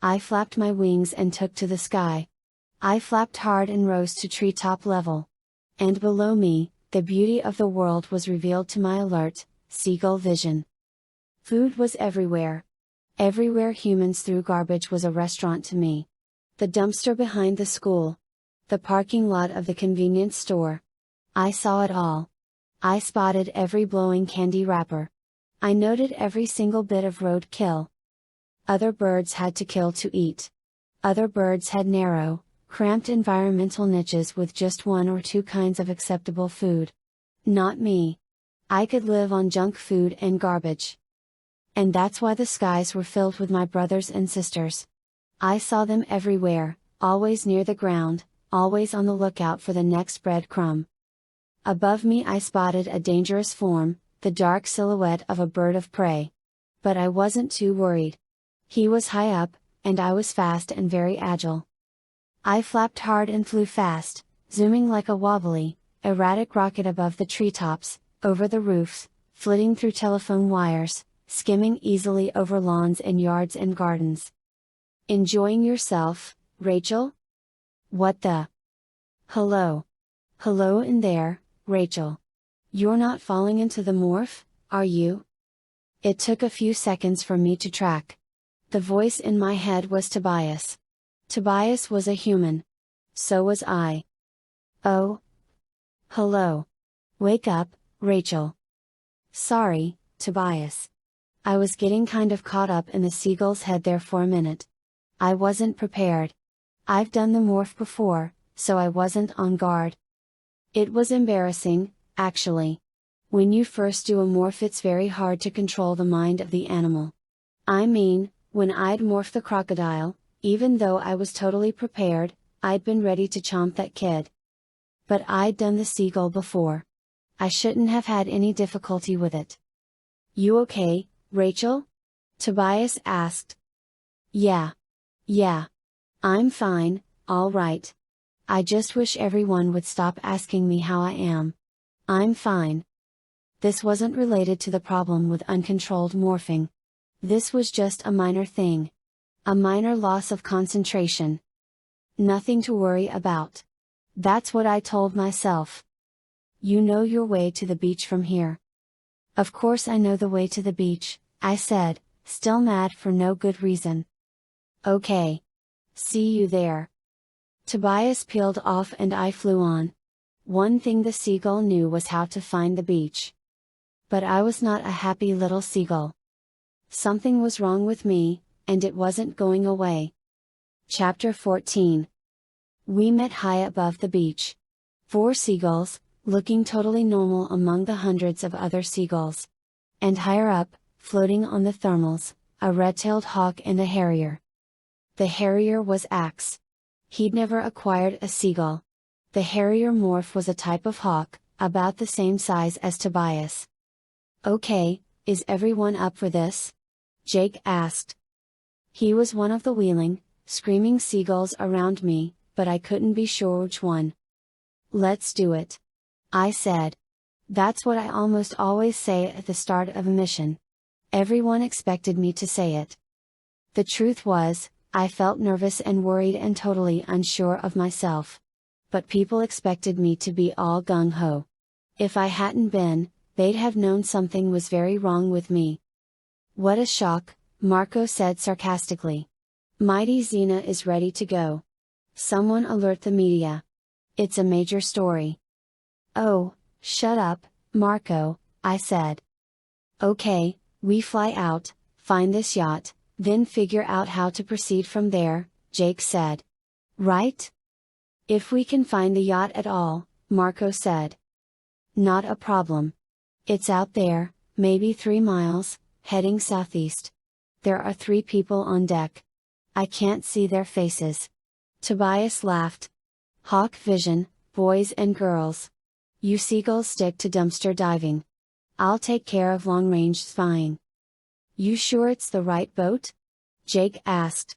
Speaker 1: I flapped my wings and took to the sky. I flapped hard and rose to treetop level. And below me, the beauty of the world was revealed to my alert, seagull vision. Food was everywhere. Everywhere humans threw garbage was a restaurant to me. The dumpster behind the school. The parking lot of the convenience store. I saw it all. I spotted every blowing candy wrapper. I noted every single bit of roadkill. Other birds had to kill to eat. Other birds had narrow, cramped environmental niches with just 1 or 2 kinds of acceptable food. Not me. I could live on junk food and garbage. And that's why the skies were filled with my brothers and sisters. I saw them everywhere, always near the ground, always on the lookout for the next breadcrumb. Above me I spotted a dangerous form, the dark silhouette of a bird of prey. But I wasn't too worried. He was high up, and I was fast and very agile. I flapped hard and flew fast, zooming like a wobbly, erratic rocket above the treetops, over the roofs, flitting through telephone wires, skimming easily over lawns and yards and gardens. Enjoying yourself, Rachel? What the? Hello. Hello in there, Rachel. You're not falling into the morph, are you? It took a few seconds for me to track. The voice in my head was Tobias. Tobias was a human. So was I. Oh. Hello. Wake up, Rachel. Sorry, Tobias. I was getting kind of caught up in the seagull's head there for a minute. I wasn't prepared. I've done the morph before, so I wasn't on guard. It was embarrassing, actually. When you first do a morph, it's very hard to control the mind of the animal. I mean, when I'd morphed the crocodile, even though I was totally prepared, I'd been ready to chomp that kid. But I'd done the seagull before. I shouldn't have had any difficulty with it. You okay, Rachel? Tobias asked. Yeah. I'm fine, all right. I just wish everyone would stop asking me how I am. I'm fine. This wasn't related to the problem with uncontrolled morphing. This was just a minor thing. A minor loss of concentration. Nothing to worry about. That's what I told myself. You know your way to the beach from here. Of course I know the way to the beach, I said, still mad for no good reason. Okay. See you there. Tobias peeled off and I flew on. One thing the seagull knew was how to find the beach. But I was not a happy little seagull. Something was wrong with me, and it wasn't going away. Chapter 14. We met high above the beach. 4 seagulls, looking totally normal among the hundreds of other seagulls. And higher up, floating on the thermals, a red-tailed hawk and a harrier. The harrier was Ax. He'd never acquired a seagull. The harrier morph was a type of hawk, about the same size as Tobias. Okay, is everyone up for this? Jake asked. He was one of the wheeling, screaming seagulls around me, but I couldn't be sure which one. Let's do it. I said. That's what I almost always say at the start of a mission. Everyone expected me to say it. The truth was, I felt nervous and worried and totally unsure of myself. But people expected me to be all gung-ho. If I hadn't been, they'd have known something was very wrong with me. What a shock, Marco said sarcastically. Mighty Xena is ready to go. Someone alert the media. It's a major story. Oh, shut up, Marco, I said. Okay, we fly out, find this yacht, then figure out how to proceed from there, Jake said. Right? If we can find the yacht at all, Marco said. Not a problem. It's out there, maybe 3 miles, heading southeast. There are 3 people on deck. I can't see their faces. Tobias laughed. Hawk vision, boys and girls. You seagulls stick to dumpster diving. I'll take care of long-range spying. You sure it's the right boat? Jake asked.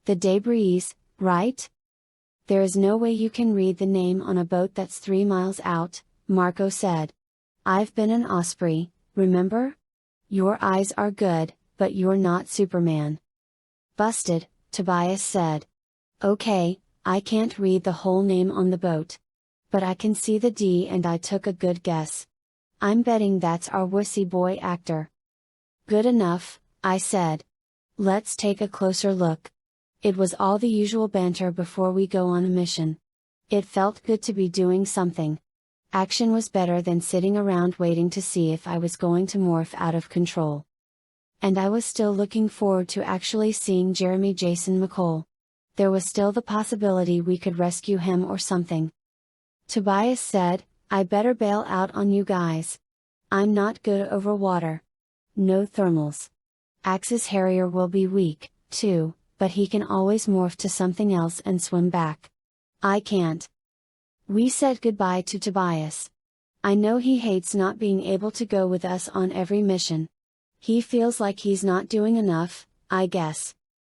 Speaker 1: The Debris, right? There is no way you can read the name on a boat that's 3 miles out, Marco said. I've been an osprey, remember? Your eyes are good, but you're not Superman. Busted, Tobias said. Okay, I can't read the whole name on the boat. But I can see the D and I took a good guess. I'm betting that's our wussy boy actor. Good enough, I said. Let's take a closer look. It was all the usual banter before we go on a mission. It felt good to be doing something. Action was better than sitting around waiting to see if I was going to morph out of control. And I was still looking forward to actually seeing Jeremy Jason McCall. There was still the possibility we could rescue him or something. Tobias said, I better bail out on you guys. I'm not good over water. No thermals. Ax's harrier will be weak, too, but he can always morph to something else and swim back. I can't. We said goodbye to Tobias. I know he hates not being able to go with us on every mission. He feels like he's not doing enough, I guess.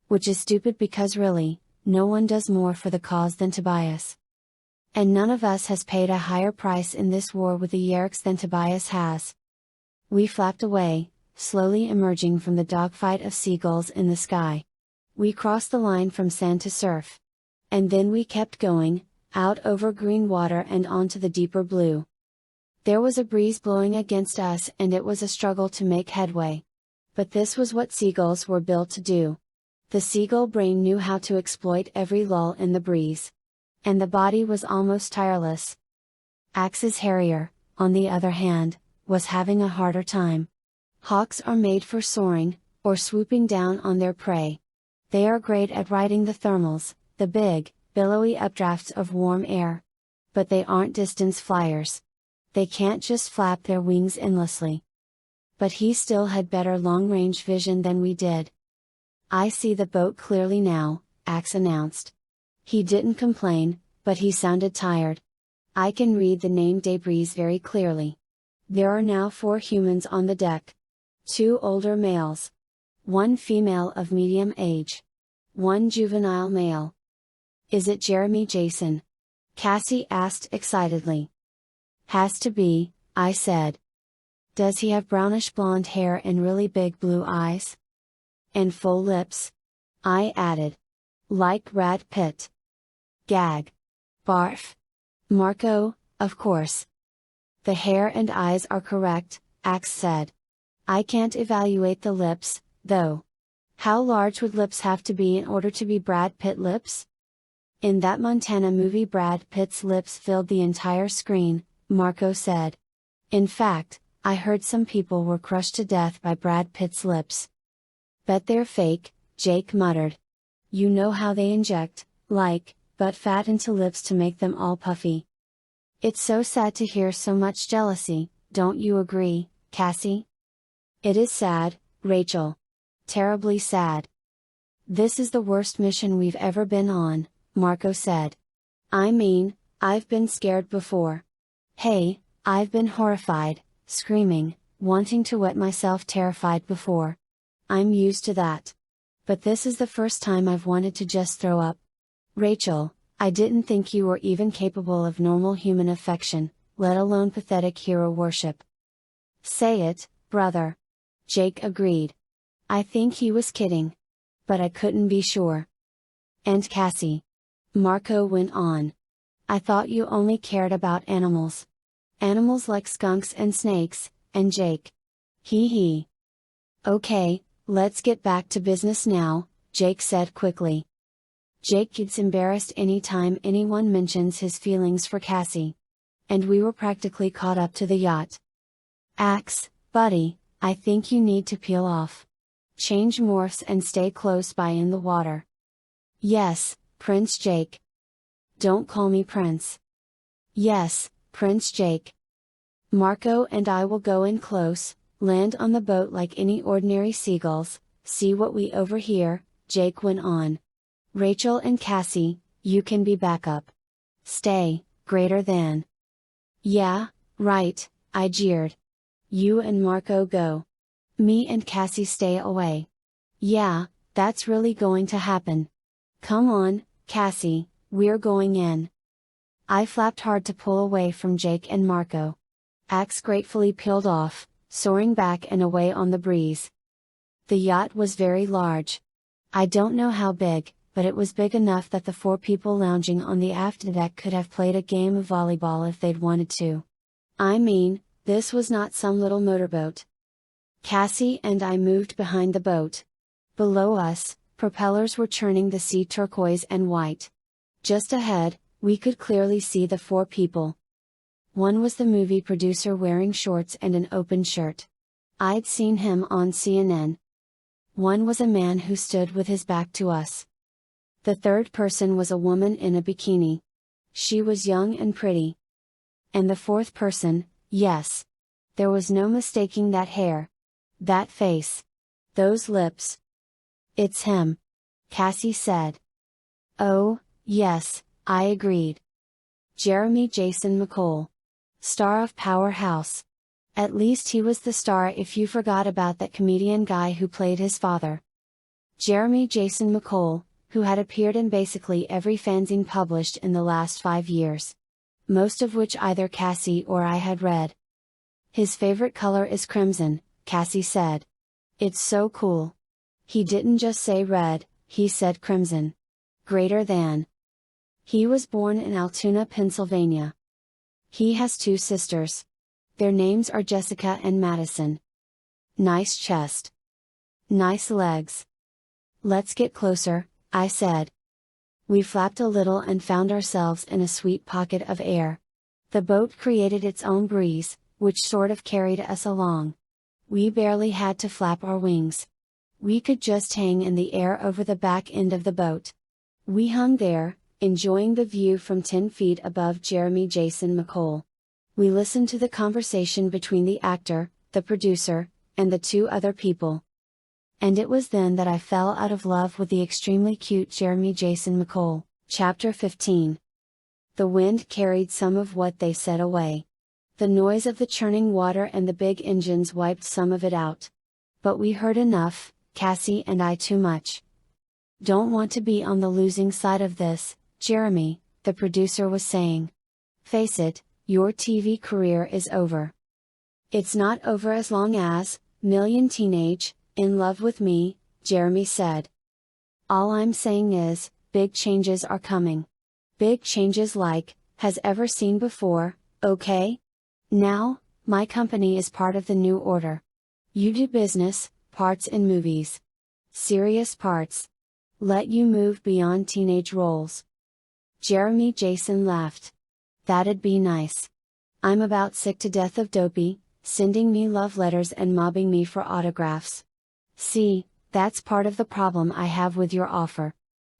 Speaker 1: Which is stupid because really, no one does more for the cause than Tobias. And none of us has paid a higher price in this war with the Yerks than Tobias has. We flapped away, slowly emerging from the dogfight of seagulls in the sky. We crossed the line from sand to surf. And then we kept going, out over green water and onto the deeper blue. There was a breeze blowing against us and it was a struggle to make headway. But this was what seagulls were built to do. The seagull brain knew how to exploit every lull in the breeze. And the body was almost tireless. Ax's harrier, on the other hand, was having a harder time. Hawks are made for soaring, or swooping down on their prey. They are great at riding the thermals, the big, billowy updrafts of warm air. But they aren't distance flyers. They can't just flap their wings endlessly. But he still had better long-range vision than we did. I see the boat clearly now, Ax announced. He didn't complain, but he sounded tired. I can read the name debris very clearly. There are now 4 humans on the deck. 2 older males. 1 female of medium age. 1 juvenile male. Is it Jeremy Jason? Cassie asked excitedly. Has to be, I said. Does he have brownish blonde hair and really big blue eyes? And full lips? I added. Like Brad Pitt. Gag. Barf. Marco, of course. The hair and eyes are correct, Ax said. I can't evaluate the lips, though. How large would lips have to be in order to be Brad Pitt lips? In that Montana movie Brad Pitt's lips filled the entire screen, Marco said. In fact, I heard some people were crushed to death by Brad Pitt's lips. Bet they're fake, Jake muttered. You know how they inject, like, butt fat into lips to make them all puffy. It's so sad to hear so much jealousy, don't you agree, Cassie? It is sad, Rachel. Terribly sad. This is the worst mission we've ever been on, Marco said. I mean, I've been scared before. Hey, I've been horrified, screaming, wanting to wet myself terrified before. I'm used to that. But this is the first time I've wanted to just throw up. Rachel, I didn't think you were even capable of normal human affection, let alone pathetic hero worship. Say it, brother. Jake agreed. I think he was kidding. But I couldn't be sure. And Cassie. Marco went on. I thought you only cared about animals. Animals like skunks and snakes, and Jake. Hee hee. Okay, let's get back to business now, Jake said quickly. Jake gets embarrassed anytime anyone mentions his feelings for Cassie. And we were practically caught up to the yacht. Ax, buddy, I think you need to peel off. Change morphs and stay close by in the water. Yes, Prince Jake. Don't call me Prince. Yes, Prince Jake. Marco and I will go in close, land on the boat like any ordinary seagulls, see what we overhear, Jake went on. Rachel and Cassie, you can be backup. Stay, greater than. Yeah, right, I jeered. You and Marco go. Me and Cassie stay away. Yeah, that's really going to happen. Come on, Cassie, we're going in. I flapped hard to pull away from Jake and Marco. Ax gratefully peeled off, soaring back and away on the breeze. The yacht was very large. I don't know how big, but it was big enough that the 4 people lounging on the aft deck could have played a game of volleyball if they'd wanted to. I mean, this was not some little motorboat. Cassie and I moved behind the boat. Below us, propellers were churning the sea turquoise and white. Just ahead, we could clearly see the 4 people. One was the movie producer wearing shorts and an open shirt. I'd seen him on CNN. One was a man who stood with his back to us. The third person was a woman in a bikini. She was young and pretty. And the fourth person, yes. There was no mistaking that hair. That face. Those lips. It's him. Cassie said. Oh, yes, I agreed. Jeremy Jason McCall. Star of Powerhouse. At least he was the star if you forgot about that comedian guy who played his father. Jeremy Jason McCole, who had appeared in basically every fanzine published in the last 5 years. Most of which either Cassie or I had read. His favorite color is crimson, Cassie said. It's so cool. He didn't just say red, he said crimson. Greater than. He was born in Altoona, Pennsylvania. He has 2 sisters. Their names are Jessica and Madison. Nice chest. Nice legs. Let's get closer, I said. We flapped a little and found ourselves in a sweet pocket of air. The boat created its own breeze, which sort of carried us along. We barely had to flap our wings. We could just hang in the air over the back end of the boat. We hung there, enjoying the view from 10 feet above Jeremy Jason McCole. We listened to the conversation between the actor, the producer, and the 2 other people. And it was then that I fell out of love with the extremely cute Jeremy Jason McCole. Chapter 15. The wind carried some of what they said away. The noise of the churning water and the big engines wiped some of it out. But we heard enough, Cassie and I too much. Don't want to be on the losing side of this, Jeremy, the producer was saying. Face it, your TV career is over. It's not over as long as, million teenage, in love with me, Jeremy said. All I'm saying is, big changes are coming. Big changes like, has ever seen before, okay? Now, my company is part of the new order. You do business, parts in movies. Serious parts. Let you move beyond teenage roles. Jeremy Jason laughed. That'd be nice. I'm about sick to death of Dopey, sending me love letters and mobbing me for autographs. See, that's part of the problem I have with your offer.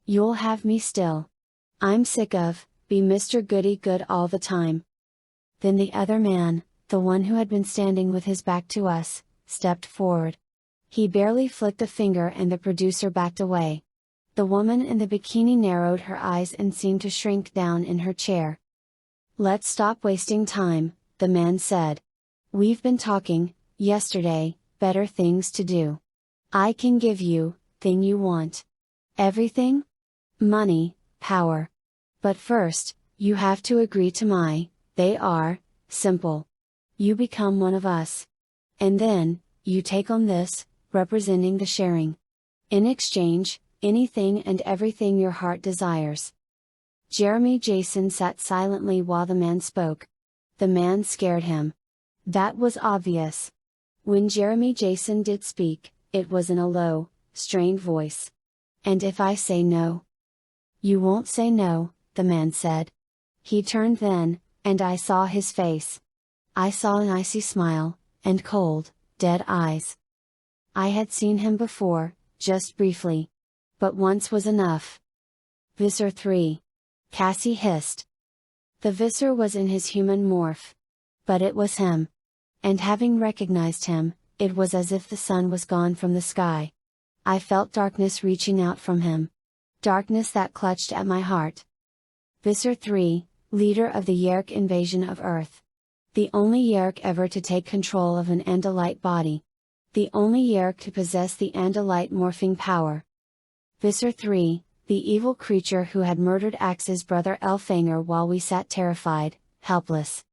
Speaker 1: You'll have me still. I'm sick of, be Mr. Goody Good all the time. Then the other man, the one who had been standing with his back to us, stepped forward. He barely flicked a finger and the producer backed away. The woman in the bikini narrowed her eyes and seemed to shrink down in her chair. Let's stop wasting time, the man said. We've been talking, yesterday, better things to do. I can give you, thing you want. Everything? Money, power. But first, you have to agree to they are, simple. You become one of us. And then, you take on this, representing the sharing. In exchange, anything and everything your heart desires. Jeremy Jason sat silently while the man spoke. The man scared him. That was obvious. When Jeremy Jason did speak, it was in a low, strained voice. And if I say no? You won't say no, the man said. He turned then, and I saw his face. I saw an icy smile, and cold, dead eyes. I had seen him before, just briefly. But once was enough. Visser 3. Cassie hissed. The Visser was in his human morph. But it was him. And having recognized him, it was as if the sun was gone from the sky. I felt darkness reaching out from him. Darkness that clutched at my heart. Visser 3, leader of the Yerk invasion of Earth. The only Yerk ever to take control of an Andalite body. The only Yerk to possess the Andalite morphing power. Visser 3, the evil creature who had murdered Ax's brother Elfanger while we sat terrified, helpless.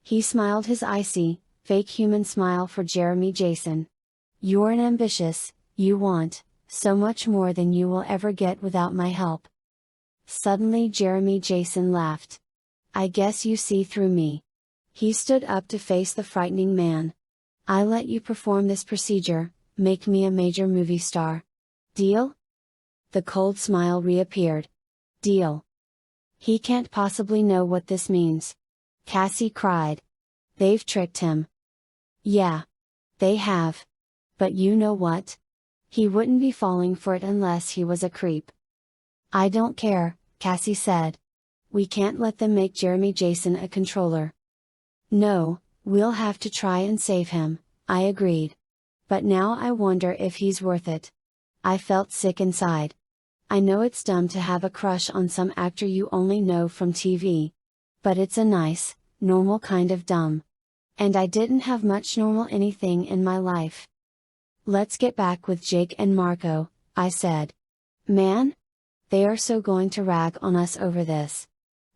Speaker 1: He smiled his icy, fake human smile for Jeremy Jason. You're an ambitious, you want, so much more than you will ever get without my help. Suddenly Jeremy Jason laughed. I guess you see through me. He stood up to face the frightening man. I let you perform this procedure, make me a major movie star. Deal? The cold smile reappeared. Deal. He can't possibly know what this means. Cassie cried. They've tricked him. Yeah. They have. But you know what? He wouldn't be falling for it unless he was a creep. I don't care, Cassie said. We can't let them make Jeremy Jason a controller. No, we'll have to try and save him, I agreed. But now I wonder if he's worth it. I felt sick inside. I know it's dumb to have a crush on some actor you only know from TV. But it's a nice, normal kind of dumb. And I didn't have much normal anything in my life. Let's get back with Jake and Marco, I said. Man? They are so going to rag on us over this.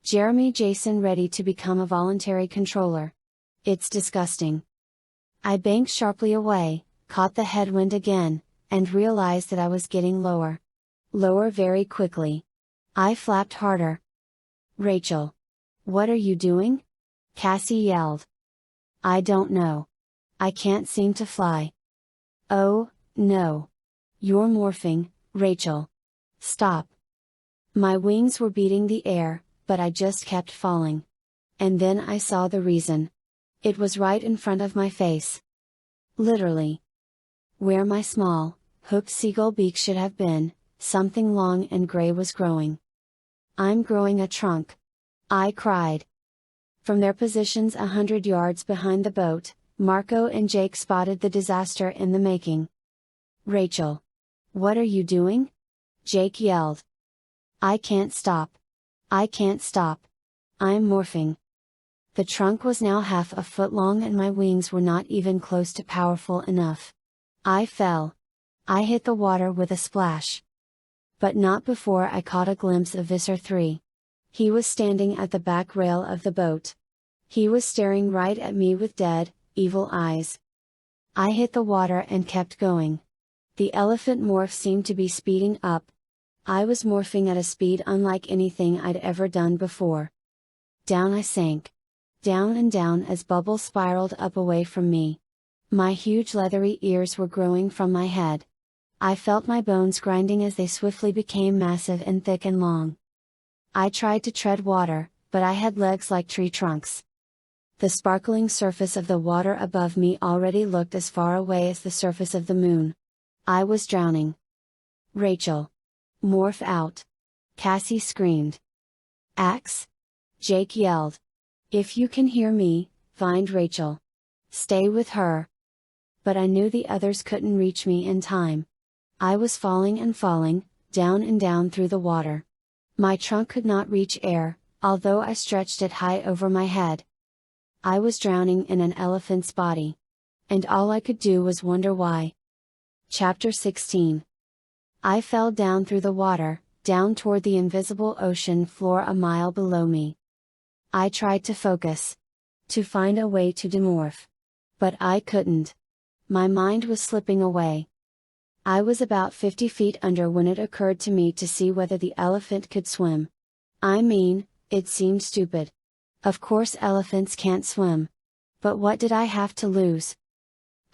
Speaker 1: Jeremy Jason ready to become a voluntary controller. It's disgusting. I banked sharply away, caught the headwind again, and realized that I was getting lower. Lower very quickly. I flapped harder. Rachel. What are you doing? Cassie yelled. I don't know. I can't seem to fly. Oh, no. You're morphing, Rachel. Stop. My wings were beating the air, but I just kept falling. And then I saw the reason. It was right in front of my face. Literally. Where my small, hooked seagull beak should have been, something long and gray was growing. I'm growing a trunk. I cried. From their positions 100 yards behind the boat, Marco and Jake spotted the disaster in the making. Rachel. What are you doing? Jake yelled. I can't stop. I can't stop. I'm morphing. The trunk was now half a foot long and my wings were not even close to powerful enough. I fell. I hit the water with a splash. But not before I caught a glimpse of Visser 3. He was standing at the back rail of the boat. He was staring right at me with dead, evil eyes. I hit the water and kept going. The elephant morph seemed to be speeding up. I was morphing at a speed unlike anything I'd ever done before. Down I sank. Down and down as bubbles spiraled up away from me. My huge leathery ears were growing from my head. I felt my bones grinding as they swiftly became massive and thick and long. I tried to tread water, but I had legs like tree trunks. The sparkling surface of the water above me already looked as far away as the surface of the moon. I was drowning. Rachel. Morph out. Cassie screamed. Ax? Jake yelled. If you can hear me, find Rachel. Stay with her. But I knew the others couldn't reach me in time. I was falling and falling, down and down through the water. My trunk could not reach air, although I stretched it high over my head. I was drowning in an elephant's body. And all I could do was wonder why. Chapter 16. I fell down through the water, down toward the invisible ocean floor a mile below me. I tried to focus. To find a way to demorph. But I couldn't. My mind was slipping away. I was about 50 feet under when it occurred to me to see whether the elephant could swim. I mean, it seemed stupid. Of course elephants can't swim. But what did I have to lose?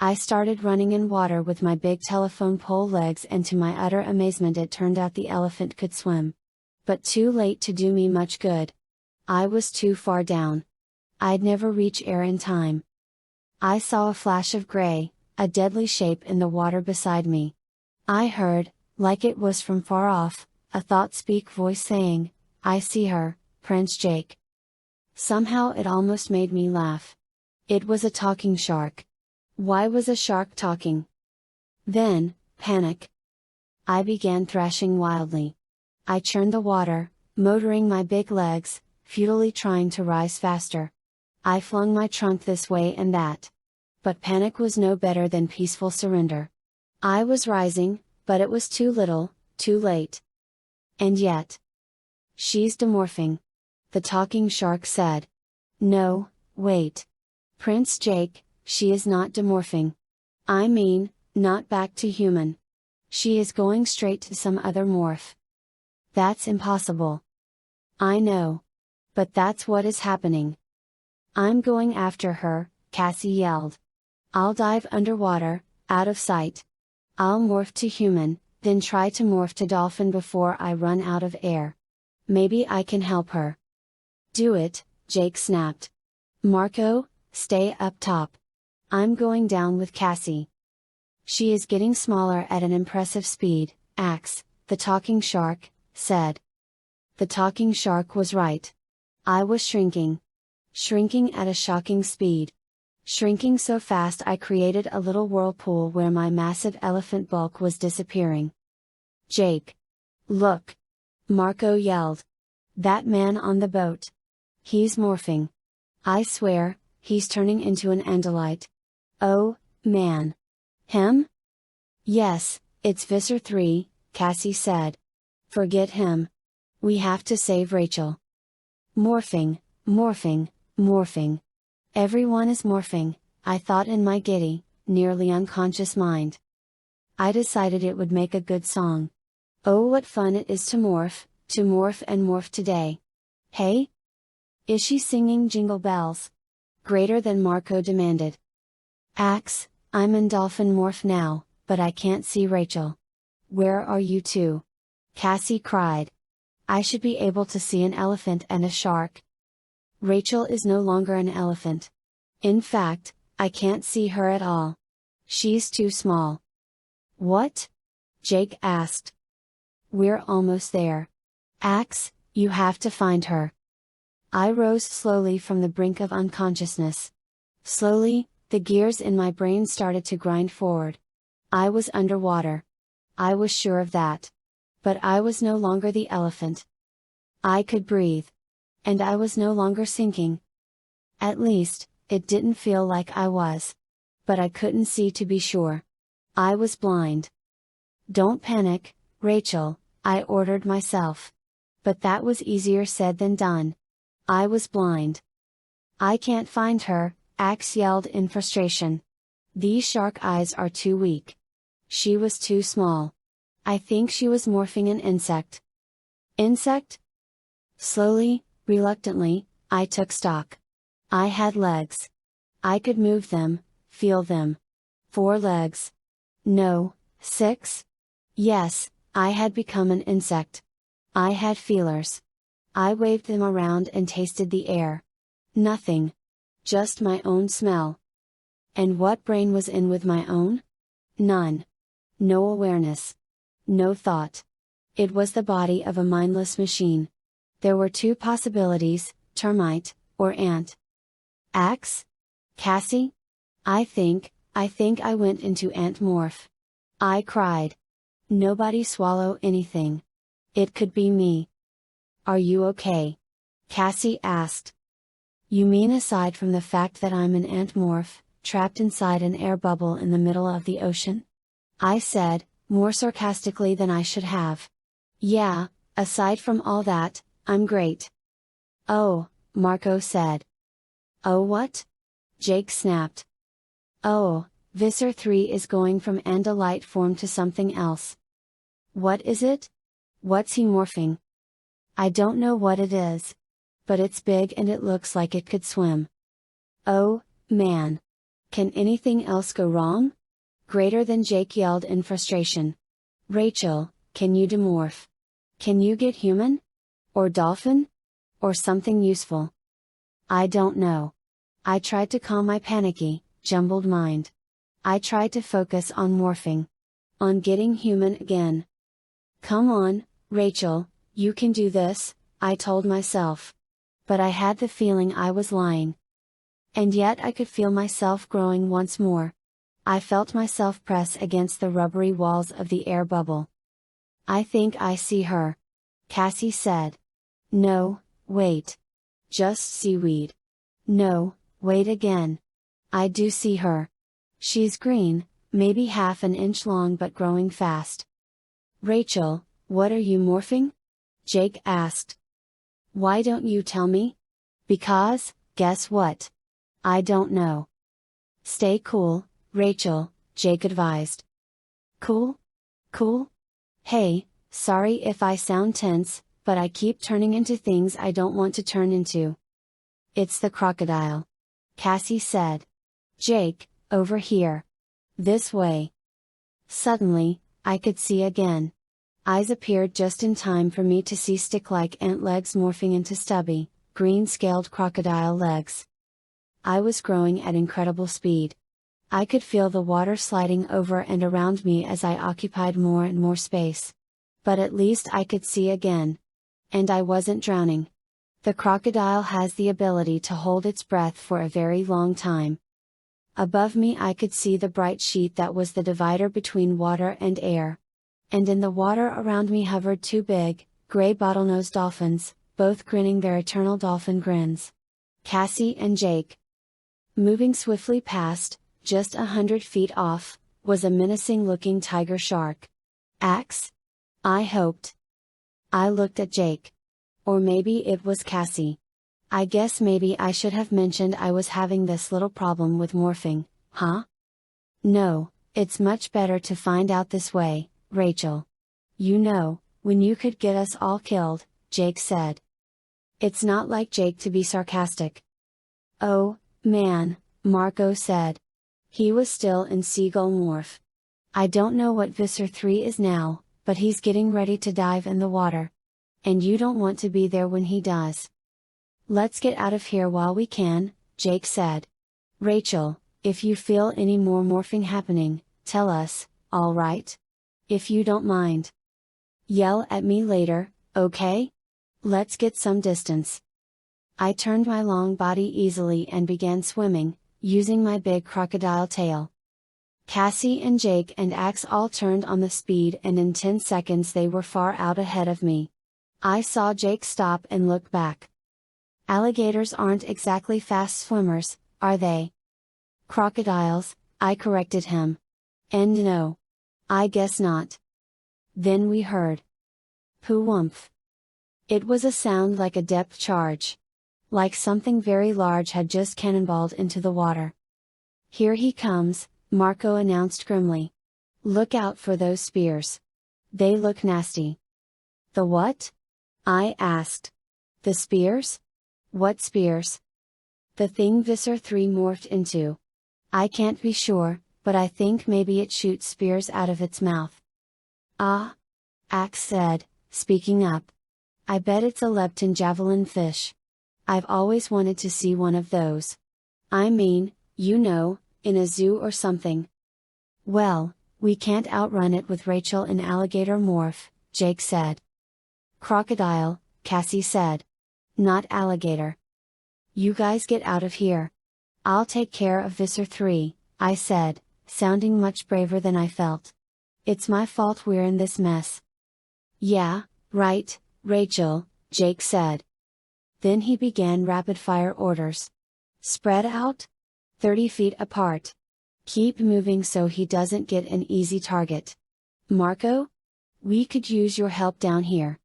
Speaker 1: I started running in water with my big telephone pole legs and to my utter amazement it turned out the elephant could swim. But too late to do me much good. I was too far down. I'd never reach air in time. I saw a flash of gray, a deadly shape in the water beside me. I heard, like it was from far off, a thought-speak voice saying, I see her, Prince Jake. Somehow it almost made me laugh. It was a talking shark. Why was a shark talking? Then, panic. I began thrashing wildly. I churned the water, motoring my big legs, futilely trying to rise faster. I flung my trunk this way and that. But panic was no better than peaceful surrender. I was rising, but it was too little, too late. And yet. She's demorphing. The talking shark said. No, wait. Prince Jake, she is not demorphing. I mean, not back to human. She is going straight to some other morph. That's impossible. I know. But that's what is happening. I'm going after her, Cassie yelled. I'll dive underwater, out of sight. I'll morph to human, then try to morph to dolphin before I run out of air. Maybe I can help her. Do it, Jake snapped. Marco, stay up top. I'm going down with Cassie. She is getting smaller at an impressive speed, Ax, the talking shark, said. The talking shark was right. I was shrinking. Shrinking at a shocking speed. Shrinking so fast I created a little whirlpool where my massive elephant bulk was disappearing. Jake! Look! Marco yelled. That man on the boat. He's morphing. I swear, he's turning into an Andalite. Oh, man! Him? Yes, it's Visser 3, Cassie said. Forget him. We have to save Rachel. Morphing, morphing, morphing. Everyone is morphing, I thought in my giddy, nearly unconscious mind. I decided it would make a good song. Oh, what fun it is to morph and morph today. Hey? Is she singing Jingle Bells? Greater than Marco demanded. Ax, I'm in dolphin morph now, but I can't see Rachel. Where are you two? Cassie cried. I should be able to see an elephant and a shark. Rachel is no longer an elephant. In fact, I can't see her at all. She's too small. What? Jake asked. We're almost there. Ax, you have to find her. I rose slowly from the brink of unconsciousness. Slowly, the gears in my brain started to grind forward. I was underwater. I was sure of that. But I was no longer the elephant. I could breathe. And I was no longer sinking. At least, it didn't feel like I was. But I couldn't see to be sure. I was blind. Don't panic, Rachel, I ordered myself. But that was easier said than done. I was blind. I can't find her, Ax yelled in frustration. These shark eyes are too weak. She was too small. I think she was morphing an insect. Insect? Slowly, reluctantly, I took stock. I had legs. I could move them, feel them. 4 legs. No, 6? Yes, I had become an insect. I had feelers. I waved them around and tasted the air. Nothing. Just my own smell. And what brain was in with my own? None. No awareness. No thought. It was the body of a mindless machine. There were 2 possibilities, termite, or ant. Ax? Cassie? I think I went into ant morph. I cried. Nobody swallow anything. It could be me. Are you okay? Cassie asked. You mean aside from the fact that I'm an ant morph, trapped inside an air bubble in the middle of the ocean? I said, more sarcastically than I should have. Yeah, aside from all that, I'm great. Oh, Marco said. Oh what? Jake snapped. Oh, Visser 3 is going from Andalite form to something else. What is it? What's he morphing? I don't know what it is. But it's big and it looks like it could swim. Oh, man. Can anything else go wrong? Greater than Jake yelled in frustration. Rachel, can you demorph? Can you get human? Or dolphin? Or something useful? I don't know. I tried to calm my panicky, jumbled mind. I tried to focus on morphing. On getting human again. Come on, Rachel, you can do this, I told myself. But I had the feeling I was lying. And yet I could feel myself growing once more. I felt myself press against the rubbery walls of the air bubble. I think I see her. Cassie said. No, wait. Just seaweed. No, wait again. I do see her. She's green, maybe half an inch long but growing fast. Rachel, what are you morphing? Jake asked. Why don't you tell me? Because, guess what? I don't know. Stay cool, Rachel, Jake advised. Cool? Cool? Hey, sorry if I sound tense, but I keep turning into things I don't want to turn into. It's the crocodile. Cassie said. Jake, over here. This way. Suddenly, I could see again. Eyes appeared just in time for me to see stick-like ant legs morphing into stubby, green-scaled crocodile legs. I was growing at incredible speed. I could feel the water sliding over and around me as I occupied more and more space. But at least I could see again. And I wasn't drowning. The crocodile has the ability to hold its breath for a very long time. Above me I could see the bright sheet that was the divider between water and air. And in the water around me hovered 2 big, gray bottlenose dolphins, both grinning their eternal dolphin grins. Cassie and Jake. Moving swiftly past, just 100 feet off, was a menacing looking tiger shark. Ax? I hoped. I looked at Jake. Or maybe it was Cassie. I guess maybe I should have mentioned I was having this little problem with morphing, huh? No, it's much better to find out this way, Rachel. You know, when you could get us all killed, Jake said. It's not like Jake to be sarcastic. Oh, man, Marco said. He was still in seagull morph. I don't know what Visser 3 is now, but he's getting ready to dive in the water. And you don't want to be there when he does. Let's get out of here while we can, Jake said. Rachel, if you feel any more morphing happening, tell us, alright? If you don't mind. Yell at me later, okay? Let's get some distance. I turned my long body easily and began swimming, using my big crocodile tail. Cassie and Jake and Ax all turned on the speed, and in 10 seconds they were far out ahead of me. I saw Jake stop and look back. Alligators aren't exactly fast swimmers, are they? Crocodiles, I corrected him. And no. I guess not. Then we heard. Poo-wumph. It was a sound like a depth charge. Like something very large had just cannonballed into the water. Here he comes, Marco announced grimly. Look out for those spears. They look nasty. The what? I asked. The spears? What spears? The thing Visser 3 morphed into. I can't be sure, but I think maybe it shoots spears out of its mouth. Ah? Ax said, speaking up. I bet it's a lepton javelin fish. I've always wanted to see one of those. I mean, you know, in a zoo or something. Well, we can't outrun it with Rachel in alligator morph, Jake said. Crocodile, Cassie said. Not alligator. You guys get out of here. I'll take care of Visser 3, I said, sounding much braver than I felt. It's my fault we're in this mess. Yeah, right, Rachel, Jake said. Then he began rapid-fire orders. Spread out. 30 feet apart. Keep moving so he doesn't get an easy target. Marco? We could use your help down here.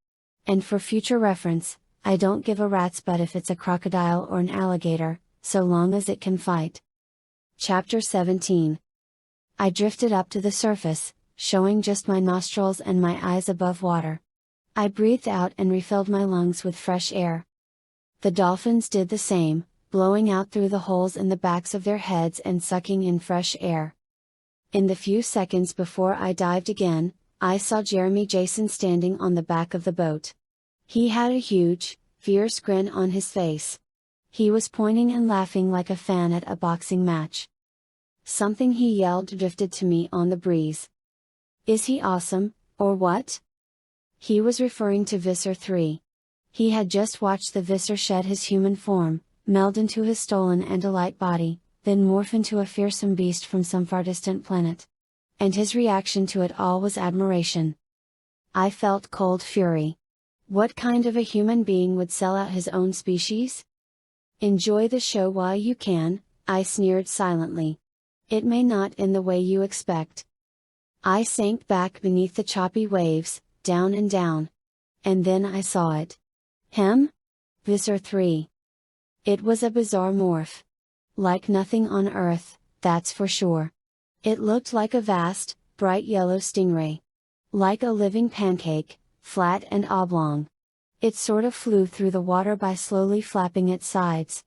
Speaker 1: And for future reference, I don't give a rat's butt if it's a crocodile or an alligator, so long as it can fight. Chapter 17. I drifted up to the surface, showing just my nostrils and my eyes above water. I breathed out and refilled my lungs with fresh air. The dolphins did the same, blowing out through the holes in the backs of their heads and sucking in fresh air. In the few seconds before I dived again, I saw Jeremy Jason standing on the back of the boat. He had a huge, fierce grin on his face. He was pointing and laughing like a fan at a boxing match. Something he yelled drifted to me on the breeze. Is he awesome, or what? He was referring to Visser 3. He had just watched the Visser shed his human form, meld into his stolen Andalite body, then morph into a fearsome beast from some far distant planet. And his reaction to it all was admiration. I felt cold fury. What kind of a human being would sell out his own species? Enjoy the show while you can, I sneered silently. It may not end the way you expect. I sank back beneath the choppy waves, down and down. And then I saw it. Him? Visser 3. It was a bizarre morph. Like nothing on Earth, that's for sure. It looked like a vast, bright yellow stingray. Like a living pancake, flat and oblong. It sort of flew through the water by slowly flapping its sides.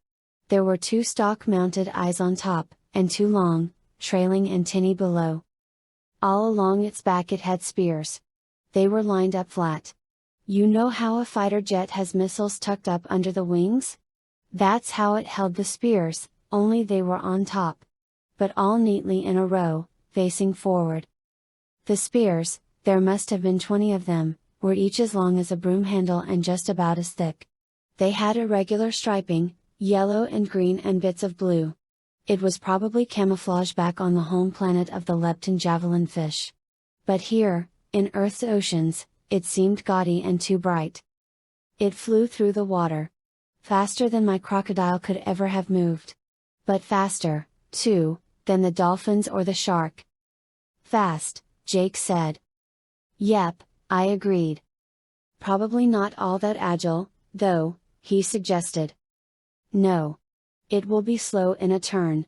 Speaker 1: There were 2 stalk-mounted eyes on top, and 2 long, trailing antennae below. All along its back it had spears. They were lined up flat. You know how a fighter jet has missiles tucked up under the wings? That's how it held the spears, only they were on top. But all neatly in a row, facing forward. The spears, there must have been 20 of them, were each as long as a broom handle and just about as thick. They had irregular striping, yellow and green and bits of blue. It was probably camouflage back on the home planet of the lepton javelin fish. But here, in Earth's oceans, it seemed gaudy and too bright. It flew through the water. Faster than my crocodile could ever have moved. But faster, too, than the dolphins or the shark. Fast, Jake said. Yep, I agreed. Probably not all that agile, though, he suggested. No. It will be slow in a turn.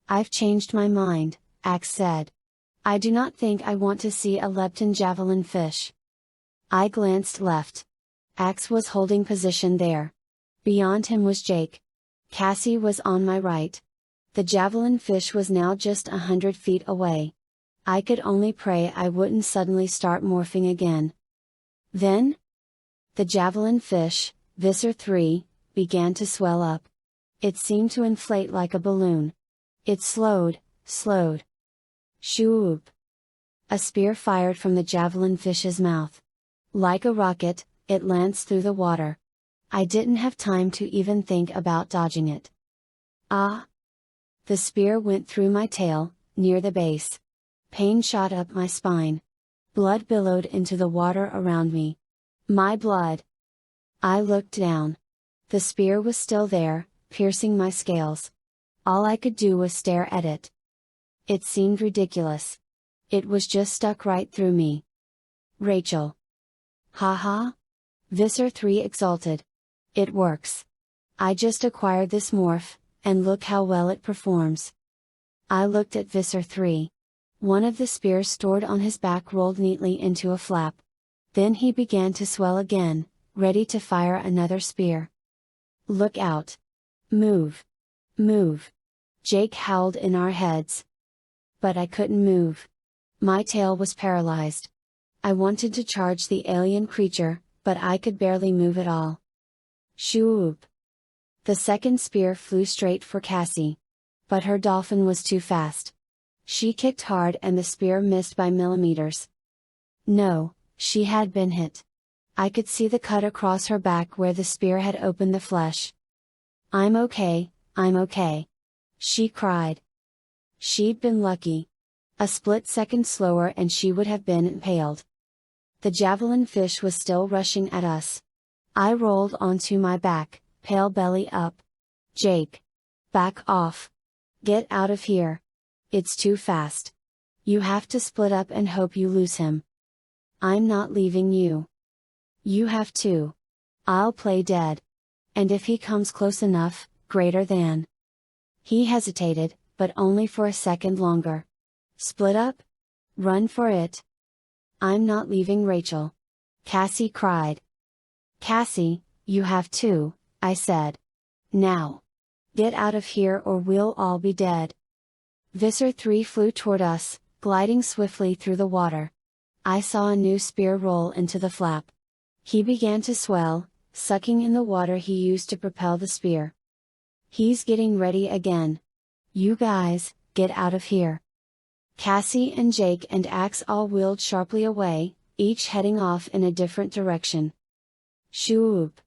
Speaker 1: I've changed my mind, Ax said. I do not think I want to see a lepton javelin fish. I glanced left. Ax was holding position there. Beyond him was Jake. Cassie was on my right. The javelin fish was now just 100 feet away. I could only pray I wouldn't suddenly start morphing again. Then? The javelin fish, Visser 3, began to swell up. It seemed to inflate like a balloon. It slowed. Shoo-oop. A spear fired from the javelin fish's mouth. Like a rocket, it lanced through the water. I didn't have time to even think about dodging it. Ah! The spear went through my tail, near the base. Pain shot up my spine. Blood billowed into the water around me. My blood! I looked down. The spear was still there, piercing my scales. All I could do was stare at it. It seemed ridiculous. It was just stuck right through me. Rachel. Ha ha! Visser 3 exulted. It works. I just acquired this morph, and look how well it performs. I looked at Visser 3. One of the spears stored on his back rolled neatly into a flap. Then he began to swell again, ready to fire another spear. Look out! Move! Move! Jake howled in our heads. But I couldn't move. My tail was paralyzed. I wanted to charge the alien creature, but I could barely move at all. Shoo-oop! The second spear flew straight for Cassie. But her dolphin was too fast. She kicked hard and the spear missed by millimeters. No, she had been hit. I could see the cut across her back where the spear had opened the flesh. I'm okay, she cried. She'd been lucky. A split second slower and she would have been impaled. The javelin fish was still rushing at us. I rolled onto my back, pale belly up. Jake! Back off! Get out of here! It's too fast. You have to split up and hope you lose him. I'm not leaving you. You have to. I'll play dead. And if he comes close enough, greater than. He hesitated, but only for a second longer. Split up? Run for it. I'm not leaving Rachel. Cassie cried. Cassie, you have to, I said. Now. Get out of here or we'll all be dead. Visser 3 flew toward us, gliding swiftly through the water. I saw a new spear roll into the flap. He began to swell, sucking in the water he used to propel the spear. He's getting ready again. You guys, get out of here. Cassie and Jake and Ax all wheeled sharply away, each heading off in a different direction. Shoo-oop!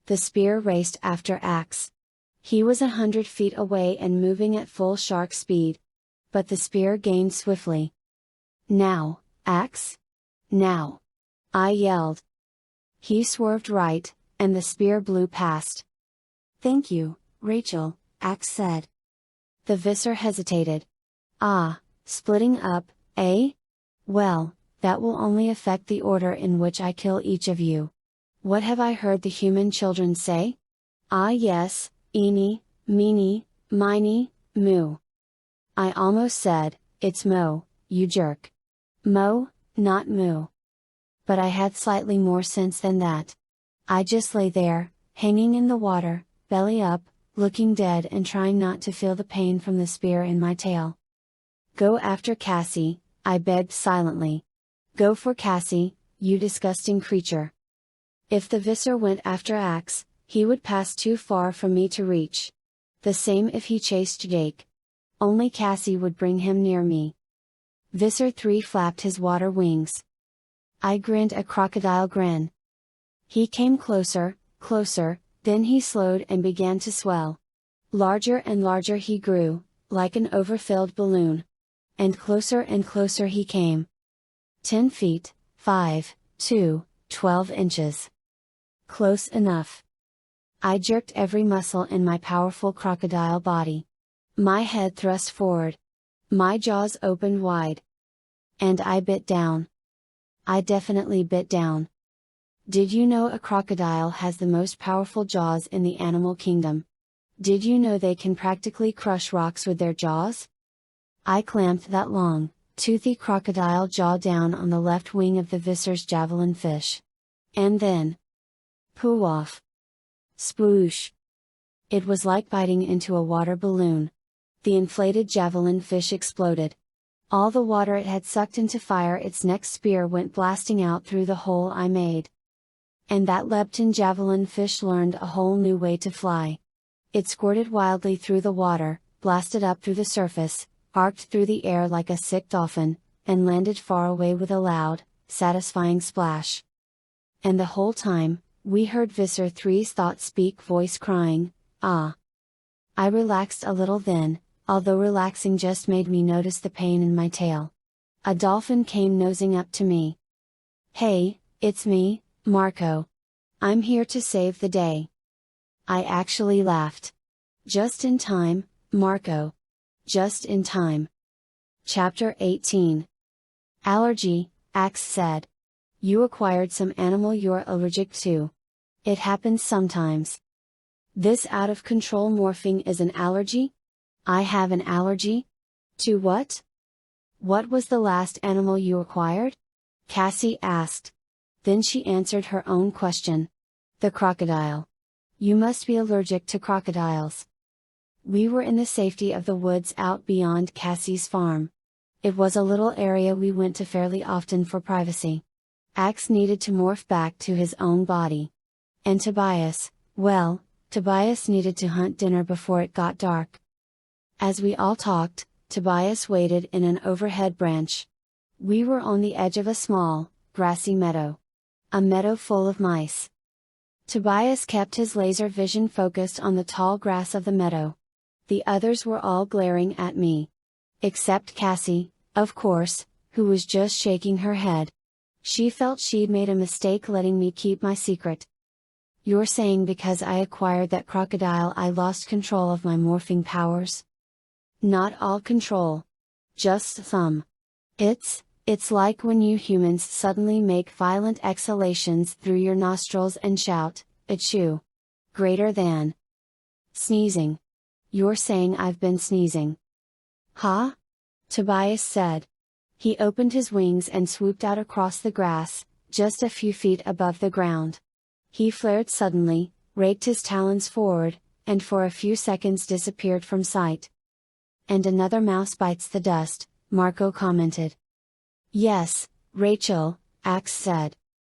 Speaker 1: The spear raced after Ax. He was 100 feet away and moving at full shark speed. But the spear gained swiftly. Now, Ax! Now! I yelled. He swerved right, and the spear blew past. Thank you, Rachel, Ax said. The Visser hesitated. Ah, splitting up, eh? Well, that will only affect the order in which I kill each of you. What have I heard the human children say? Ah yes, eeny, meeny, miny, moo. I almost said, it's mo, you jerk. Mo, not moo. But I had slightly more sense than that. I just lay there, hanging in the water, belly up, looking dead and trying not to feel the pain from the spear in my tail. Go after Cassie, I begged silently. Go for Cassie, you disgusting creature. If the Visser went after Ax, he would pass too far for me to reach. The same if he chased Jake. Only Cassie would bring him near me. Visser 3 flapped his water wings. I grinned a crocodile grin. He came closer, then he slowed and began to swell. Larger and larger he grew, like an overfilled balloon. And closer he came. 10 feet, 5, 2, 12 inches. Close enough. I jerked every muscle in my powerful crocodile body. My head thrust forward. My jaws opened wide. And I bit down. I definitely bit down. Did you know a crocodile has the most powerful jaws in the animal kingdom? Did you know they can practically crush rocks with their jaws? I clamped that long, toothy crocodile jaw down on the left wing of the viscer's javelin fish. And then, poof off. Sploosh. It was like biting into a water balloon. The inflated javelin fish exploded. All the water it had sucked into fire its next spear went blasting out through the hole I made. And that leptin javelin fish learned a whole new way to fly. It squirted wildly through the water, blasted up through the surface, arced through the air like a sick dolphin, and landed far away with a loud, satisfying splash. And the whole time, we heard Visser 3's thought-speak voice crying, "Ah!" I relaxed a little then, although relaxing just made me notice the pain in my tail. A dolphin came nosing up to me. "Hey, it's me, Marco. I'm here to save the day." I actually laughed. Just in time, Marco. Just in time. Chapter 18. Allergy, Ax said. You acquired some animal you're allergic to. It happens sometimes. This out of control morphing is an allergy? I have an allergy? To what? What was the last animal you acquired? Cassie asked. Then she answered her own question. The crocodile. You must be allergic to crocodiles. We were in the safety of the woods out beyond Cassie's farm. It was a little area we went to fairly often for privacy. Ax needed to morph back to his own body. And Tobias, well, Tobias needed to hunt dinner before it got dark. As we all talked, Tobias waited in an overhead branch. We were on the edge of a small, grassy meadow. A meadow full of mice. Tobias kept his laser vision focused on the tall grass of the meadow. The others were all glaring at me. Except Cassie, of course, who was just shaking her head. She felt she'd made a mistake letting me keep my secret. You're saying because I acquired that crocodile I lost control of my morphing powers? Not all control. Just some. It's like when you humans suddenly make violent exhalations through your nostrils and shout, "Achoo!" Greater than. Sneezing. You're saying I've been sneezing. Huh? Tobias said. He opened his wings and swooped out across the grass, just a few feet above the ground. He flared suddenly, raked his talons forward, and for a few seconds disappeared from sight. And another mouse bites the dust, Marco commented. Yes, Rachel, Ax said.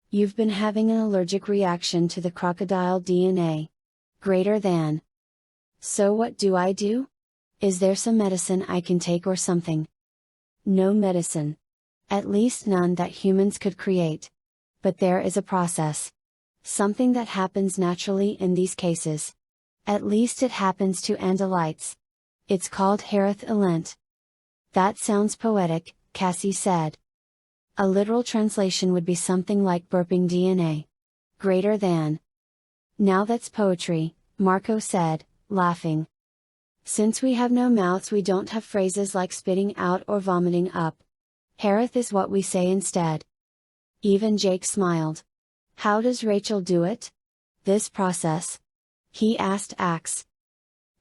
Speaker 1: You've been having an allergic reaction to the crocodile DNA. Greater than. So what do I do? Is there some medicine I can take or something? No medicine. At least none that humans could create. But there is a process. Something that happens naturally in these cases. At least it happens to Andalites. It's called Harith Elent. That sounds poetic, Cassie said. A literal translation would be something like burping DNA. Greater than. Now that's poetry, Marco said, laughing. Since we have no mouths we don't have phrases like spitting out or vomiting up. Harith is what we say instead. Even Jake smiled. How does Rachel do it? This process? He asked Ax.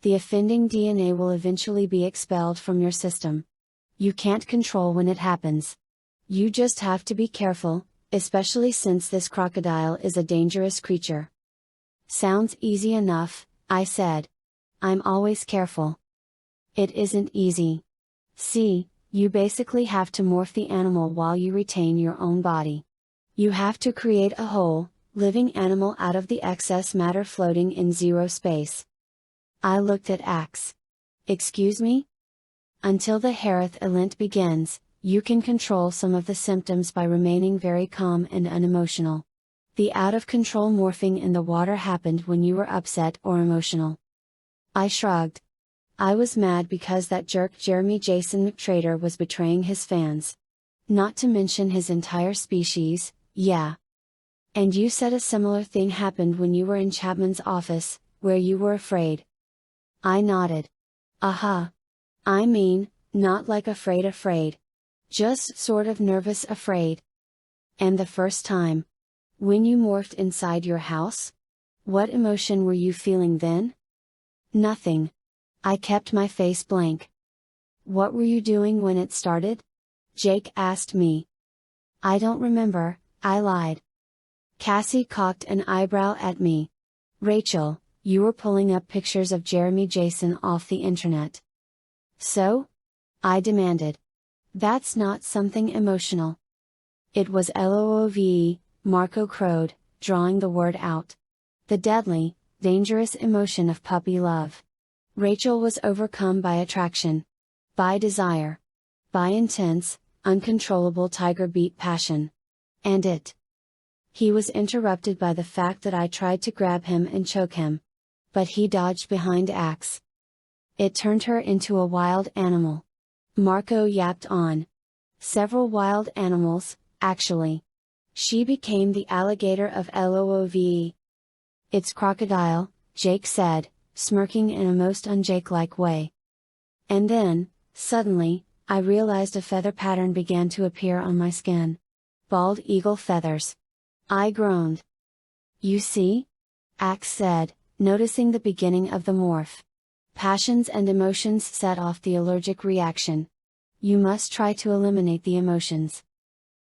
Speaker 1: The offending DNA will eventually be expelled from your system. You can't control when it happens. You just have to be careful, especially since this crocodile is a dangerous creature. Sounds easy enough, I said. I'm always careful. It isn't easy. See, you basically have to morph the animal while you retain your own body. You have to create a whole, living animal out of the excess matter floating in zero space. I looked at Ax. Excuse me? Until the Harith Elent begins, you can control some of the symptoms by remaining very calm and unemotional. The out-of-control morphing in the water happened when you were upset or emotional. I shrugged. I was mad because that jerk Jeremy Jason McTrader was betraying his fans. Not to mention his entire species, yeah. And you said a similar thing happened when you were in Chapman's office, where you were afraid. I nodded. Aha. I mean, not like afraid. Just sort of nervous afraid. And the first time? When you morphed inside your house? What emotion were you feeling then? Nothing. I kept my face blank. What were you doing when it started? Jake asked me. I don't remember, I lied. Cassie cocked an eyebrow at me. Rachel, you were pulling up pictures of Jeremy Jason off the internet. So? I demanded. That's not something emotional. It was LOOVE, Marco crowed, drawing the word out. The deadly, dangerous emotion of puppy love. Rachel was overcome by attraction. By desire. By intense, uncontrollable tiger beat passion. And it. He was interrupted by the fact that I tried to grab him and choke him. But he dodged behind Ax. It turned her into a wild animal. Marco yapped on. Several wild animals, actually. She became the alligator of LOOVE. It's crocodile, Jake said, smirking in a most un-Jake-like way. And then, suddenly, I realized a feather pattern began to appear on my skin. Bald eagle feathers. I groaned. You see? Ax said, noticing the beginning of the morph. Passions and emotions set off the allergic reaction. You must try to eliminate the emotions.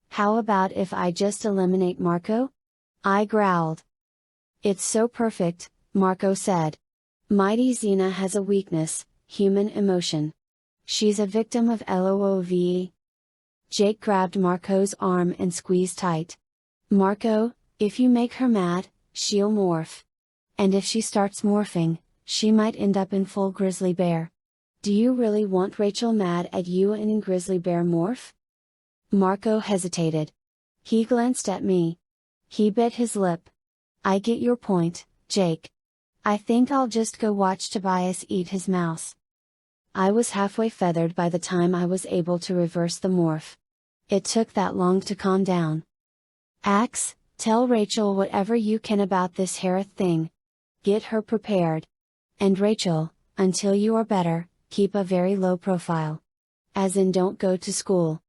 Speaker 1: How about if I just eliminate Marco? I growled. It's so perfect, Marco said. Mighty Xena has a weakness, human emotion. She's a victim of LOOVE. Jake grabbed Marco's arm and squeezed tight. Marco, if you make her mad, she'll morph. And if she starts morphing, she might end up in full grizzly bear. Do you really want Rachel mad at you and in grizzly bear morph? Marco hesitated. He glanced at me. He bit his lip. I get your point, Jake. I think I'll just go watch Tobias eat his mouse. I was halfway feathered by the time I was able to reverse the morph. It took that long to calm down. Ax, tell Rachel whatever you can about this Harith thing. Get her prepared. And Rachel, until you are better, keep a very low profile. As in don't go to school.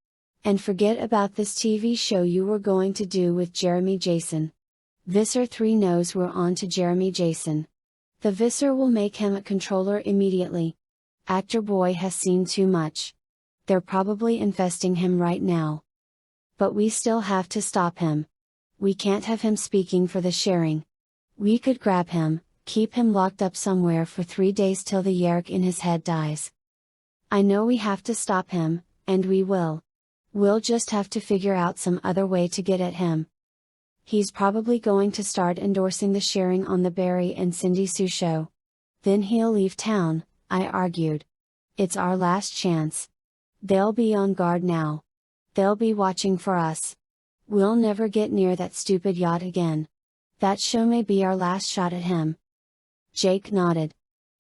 Speaker 1: And forget about this TV show you were going to do with Jeremy Jason. Visser 3 knows we're on to Jeremy Jason. The Visser will make him a controller immediately. Actor boy has seen too much. They're probably infesting him right now. But we still have to stop him. We can't have him speaking for the sharing. We could grab him, keep him locked up somewhere for 3 days till the yark in his head dies. I know we have to stop him, and we will. We'll just have to figure out some other way to get at him. He's probably going to start endorsing the sharing on the Barry and Cindy Sue show. Then he'll leave town, I argued. It's our last chance. They'll be on guard now. They'll be watching for us. We'll never get near that stupid yacht again. That show may be our last shot at him. Jake nodded.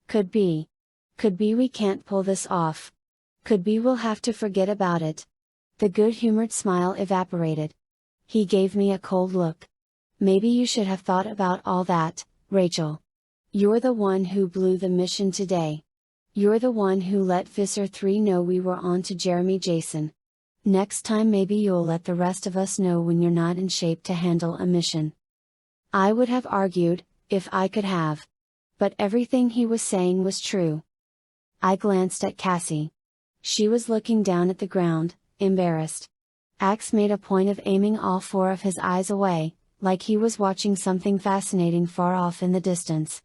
Speaker 1: Could be. Could be we can't pull this off. Could be we'll have to forget about it. The good-humored smile evaporated. He gave me a cold look. Maybe you should have thought about all that, Rachel. You're the one who blew the mission today. You're the one who let Visser 3 know we were on to Jeremy Jason. Next time maybe you'll let the rest of us know when you're not in shape to handle a mission. I would have argued, if I could have. But everything he was saying was true. I glanced at Cassie. She was looking down at the ground, embarrassed. Ax made a point of aiming all 4 of his eyes away, like he was watching something fascinating far off in the distance.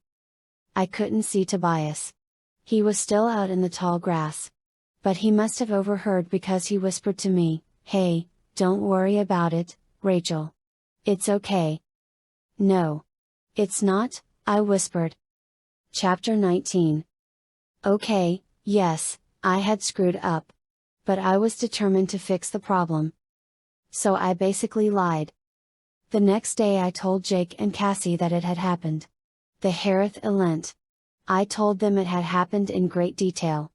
Speaker 1: I couldn't see Tobias. He was still out in the tall grass. But he must have overheard because he whispered to me, "Hey, don't worry about it, Rachel. It's okay." "No. It's not," I whispered. Chapter 19. Okay, yes, I had screwed up. But I was determined to fix the problem. So I basically lied. The next day I told Jake and Cassie that it had happened. The Harith Elent. I told them it had happened in great detail.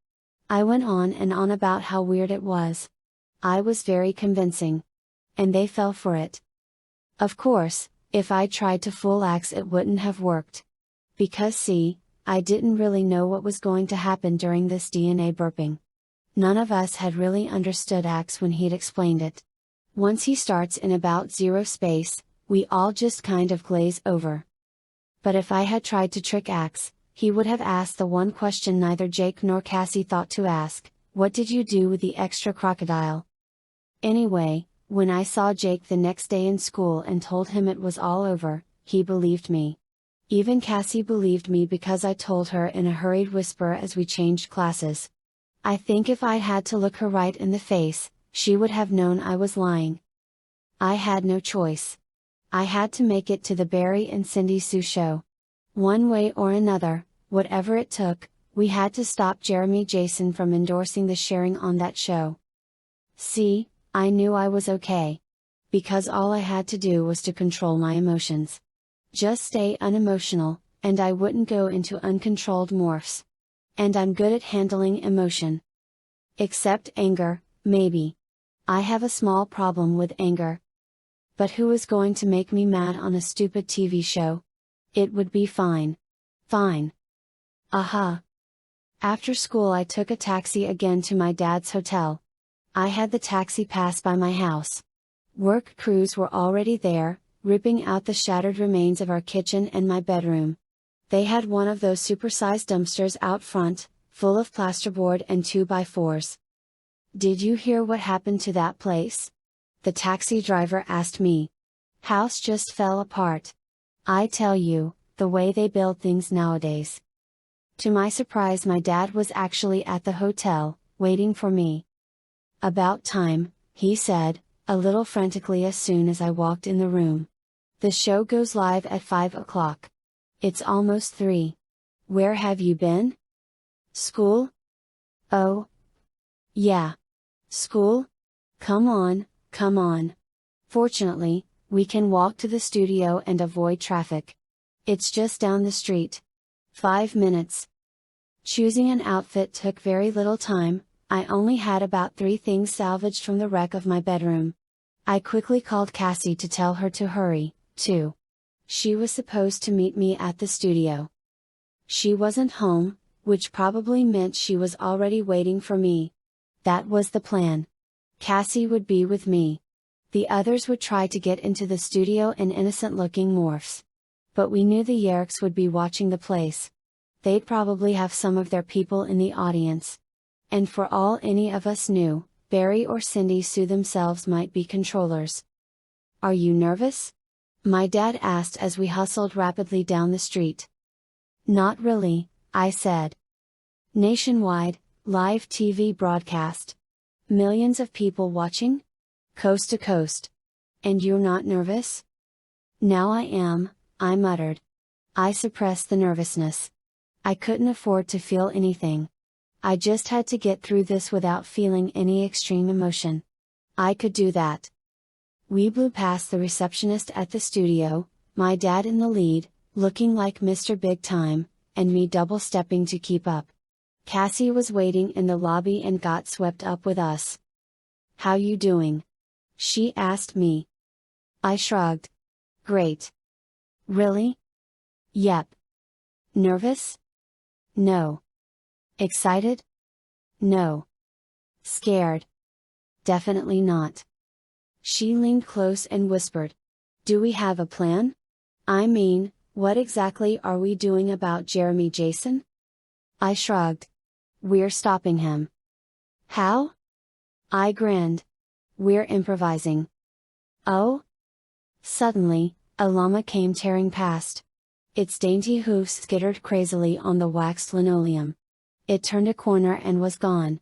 Speaker 1: I went on and on about how weird it was. I was very convincing. And they fell for it. Of course, if I tried to fool Ax it wouldn't have worked. Because see, I didn't really know what was going to happen during this DNA burping. None of us had really understood Ax when he'd explained it. Once he starts in about zero space, we all just kind of glaze over. But if I had tried to trick Ax, he would have asked the one question neither Jake nor Cassie thought to ask: what did you do with the extra crocodile? Anyway, when I saw Jake the next day in school and told him it was all over, he believed me. Even Cassie believed me because I told her in a hurried whisper as we changed classes. I think if I had to look her right in the face, she would have known I was lying. I had no choice. I had to make it to the Barry and Cindy Sue show. One way or another, whatever it took, we had to stop Jeremy Jason from endorsing the sharing on that show. See, I knew I was okay. Because all I had to do was to control my emotions. Just stay unemotional, and I wouldn't go into uncontrolled morphs. And I'm good at handling emotion. Except anger, maybe. I have a small problem with anger. But who is going to make me mad on a stupid TV show? It would be fine. Fine. Aha. After school I took a taxi again to my dad's hotel. I had the taxi pass by my house. Work crews were already there, ripping out the shattered remains of our kitchen and my bedroom. They had one of those supersized dumpsters out front, full of plasterboard and 2x4s. Did you hear what happened to that place? The taxi driver asked me. House just fell apart. I tell you, the way they build things nowadays. To my surprise, my dad was actually at the hotel, waiting for me. About time, he said, a little frantically as soon as I walked in the room. The show goes live at 5 o'clock. It's almost 3. Where have you been? School? Oh. Yeah. School? Come on, come on. Fortunately, we can walk to the studio and avoid traffic. It's just down the street. 5 minutes. Choosing an outfit took very little time. I only had about 3 things salvaged from the wreck of my bedroom. I quickly called Cassie to tell her to hurry, too. She was supposed to meet me at the studio. She wasn't home, which probably meant she was already waiting for me. That was the plan. Cassie would be with me. The others would try to get into the studio in innocent-looking morphs. But we knew the Yerks would be watching the place. They'd probably have some of their people in the audience. And for all any of us knew, Barry or Cindy Sue themselves might be controllers. Are you nervous? My dad asked as we hustled rapidly down the street. Not really, I said. Nationwide, live TV broadcast. Millions of people watching? Coast to coast. And you're not nervous? Now I am, I muttered. I suppressed the nervousness. I couldn't afford to feel anything. I just had to get through this without feeling any extreme emotion. I could do that. We blew past the receptionist at the studio, my dad in the lead, looking like Mr. Big Time, and me double-stepping to keep up. Cassie was waiting in the lobby and got swept up with us. How you doing? She asked me. I shrugged. Great. Really? Yep. Nervous? No. Excited? No. Scared? Definitely not. She leaned close and whispered. Do we have a plan? I mean, what exactly are we doing about Jeremy Jason? I shrugged. We're stopping him. How? I grinned. We're improvising. Oh? Suddenly, a llama came tearing past. Its dainty hoofs skittered crazily on the waxed linoleum. It turned a corner and was gone.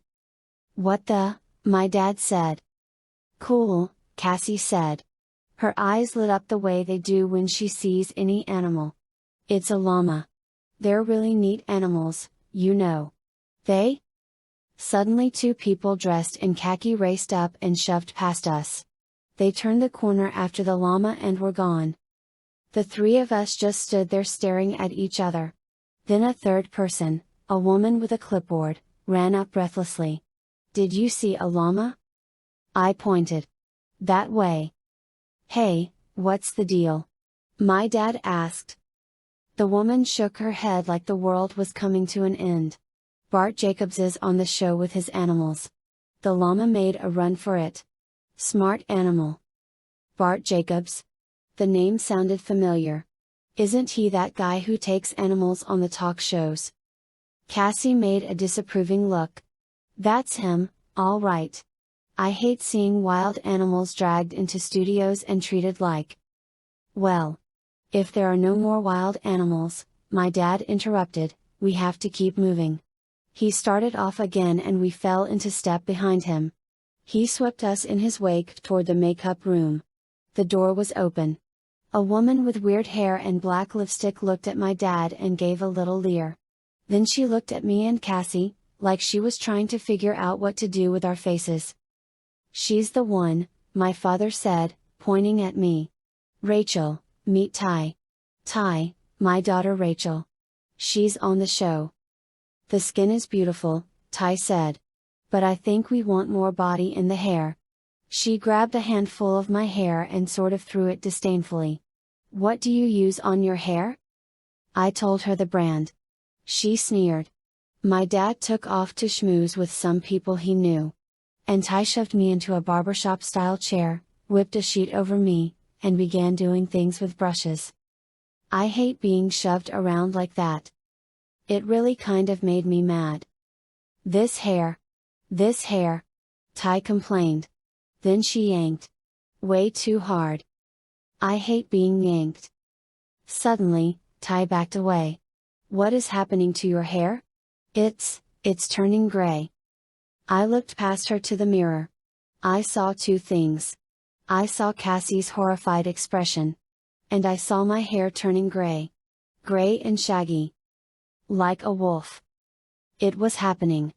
Speaker 1: What the? My dad said. Cool, Cassie said. Her eyes lit up the way they do when she sees any animal. It's a llama. They're really neat animals, you know. They? Suddenly 2 people dressed in khaki raced up and shoved past us. They turned the corner after the llama and were gone. The 3 of us just stood there staring at each other. Then a third person, a woman with a clipboard, ran up breathlessly. Did you see a llama? I pointed. That way. Hey, what's the deal? My dad asked. The woman shook her head like the world was coming to an end. Bart Jacobs is on the show with his animals. The llama made a run for it. Smart animal. Bart Jacobs? The name sounded familiar. Isn't he that guy who takes animals on the talk shows? Cassie made a disapproving look. That's him, all right. I hate seeing wild animals dragged into studios and treated like. Well. If there are no more wild animals, my dad interrupted, we have to keep moving. He started off again and we fell into step behind him. He swept us in his wake toward the makeup room. The door was open. A woman with weird hair and black lipstick looked at my dad and gave a little leer. Then she looked at me and Cassie, like she was trying to figure out what to do with our faces. She's the one, my father said, pointing at me. Rachel, meet Ty. Ty, my daughter Rachel. She's on the show. The skin is beautiful, Ty said. But I think we want more body in the hair. She grabbed a handful of my hair and sort of threw it disdainfully. What do you use on your hair? I told her the brand. She sneered. My dad took off to schmooze with some people he knew. And Ty shoved me into a barbershop style chair, whipped a sheet over me, and began doing things with brushes. I hate being shoved around like that. It really kind of made me mad. This hair, Ty complained. Then she yanked. Way too hard. I hate being yanked. Suddenly, Ty backed away. What is happening to your hair? It's turning gray. I looked past her to the mirror. I saw two things. I saw Cassie's horrified expression. And I saw my hair turning gray. Gray and shaggy. Like a wolf. It was happening.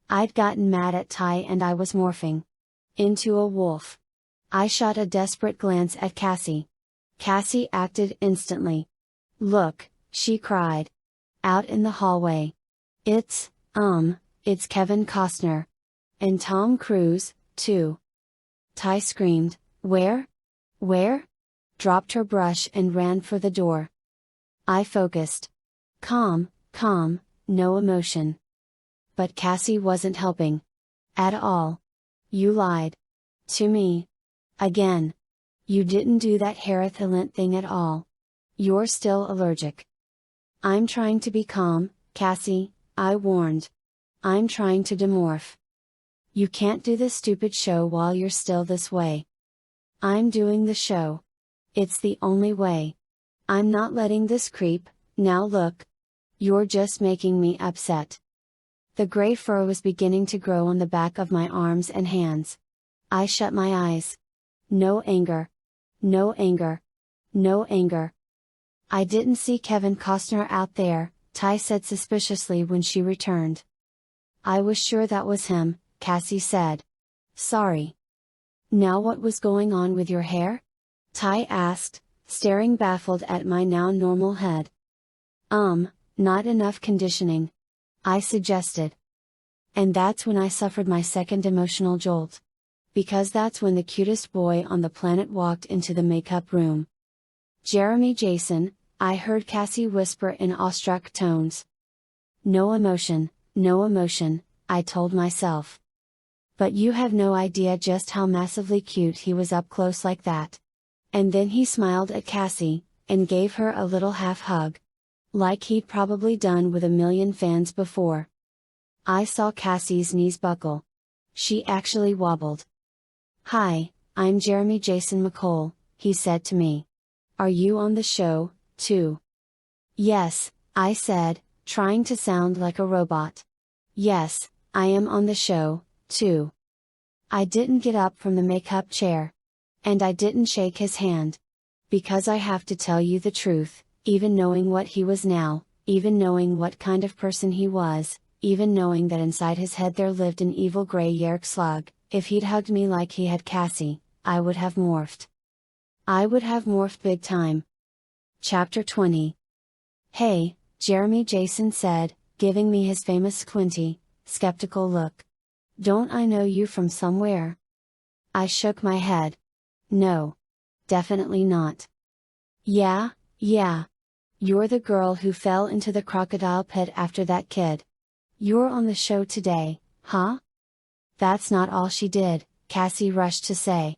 Speaker 1: I'd gotten mad at Ty and I was morphing. Into a wolf. I shot a desperate glance at Cassie. Cassie acted instantly. Look, she cried. Out in the hallway. It's Kevin Costner. And Tom Cruise, too. Ty screamed, Where? Where? Dropped her brush and ran for the door. I focused. Calm, no emotion. But Cassie wasn't helping. At all. You lied. To me. Again. You didn't do that hair repellent thing at all. You're still allergic. I'm trying to be calm, Cassie, I warned. I'm trying to demorph. You can't do this stupid show while you're still this way. I'm doing the show. It's the only way. I'm not letting this creep, now look. You're just making me upset. The gray fur was beginning to grow on the back of my arms and hands. I shut my eyes. No anger. No anger. No anger. I didn't see Kevin Costner out there, Ty said suspiciously when she returned. I was sure that was him, Cassie said. Sorry. Now what was going on with your hair? Ty asked, staring baffled at my now normal head. Not enough conditioning. I suggested. And that's when I suffered my second emotional jolt. Because that's when the cutest boy on the planet walked into the makeup room. Jeremy Jason, I heard Cassie whisper in awestruck tones. No emotion, I told myself. But you have no idea just how massively cute he was up close like that. And then he smiled at Cassie, and gave her a little half hug. Like he'd probably done with a million fans before. I saw Cassie's knees buckle. She actually wobbled. Hi, I'm Jeremy Jason McCole, he said to me. Are you on the show, too? Yes, I said, trying to sound like a robot. Yes, I am on the show, too. I didn't get up from the makeup chair. And I didn't shake his hand. Because I have to tell you the truth, even knowing what he was now, even knowing what kind of person he was, even knowing that inside his head there lived an evil gray yerk slug, if he'd hugged me like he had Cassie, I would have morphed. I would have morphed big time. Chapter 20. Hey, Jeremy Jason said, giving me his famous squinty, skeptical look. Don't I know you from somewhere? I shook my head. No. Definitely not. Yeah. You're the girl who fell into the crocodile pit after that kid. You're on the show today, huh? That's not all she did, Cassie rushed to say.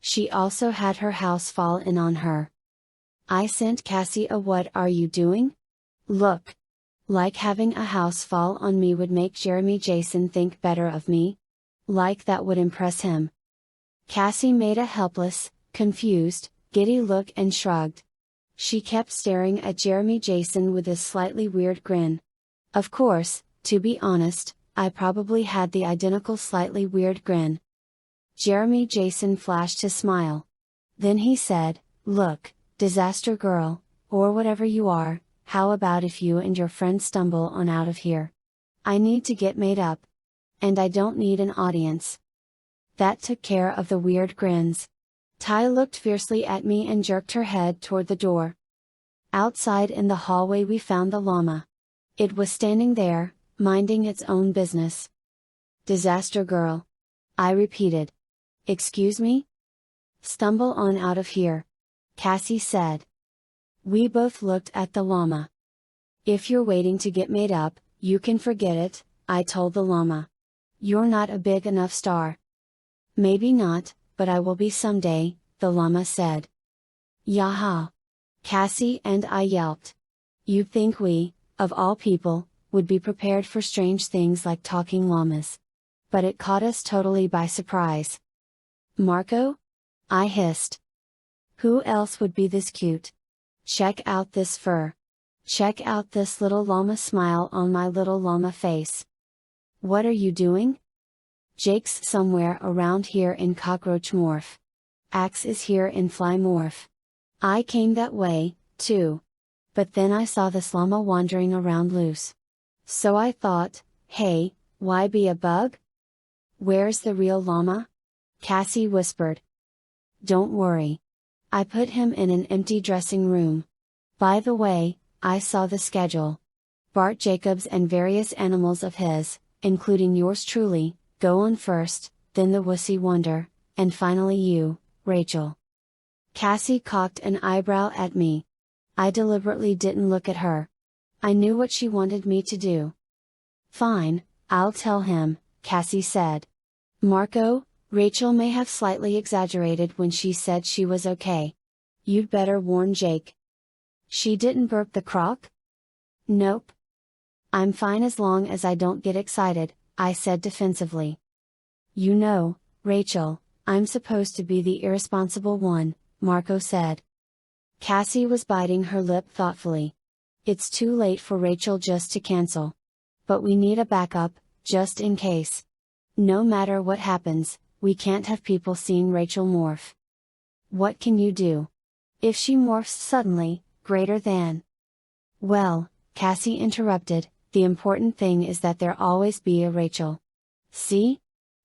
Speaker 1: She also had her house fall in on her. I sent Cassie a "What are you doing?" look. Like having a house fall on me would make Jeremy Jason think better of me? Like that would impress him. Cassie made a helpless, confused, giddy look and shrugged. She kept staring at Jeremy Jason with a slightly weird grin. Of course, to be honest, I probably had the identical slightly weird grin. Jeremy Jason flashed his smile. Then he said, "Look, disaster girl, or whatever you are, how about if you and your friend stumble on out of here? I need to get made up. And I don't need an audience." That took care of the weird grins. Ty looked fiercely at me and jerked her head toward the door. Outside in the hallway we found the llama. It was standing there, minding its own business. "Disaster girl," I repeated. "Excuse me?" "Stumble on out of here," Cassie said. We both looked at the llama. "If you're waiting to get made up, you can forget it," I told the llama. "You're not a big enough star." "Maybe not, but I will be someday," the llama said. "Yaha!" Cassie and I yelped. You'd think we, of all people, would be prepared for strange things like talking llamas. But it caught us totally by surprise. "Marco?" I hissed. "Who else would be this cute? Check out this fur. Check out this little llama smile on my little llama face. What are you doing?" "Jake's somewhere around here in cockroach morph. Ax is here in fly morph. I came that way, too. But then I saw this llama wandering around loose. So I thought, hey, why be a bug?" "Where's the real llama?" Cassie whispered. "Don't worry. I put him in an empty dressing room. By the way, I saw the schedule. Bart Jacobs and various animals of his, including yours truly, go on first, then the Wussy Wonder, and finally you, Rachel." Cassie cocked an eyebrow at me. I deliberately didn't look at her. I knew what she wanted me to do. "Fine, I'll tell him," Cassie said. "Marco, Rachel may have slightly exaggerated when she said she was okay. You'd better warn Jake." "She didn't burp the croc?" "Nope. I'm fine as long as I don't get excited," I said defensively. "You know, Rachel, I'm supposed to be the irresponsible one," Marco said. Cassie was biting her lip thoughtfully. "It's too late for Rachel just to cancel. But we need a backup, just in case. No matter what happens, we can't have people seeing Rachel morph." "What can you do? If she morphs suddenly, greater than?" "Well," Cassie interrupted, "the important thing is that there always be a Rachel. See?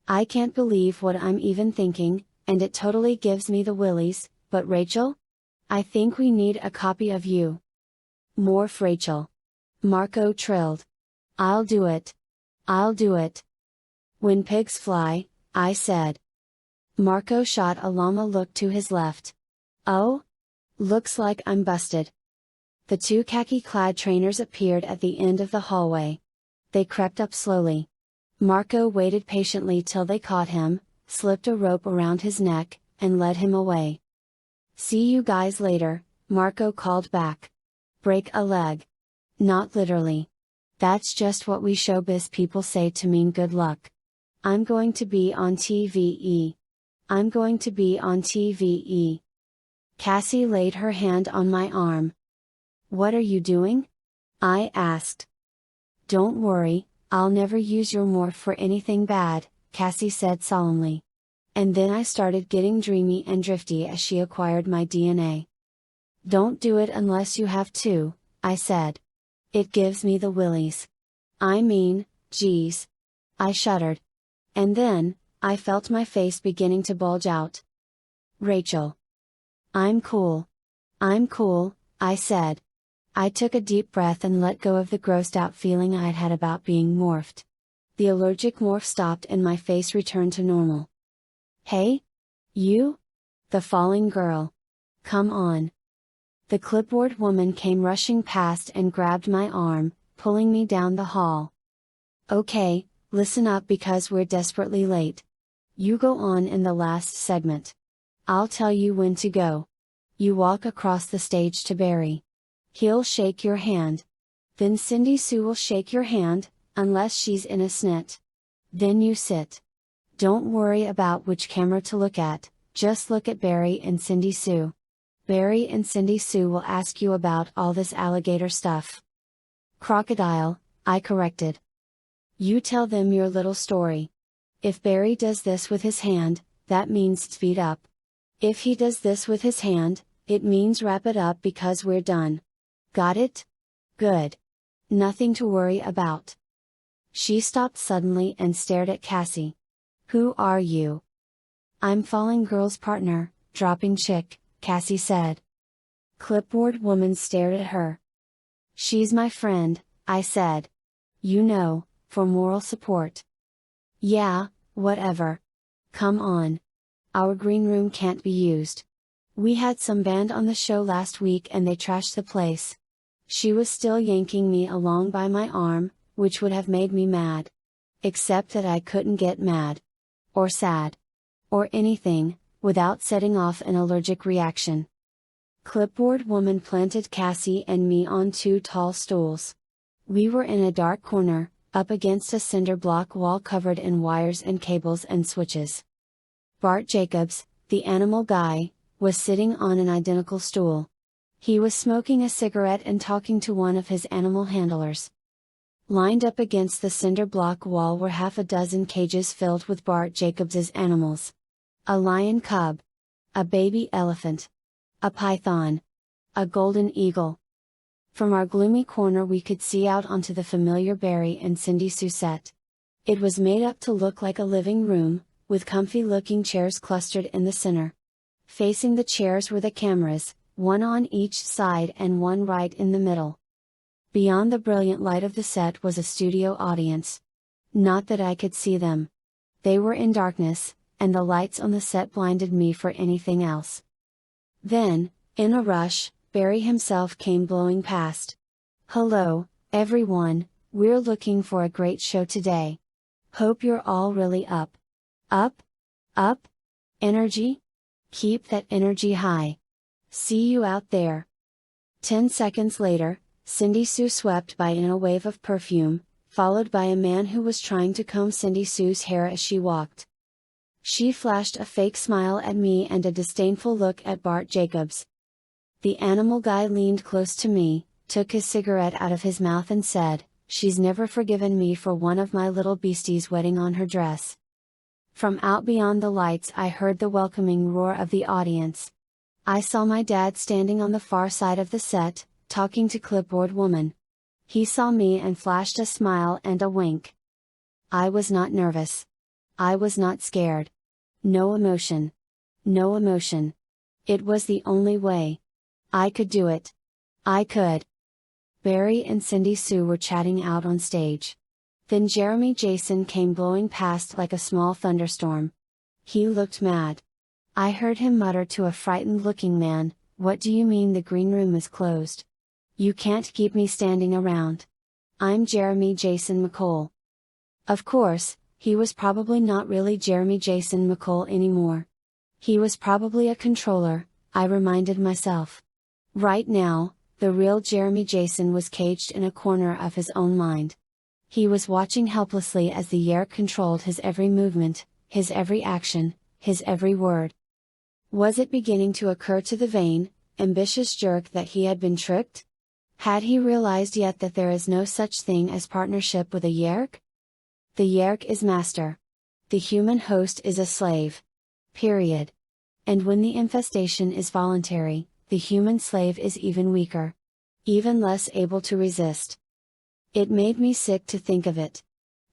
Speaker 1: I can't believe what I'm even thinking, and it totally gives me the willies, but Rachel? I think we need a copy of you." "Morph Rachel," Marco trilled. "I'll do it. I'll do it." "When pigs fly," I said. Marco shot a llama look to his left. "Oh? Looks like I'm busted." The two khaki-clad trainers appeared at the end of the hallway. They crept up slowly. Marco waited patiently till they caught him, slipped a rope around his neck, and led him away. "See you guys later," Marco called back. "Break a leg." "Not literally. That's just what we showbiz people say to mean good luck. I'm going to be on TVE. I'm going to be on TVE." Cassie laid her hand on my arm. "What are you doing?" I asked. "Don't worry, I'll never use your morph for anything bad," Cassie said solemnly. And then I started getting dreamy and drifty as she acquired my DNA. "Don't do it unless you have to," I said. "It gives me the willies. I mean, geez." I shuddered. And then, I felt my face beginning to bulge out. "Rachel." I'm cool, I said. I took a deep breath and let go of the grossed out feeling I'd had about being morphed. The allergic morph stopped and my face returned to normal. "Hey? You? The falling girl. Come on." The clipboard woman came rushing past and grabbed my arm, pulling me down the hall. "Okay, listen up because we're desperately late. You go on in the last segment. I'll tell you when to go. You walk across the stage to Barry. He'll shake your hand. Then Cindy Sue will shake your hand, unless she's in a snit. Then you sit. Don't worry about which camera to look at, just look at Barry and Cindy Sue. Barry and Cindy Sue will ask you about all this alligator stuff. Crocodile, I corrected. You tell them your little story. If Barry does this with his hand, that means speed up. If he does this with his hand, it means wrap it up because we're done. Got it? Good. Nothing to worry about. She stopped suddenly and stared at Cassie. Who are you? I'm falling girl's partner, dropping chick, Cassie said. Clipboard woman stared at her. She's my friend, I said. You know, for moral support. Yeah, whatever. Come on. Our green room can't be used. We had some band on the show last week and they trashed the place. She was still yanking me along by my arm, which would have made me mad. Except that I couldn't get mad. Or sad. Or anything, without setting off an allergic reaction. Clipboard woman planted Cassie and me on 2 tall stools. We were in a dark corner, up against a cinder block wall covered in wires and cables and switches. Bart Jacobs, the animal guy, was sitting on an identical stool. He was smoking a cigarette and talking to one of his animal handlers. Lined up against the cinder block wall were half a dozen cages filled with Bart Jacobs's animals. A lion cub. A baby elephant. A python. A golden eagle. From our gloomy corner we could see out onto the familiar Barry and Cindy Sue set. It was made up to look like a living room, with comfy-looking chairs clustered in the center. Facing the chairs were the cameras, one on each side and one right in the middle. Beyond the brilliant light of the set was a studio audience. Not that I could see them. They were in darkness, and the lights on the set blinded me for anything else. Then, in a rush, Barry himself came blowing past. Hello, everyone, we're looking for a great show today. Hope you're all really up. Up? Up? Energy? Keep that energy high. See you out there. 10 seconds later, Cindy Sue swept by in a wave of perfume, followed by a man who was trying to comb Cindy Sue's hair as she walked. She flashed a fake smile at me and a disdainful look at Bart Jacobs. The animal guy leaned close to me, took his cigarette out of his mouth and said, "She's never forgiven me for one of my little beasties wetting on her dress." From out beyond the lights I heard the welcoming roar of the audience. I saw my dad standing on the far side of the set, talking to Clipboard woman. He saw me and flashed a smile and a wink. I was not nervous. I was not scared. No emotion. No emotion. It was the only way. I could do it. I could. Barry and Cindy Sue were chatting out on stage. Then Jeremy Jason came blowing past like a small thunderstorm. He looked mad. I heard him mutter to a frightened-looking man, "What do you mean the green room is closed? You can't keep me standing around. I'm Jeremy Jason McCole." Of course, he was probably not really Jeremy Jason McCole anymore. He was probably a controller, I reminded myself. Right now, the real Jeremy Jason was caged in a corner of his own mind. He was watching helplessly as the Yerk controlled his every movement, his every action, his every word. Was it beginning to occur to the vain, ambitious jerk that he had been tricked? Had he realized yet that there is no such thing as partnership with a Yerk? The Yerk is master. The human host is a slave. Period. And when the infestation is voluntary, the human slave is even weaker. Even less able to resist. It made me sick to think of it.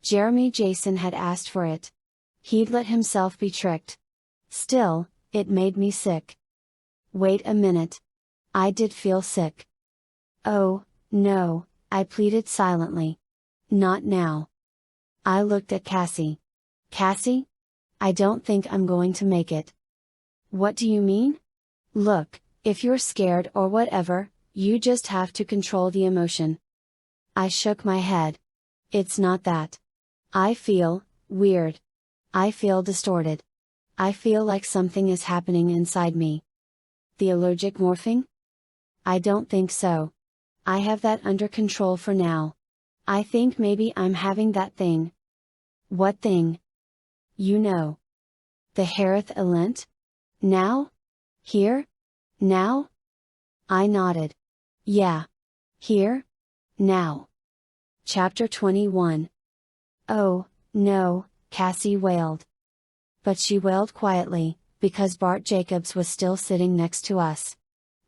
Speaker 1: Jeremy Jason had asked for it. He'd let himself be tricked. Still, it made me sick. Wait a minute. I did feel sick. Oh, no, I pleaded silently. Not now. I looked at Cassie. Cassie? I don't think I'm going to make it. What do you mean? Look, if you're scared or whatever, you just have to control the emotion. I shook my head. It's not that. I feel weird. I feel distorted. I feel like something is happening inside me. The allergic morphing? I don't think so. I have that under control for now. I think maybe I'm having that thing. What thing? You know. The Harith Elent? Now? Here? Now? I nodded. Yeah. Here? Now. Chapter 21. Oh, no, Cassie wailed. But she wailed quietly, because Bart Jacobs was still sitting next to us.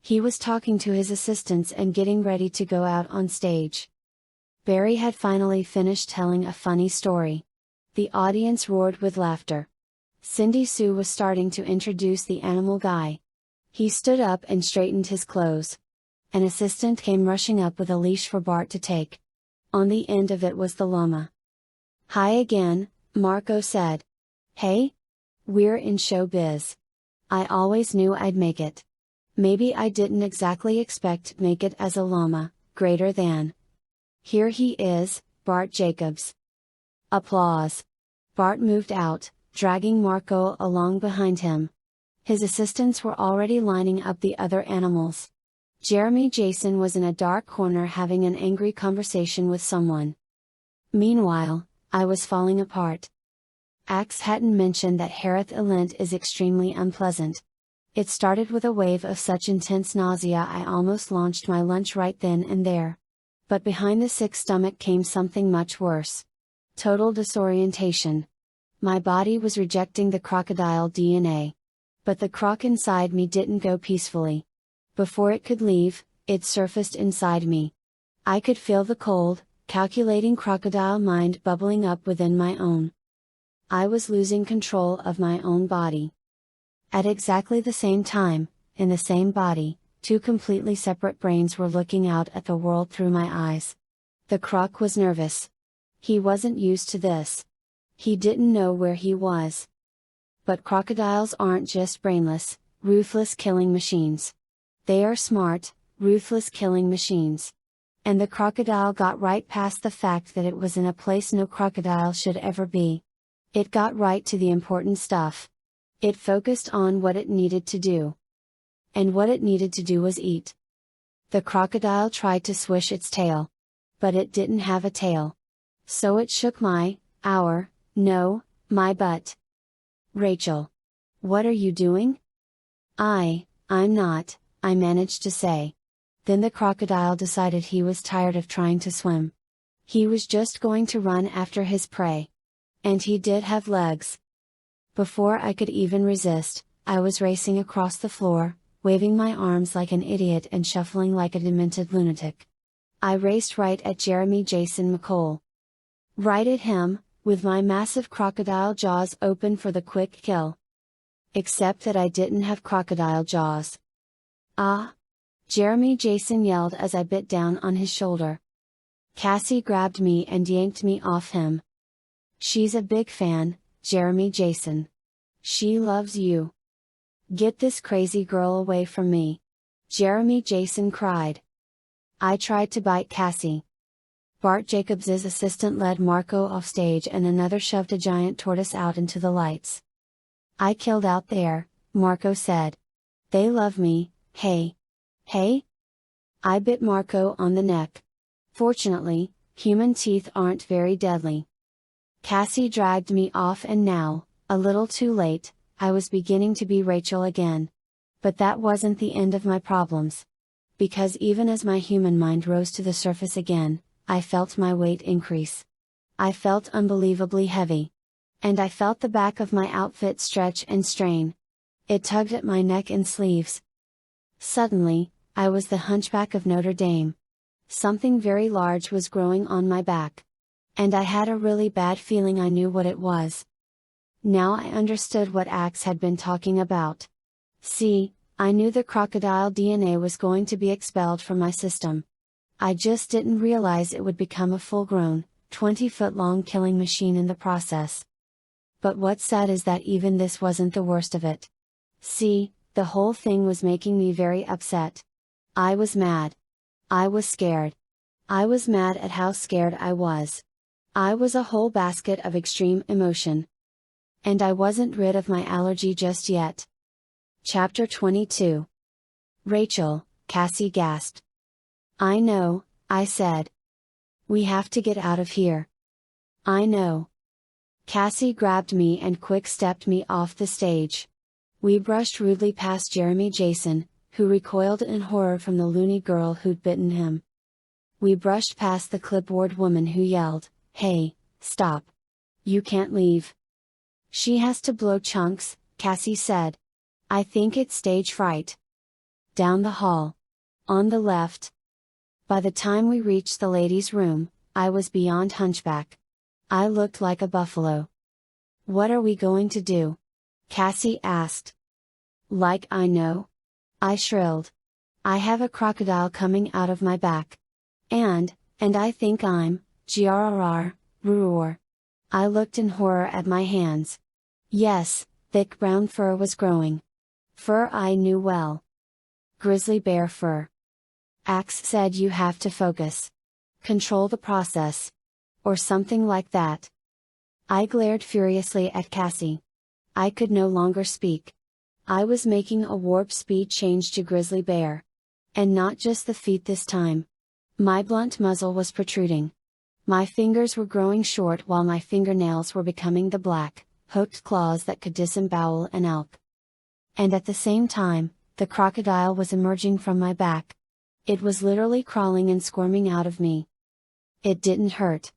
Speaker 1: He was talking to his assistants and getting ready to go out on stage. Barry had finally finished telling a funny story. The audience roared with laughter. Cindy Sue was starting to introduce the animal guy. He stood up and straightened his clothes. An assistant came rushing up with a leash for Bart to take. On the end of it was the llama. Hi again, Marco said. Hey? We're in showbiz. I always knew I'd make it. Maybe I didn't exactly expect to make it as a llama, greater than. Here he is, Bart Jacobs. Applause. Bart moved out, dragging Marco along behind him. His assistants were already lining up the other animals. Jeremy Jason was in a dark corner having an angry conversation with someone. Meanwhile, I was falling apart. Ax hadn't mentioned that Harith Elent is extremely unpleasant. It started with a wave of such intense nausea I almost launched my lunch right then and there. But behind the sick stomach came something much worse. Total disorientation. My body was rejecting the crocodile DNA. But the croc inside me didn't go peacefully. Before it could leave, it surfaced inside me. I could feel the cold, calculating crocodile mind bubbling up within my own. I was losing control of my own body. At exactly the same time, in the same body, two completely separate brains were looking out at the world through my eyes. The croc was nervous. He wasn't used to this. He didn't know where he was. But crocodiles aren't just brainless, ruthless killing machines. They are smart, ruthless killing machines. And the crocodile got right past the fact that it was in a place no crocodile should ever be. It got right to the important stuff. It focused on what it needed to do. And what it needed to do was eat. The crocodile tried to swish its tail. But it didn't have a tail. So it shook my butt. Rachel. What are you doing? I'm not, I managed to say. Then the crocodile decided he was tired of trying to swim. He was just going to run after his prey. And he did have legs. Before I could even resist, I was racing across the floor, waving my arms like an idiot and shuffling like a demented lunatic. I raced right at Jeremy Jason McCole. Right at him, with my massive crocodile jaws open for the quick kill. Except that I didn't have crocodile jaws. Ah! Jeremy Jason yelled as I bit down on his shoulder. Cassie grabbed me and yanked me off him. She's a big fan, Jeremy Jason. She loves you. Get this crazy girl away from me. Jeremy Jason cried. I tried to bite Cassie. Bart Jacobs's assistant led Marco off stage and another shoved a giant tortoise out into the lights. I killed out there, Marco said. They love me, hey. Hey? I bit Marco on the neck. Fortunately, human teeth aren't very deadly. Cassie dragged me off and now, a little too late, I was beginning to be Rachel again. But that wasn't the end of my problems. Because even as my human mind rose to the surface again, I felt my weight increase. I felt unbelievably heavy. And I felt the back of my outfit stretch and strain. It tugged at my neck and sleeves. Suddenly, I was the Hunchback of Notre Dame. Something very large was growing on my back. And I had a really bad feeling I knew what it was. Now I understood what Ax had been talking about. See, I knew the crocodile DNA was going to be expelled from my system. I just didn't realize it would become a full-grown, 20-foot-long killing machine in the process. But what's sad is that even this wasn't the worst of it. See, the whole thing was making me very upset. I was mad. I was scared. I was mad at how scared I was. I was a whole basket of extreme emotion. And I wasn't rid of my allergy just yet. Chapter 22. Rachel, Cassie gasped. I know, I said. We have to get out of here. I know. Cassie grabbed me and quick-stepped me off the stage. We brushed rudely past Jeremy Jason, who recoiled in horror from the loony girl who'd bitten him. We brushed past the clipboard woman who yelled, "Hey, stop. You can't leave." She has to blow chunks, Cassie said. I think it's stage fright. Down the hall. On the left. By the time we reached the ladies' room, I was beyond hunchback. I looked like a buffalo. What are we going to do? Cassie asked. Like I know? I shrilled. I have a crocodile coming out of my back. And I think I'm, grrr, roar. I looked in horror at my hands. Yes, thick brown fur was growing. Fur I knew well. Grizzly bear fur. Ax said you have to focus. Control the process. Or something like that. I glared furiously at Cassie. I could no longer speak. I was making a warp speed change to grizzly bear. And not just the feet this time. My blunt muzzle was protruding. My fingers were growing short while my fingernails were becoming the black, hooked claws that could disembowel an elk. And at the same time, the crocodile was emerging from my back. It was literally crawling and squirming out of me. It didn't hurt.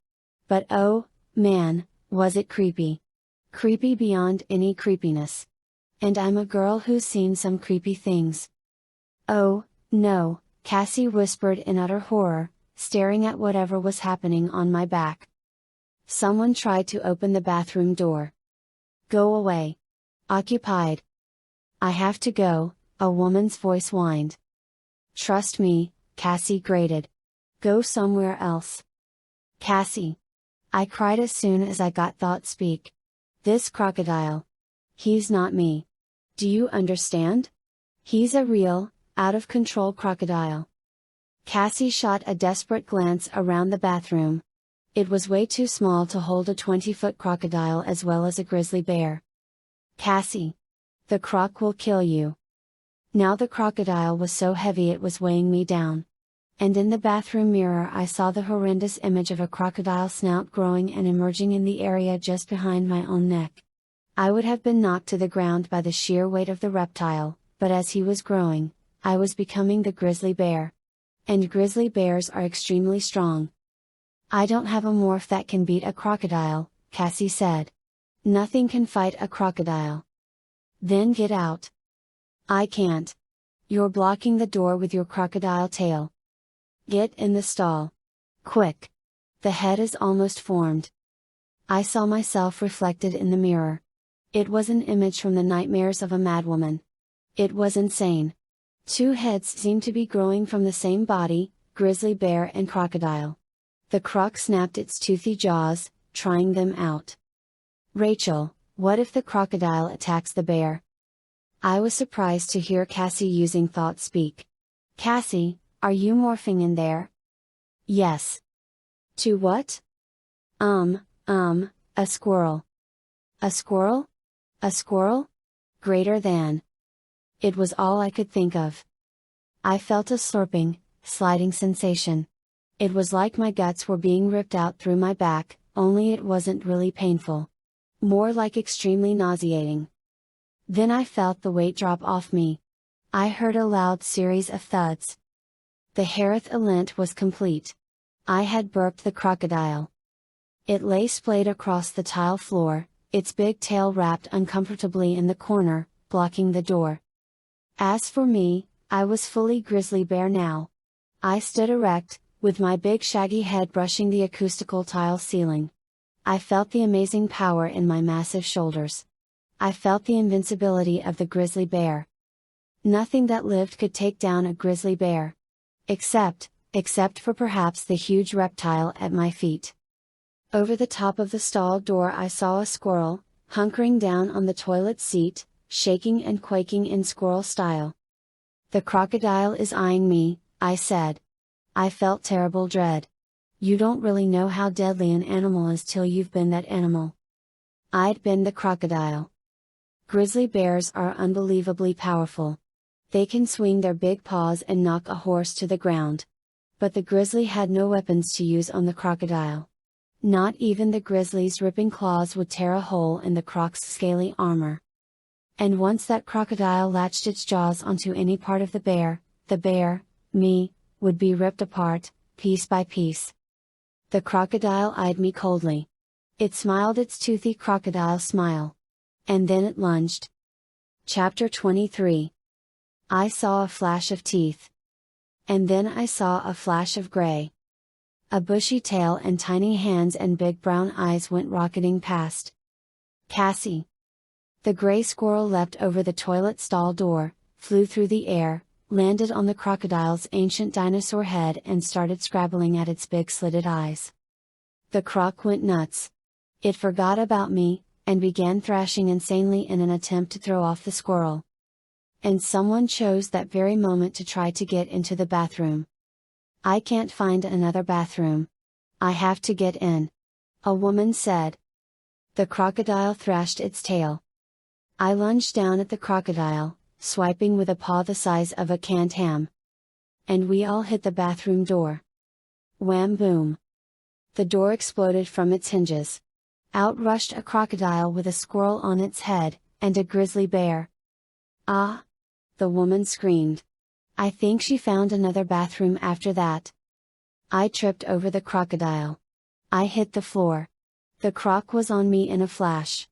Speaker 1: But oh, man, was it creepy. Creepy beyond any creepiness. And I'm a girl who's seen some creepy things. Oh, no, Cassie whispered in utter horror, staring at whatever was happening on my back. Someone tried to open the bathroom door. Go away. Occupied. I have to go, a woman's voice whined. Trust me, Cassie grated. Go somewhere else. Cassie. I cried as soon as I got thought speak. This crocodile. He's not me. Do you understand? He's a real, out-of-control crocodile. Cassie shot a desperate glance around the bathroom. It was way too small to hold a 20-foot crocodile as well as a grizzly bear. Cassie. The croc will kill you. Now the crocodile was so heavy it was weighing me down. And in the bathroom mirror I saw the horrendous image of a crocodile snout growing and emerging in the area just behind my own neck. I would have been knocked to the ground by the sheer weight of the reptile, but as he was growing, I was becoming the grizzly bear. And grizzly bears are extremely strong. I don't have a morph that can beat a crocodile, Cassie said. Nothing can fight a crocodile. Then get out. I can't. You're blocking the door with your crocodile tail. Get in the stall. Quick. The head is almost formed. I saw myself reflected in the mirror. It was an image from the nightmares of a madwoman. It was insane. Two heads seemed to be growing from the same body, grizzly bear and crocodile. The croc snapped its toothy jaws, trying them out. Rachel, what if the crocodile attacks the bear? I was surprised to hear Cassie using thought speak. Cassie, are you morphing in there? Yes. To what? A squirrel. A squirrel? A squirrel? Greater than. It was all I could think of. I felt a slurping, sliding sensation. It was like my guts were being ripped out through my back, only it wasn't really painful. More like extremely nauseating. Then I felt the weight drop off me. I heard a loud series of thuds. The Harith Elent was complete. I had burped the crocodile. It lay splayed across the tile floor, its big tail wrapped uncomfortably in the corner, blocking the door. As for me, I was fully grizzly bear now. I stood erect, with my big shaggy head brushing the acoustical tile ceiling. I felt the amazing power in my massive shoulders. I felt the invincibility of the grizzly bear. Nothing that lived could take down a grizzly bear. Except for perhaps the huge reptile at my feet. Over the top of the stall door I saw a squirrel, hunkering down on the toilet seat, shaking and quaking in squirrel style. The crocodile is eyeing me, I said. I felt terrible dread. You don't really know how deadly an animal is till you've been that animal. I'd been the crocodile. Grizzly bears are unbelievably powerful. They can swing their big paws and knock a horse to the ground. But the grizzly had no weapons to use on the crocodile. Not even the grizzly's ripping claws would tear a hole in the croc's scaly armor. And once that crocodile latched its jaws onto any part of the bear, me, would be ripped apart, piece by piece. The crocodile eyed me coldly. It smiled its toothy crocodile smile. And then it lunged. Chapter 23. I saw a flash of teeth. And then I saw a flash of gray. A bushy tail and tiny hands and big brown eyes went rocketing past. Cassie. The gray squirrel leapt over the toilet stall door, flew through the air, landed on the crocodile's ancient dinosaur head and started scrabbling at its big slitted eyes. The croc went nuts. It forgot about me, and began thrashing insanely in an attempt to throw off the squirrel. And someone chose that very moment to try to get into the bathroom. I can't find another bathroom. I have to get in. A woman said. The crocodile thrashed its tail. I lunged down at the crocodile, swiping with a paw the size of a canned ham. And we all hit the bathroom door. Wham boom. The door exploded from its hinges. Out rushed a crocodile with a squirrel on its head, and a grizzly bear. Ah! The woman screamed. I think she found another bathroom after that. I tripped over the crocodile. I hit the floor. The croc was on me in a flash.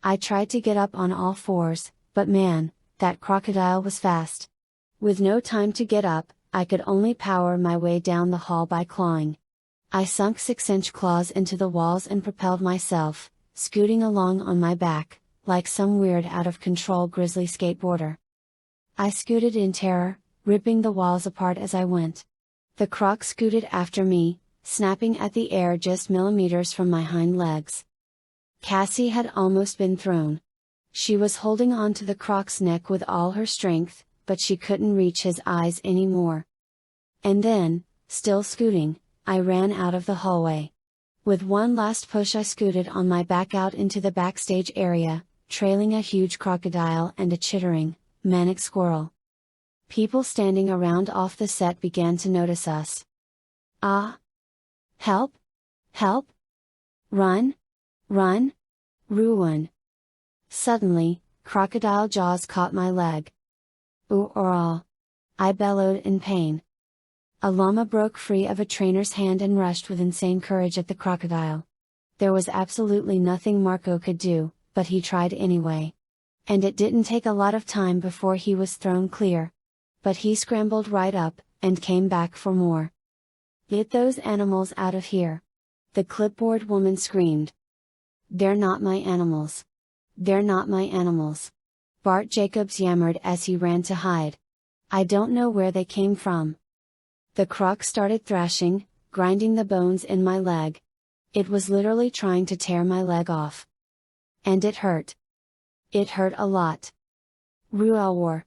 Speaker 1: I tried to get up on all fours, but man, that crocodile was fast. With no time to get up, I could only power my way down the hall by clawing. I sunk 6-inch claws into the walls and propelled myself, scooting along on my back, like some weird out-of-control grizzly skateboarder. I scooted in terror, ripping the walls apart as I went. The croc scooted after me, snapping at the air just millimeters from my hind legs. Cassie had almost been thrown. She was holding on to the croc's neck with all her strength, but she couldn't reach his eyes anymore. And then, still scooting, I ran out of the hallway. With one last push I scooted on my back out into the backstage area, trailing a huge crocodile and a chittering, manic squirrel. People standing around off the set began to notice us. Ah! Help! Help! Run! Run! Ruin! Suddenly, crocodile jaws caught my leg. Ooh or I bellowed in pain. A llama broke free of a trainer's hand and rushed with insane courage at the crocodile. There was absolutely nothing Marco could do, but he tried anyway. And it didn't take a lot of time before he was thrown clear. But he scrambled right up, and came back for more. Get those animals out of here! The clipboard woman screamed. They're not my animals. They're not my animals. Bart Jacobs yammered as he ran to hide. I don't know where they came from. The croc started thrashing, grinding the bones in my leg. It was literally trying to tear my leg off. And it hurt. It hurt a lot. Ruawar.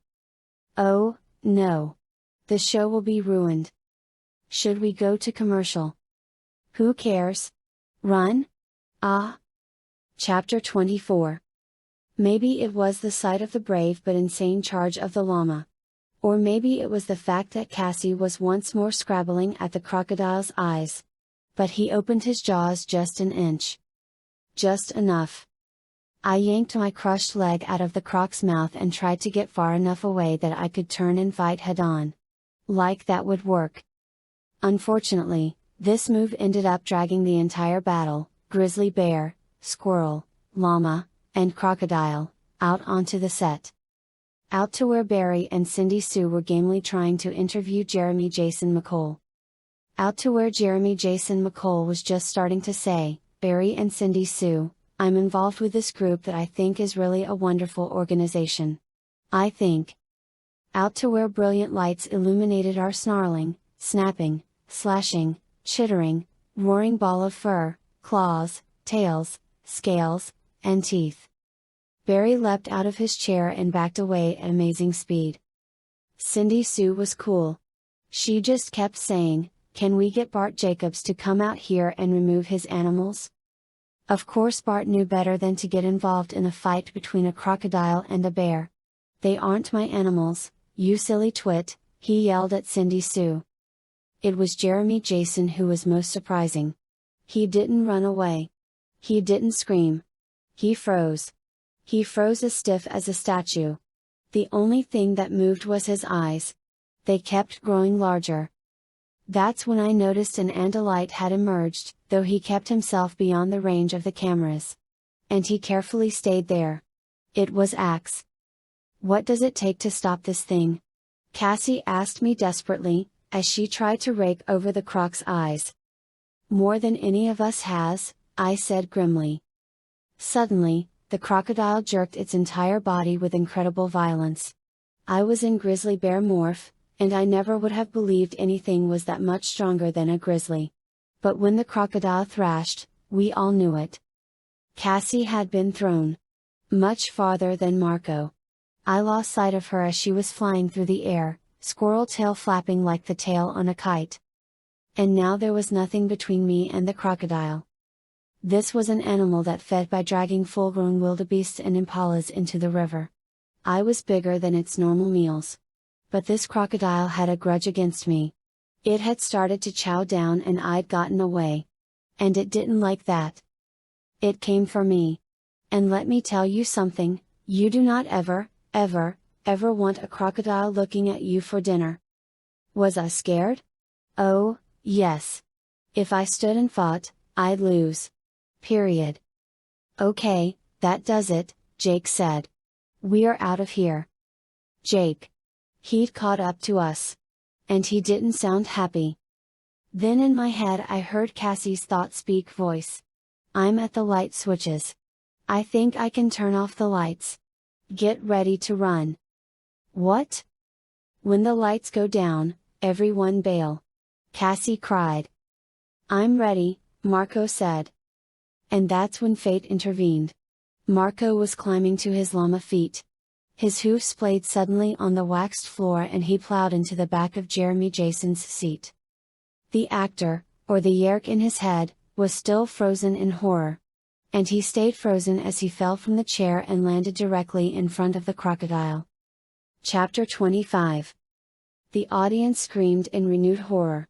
Speaker 1: Oh, no. The show will be ruined. Should we go to commercial? Who cares? Run? Ah! Chapter 24. Maybe it was the sight of the brave but insane charge of the llama. Or maybe it was the fact that Cassie was once more scrabbling at the crocodile's eyes. But he opened his jaws just an inch. Just enough. I yanked my crushed leg out of the croc's mouth and tried to get far enough away that I could turn and fight head-on. Like that would work. Unfortunately, this move ended up dragging the entire battle, grizzly bear, squirrel, llama, and crocodile, out onto the set. Out to where Barry and Cindy Sue were gamely trying to interview Jeremy Jason McCole. Out to where Jeremy Jason McCole was just starting to say, Barry and Cindy Sue, I'm involved with this group that I think is really a wonderful organization. I think. Out to where brilliant lights illuminated our snarling, snapping, slashing, chittering, roaring ball of fur, claws, tails, scales, and teeth. Barry leapt out of his chair and backed away at amazing speed. Cindy Sue was cool. She just kept saying, can we get Bart Jacobs to come out here and remove his animals? Of course Bart knew better than to get involved in a fight between a crocodile and a bear. "They aren't my animals, you silly twit," he yelled at Cindy Sue. It was Jeremy Jason who was most surprising. He didn't run away. He didn't scream. He froze. He froze as stiff as a statue. The only thing that moved was his eyes. They kept growing larger. That's when I noticed an Andalite had emerged, though he kept himself beyond the range of the cameras. And he carefully stayed there. It was Ax. "What does it take to stop this thing?" Cassie asked me desperately, as she tried to rake over the croc's eyes. "More than any of us has," I said grimly. Suddenly, the crocodile jerked its entire body with incredible violence. I was in grizzly bear morph, and I never would have believed anything was that much stronger than a grizzly. But when the crocodile thrashed, we all knew it. Cassie had been thrown much farther than Marco. I lost sight of her as she was flying through the air, squirrel tail flapping like the tail on a kite. And now there was nothing between me and the crocodile. This was an animal that fed by dragging full-grown wildebeests and impalas into the river. I was bigger than its normal meals. But this crocodile had a grudge against me. It had started to chow down and I'd gotten away. And it didn't like that. It came for me. And let me tell you something, you do not ever, ever, ever want a crocodile looking at you for dinner. Was I scared? Oh, yes. If I stood and fought, I'd lose. Period. "Okay, that does it," Jake said. "We're out of here." Jake. He'd caught up to us. And he didn't sound happy. Then in my head I heard Cassie's thought-speak voice. "I'm at the light switches. I think I can turn off the lights. Get ready to run." "What?" "When the lights go down, everyone bail," Cassie cried. "I'm ready," Marco said. And that's when fate intervened. Marco was climbing to his llama feet. His hoofs played suddenly on the waxed floor and he plowed into the back of Jeremy Jason's seat. The actor, or the yerk in his head, was still frozen in horror. And he stayed frozen as he fell from the chair and landed directly in front of the crocodile. Chapter 25. The audience screamed in renewed horror.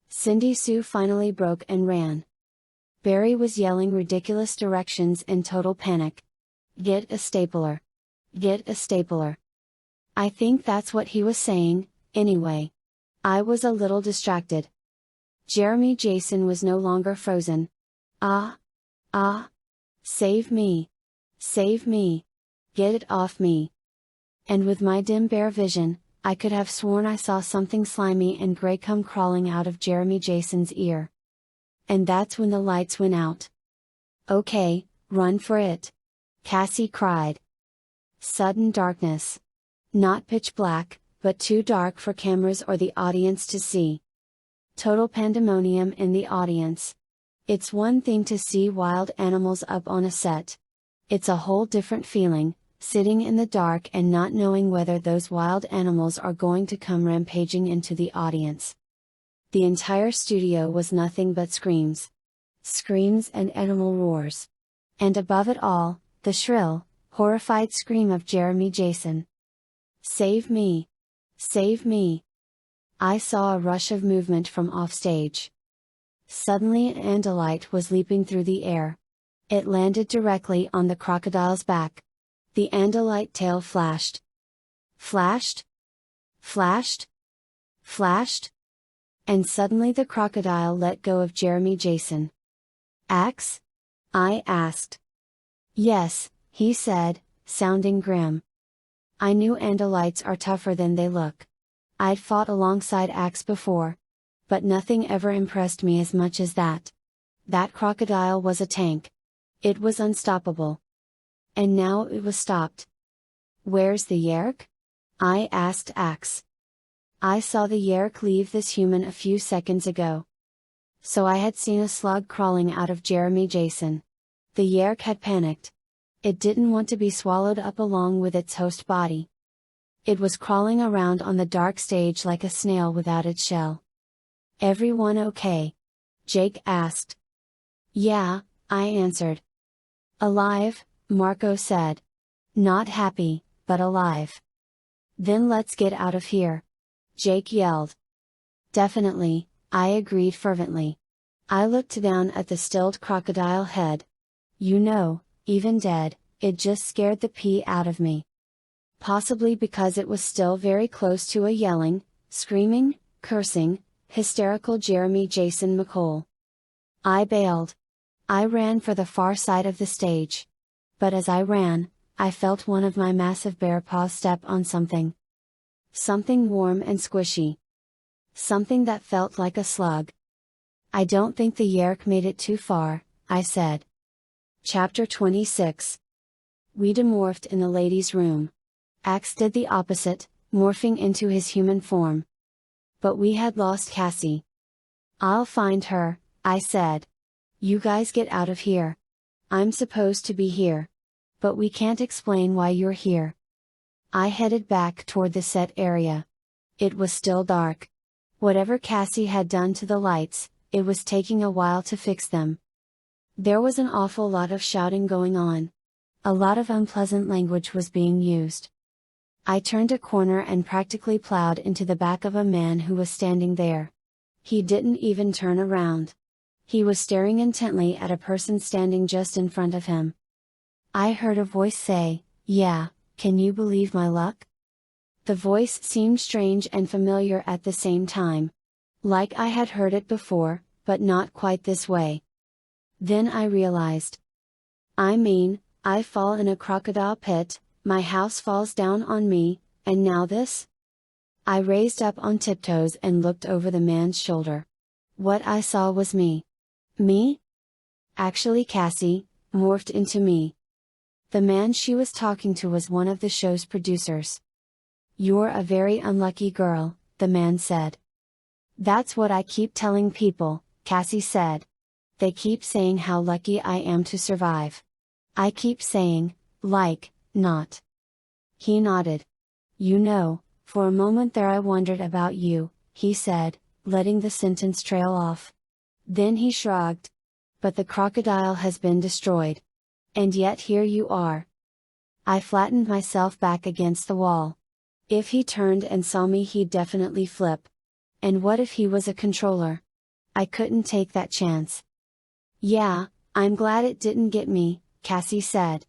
Speaker 1: Cindy Sue finally broke and ran. Barry was yelling ridiculous directions in total panic. "Get a stapler. Get a stapler." I think that's what he was saying, anyway. I was a little distracted. Jeremy Jason was no longer frozen. "Ah! Ah! Save me! Save me! Get it off me!" And with my dim bear vision, I could have sworn I saw something slimy and gray come crawling out of Jeremy Jason's ear. And that's when the lights went out. "Okay, run for it!" Cassie cried. Sudden darkness. Not pitch black, but too dark for cameras or the audience to see. Total pandemonium in the audience. It's one thing to see wild animals up on a set. It's a whole different feeling, sitting in the dark and not knowing whether those wild animals are going to come rampaging into the audience. The entire studio was nothing but screams. Screams and animal roars. And above it all, the shrill, horrified scream of Jeremy Jason. "Save me! Save me!" I saw a rush of movement from offstage. Suddenly an Andalite was leaping through the air. It landed directly on the crocodile's back. The Andalite tail flashed. Flashed? Flashed? Flashed? And suddenly the crocodile let go of Jeremy Jason. "Ax?" I asked. "Yes," he said, sounding grim. I knew Andalites are tougher than they look. I'd fought alongside Ax before. But nothing ever impressed me as much as that. That crocodile was a tank. It was unstoppable. And now it was stopped. "Where's the yerk?" I asked Ax. I saw the yerk leave this human a few seconds ago. So I had seen a slug crawling out of Jeremy Jason. The yerk had panicked. It didn't want to be swallowed up along with its host body. It was crawling around on the dark stage like a snail without its shell. "Everyone okay?" Jake asked. "Yeah," I answered. Alive, Marco said. Not happy, but alive. Then let's get out of here. Jake yelled. Definitely, I agreed fervently. I looked down at the stilled crocodile head. You know, even dead, it just scared the pee out of me. Possibly because it was still very close to a yelling, screaming, cursing, hysterical Jeremy Jason McCole. I bailed. I ran for the far side of the stage. But as I ran, I felt one of my massive bear paws step on something. Something warm and squishy. Something that felt like a slug. I don't think the yerk made it too far, I said. Chapter 26. We demorphed in the ladies' room. Ax did the opposite, morphing into his human form. But we had lost Cassie. I'll find her, I said. You guys get out of here. I'm supposed to be here. But we can't explain why you're here. I headed back toward the set area. It was still dark. Whatever Cassie had done to the lights, it was taking a while to fix them. There was an awful lot of shouting going on. A lot of unpleasant language was being used. I turned a corner and practically plowed into the back of a man who was standing there. He didn't even turn around. He was staring intently at a person standing just in front of him. I heard a voice say, "Yeah, can you believe my luck?" The voice seemed strange and familiar at the same time. Like I had heard it before, but not quite this way. Then I realized. I mean, I fall in a crocodile pit, my house falls down on me, and now this? I raised up on tiptoes and looked over the man's shoulder. What I saw was me. Me? Actually Cassie, morphed into me. The man she was talking to was one of the show's producers. You're a very unlucky girl, the man said. That's what I keep telling people, Cassie said. They keep saying how lucky I am to survive. I keep saying, like, not. He nodded. You know, for a moment there I wondered about you, he said, letting the sentence trail off. Then he shrugged. But the crocodile has been destroyed. And yet here you are. I flattened myself back against the wall. If he turned and saw me he'd definitely flip. And what if he was a controller? I couldn't take that chance. Yeah, I'm glad it didn't get me, Cassie said.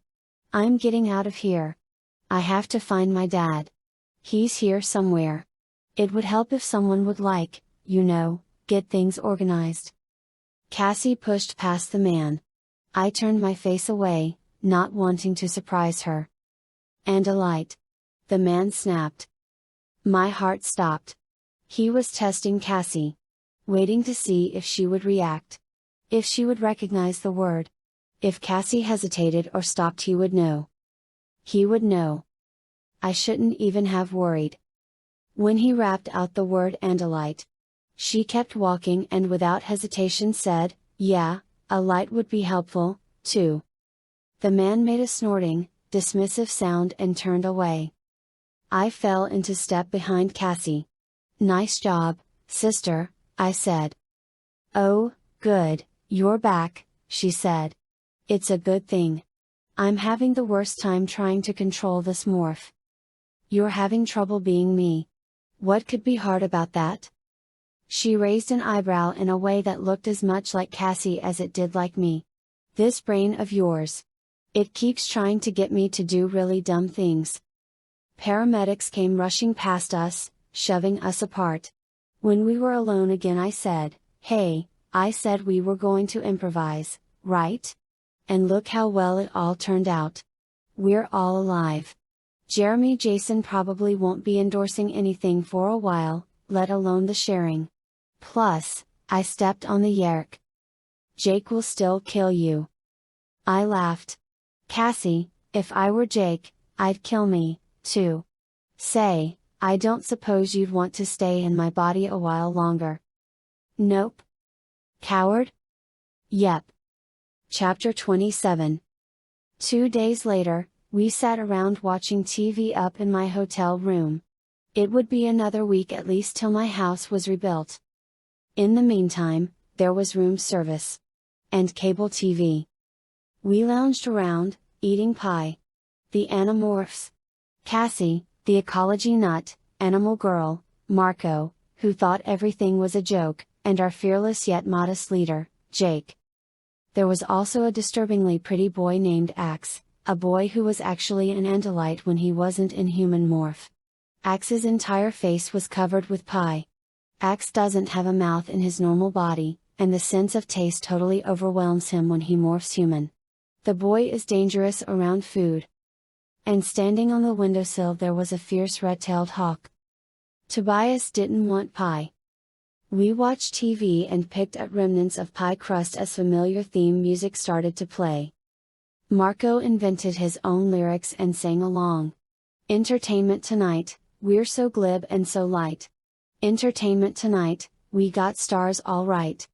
Speaker 1: I'm getting out of here. I have to find my dad. He's here somewhere. It would help if someone would get things organized. Cassie pushed past the man. I turned my face away, not wanting to surprise her. And a light. The man snapped. My heart stopped. He was testing Cassie. Waiting to see if she would react. If she would recognize the word. If Cassie hesitated or stopped he would know. He would know. I shouldn't even have worried. When he rapped out the word Andalite. She kept walking and without hesitation said, yeah, a light would be helpful, too. The man made a snorting, dismissive sound and turned away. I fell into step behind Cassie. Nice job, sister, I said. Oh, good, you're back, she said. It's a good thing. I'm having the worst time trying to control this morph. You're having trouble being me. What could be hard about that? She raised an eyebrow in a way that looked as much like Cassie as it did like me. This brain of yours. It keeps trying to get me to do really dumb things. Paramedics came rushing past us, shoving us apart. When we were alone again I said, hey, I said we were going to improvise, right? And look how well it all turned out. We're all alive. Jeremy Jason probably won't be endorsing anything for a while, let alone the sharing. Plus, I stepped on the yerk. Jake will still kill you. I laughed. Cassie, if I were Jake, I'd kill me, too. Say, I don't suppose you'd want to stay in my body a while longer. Nope. Coward? Yep. Chapter 27. 2 days later, we sat around watching TV up in my hotel room. It would be another week at least till my house was rebuilt. In the meantime, there was room service. And cable TV. We lounged around, eating pie. The Animorphs. Cassie, the ecology nut, animal girl, Marco, who thought everything was a joke, and our fearless yet modest leader, Jake. There was also a disturbingly pretty boy named Ax, a boy who was actually an Andalite when he wasn't in human morph. Ax's entire face was covered with pie. Ax doesn't have a mouth in his normal body, and the sense of taste totally overwhelms him when he morphs human. The boy is dangerous around food. And standing on the windowsill there was a fierce red-tailed hawk. Tobias didn't want pie. We watched TV and picked at remnants of pie crust as familiar theme music started to play. Marco invented his own lyrics and sang along. Entertainment tonight, we're so glib and so light. Entertainment tonight, we got stars all right.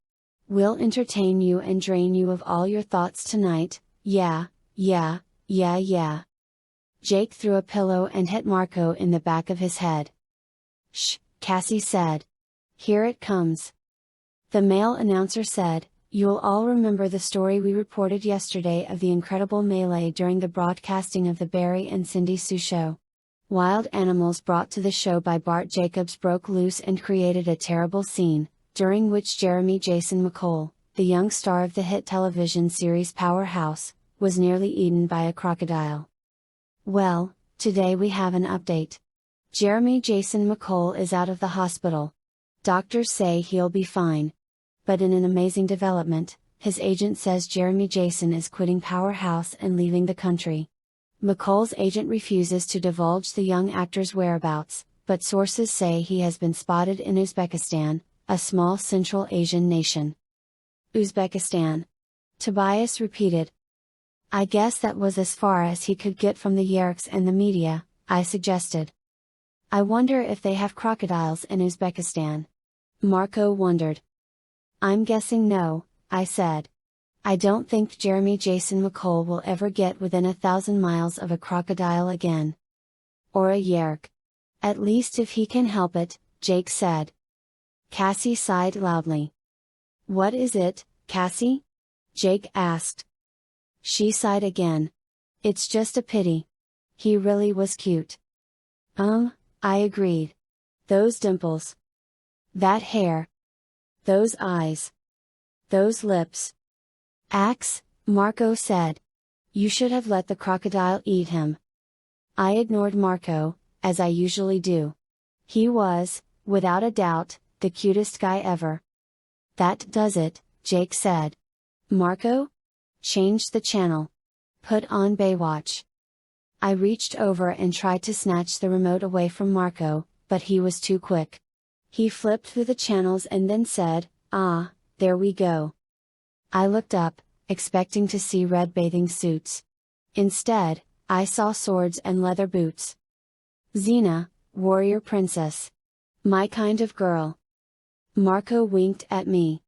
Speaker 1: We'll entertain you and drain you of all your thoughts tonight, yeah, yeah, yeah, yeah. Jake threw a pillow and hit Marco in the back of his head. Shh, Cassie said. Here it comes. The male announcer said, "You'll all remember the story we reported yesterday of the incredible melee during the broadcasting of the Barry and Cindy Sue show. Wild animals brought to the show by Bart Jacobs broke loose and created a terrible scene, during which Jeremy Jason McCole, the young star of the hit television series Powerhouse, was nearly eaten by a crocodile. Well, today we have an update. Jeremy Jason McCole is out of the hospital. Doctors say he'll be fine. But in an amazing development, his agent says Jeremy Jason is quitting Powerhouse and leaving the country. McCole's agent refuses to divulge the young actor's whereabouts, but sources say he has been spotted in Uzbekistan, a small Central Asian nation. Uzbekistan. Tobias repeated. I guess that was as far as he could get from the Yerks and the media, I suggested. I wonder if they have crocodiles in Uzbekistan. Marco wondered. I'm guessing no, I said. I don't think Jeremy Jason McCole will ever get within 1,000 miles of a crocodile again. Or a Yerk. At least if he can help it, Jake said. Cassie sighed loudly. What is it, Cassie? Jake asked. She sighed again. It's just a pity. He really was cute. I agreed. Those dimples. That hair. Those eyes. Those lips. Ax, Marco said. You should have let the crocodile eat him. I ignored Marco, as I usually do. He was, without a doubt, the cutest guy ever. That does it, Jake said. Marco? Change the channel. Put on Baywatch. I reached over and tried to snatch the remote away from Marco, but he was too quick. He flipped through the channels and then said, "Ah, there we go." I looked up, expecting to see red bathing suits. Instead, I saw swords and leather boots. Xena, warrior princess. My kind of girl. Marco winked at me.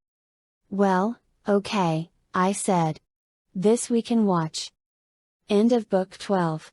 Speaker 1: Well, okay, I said. This we can watch. End of Book 12.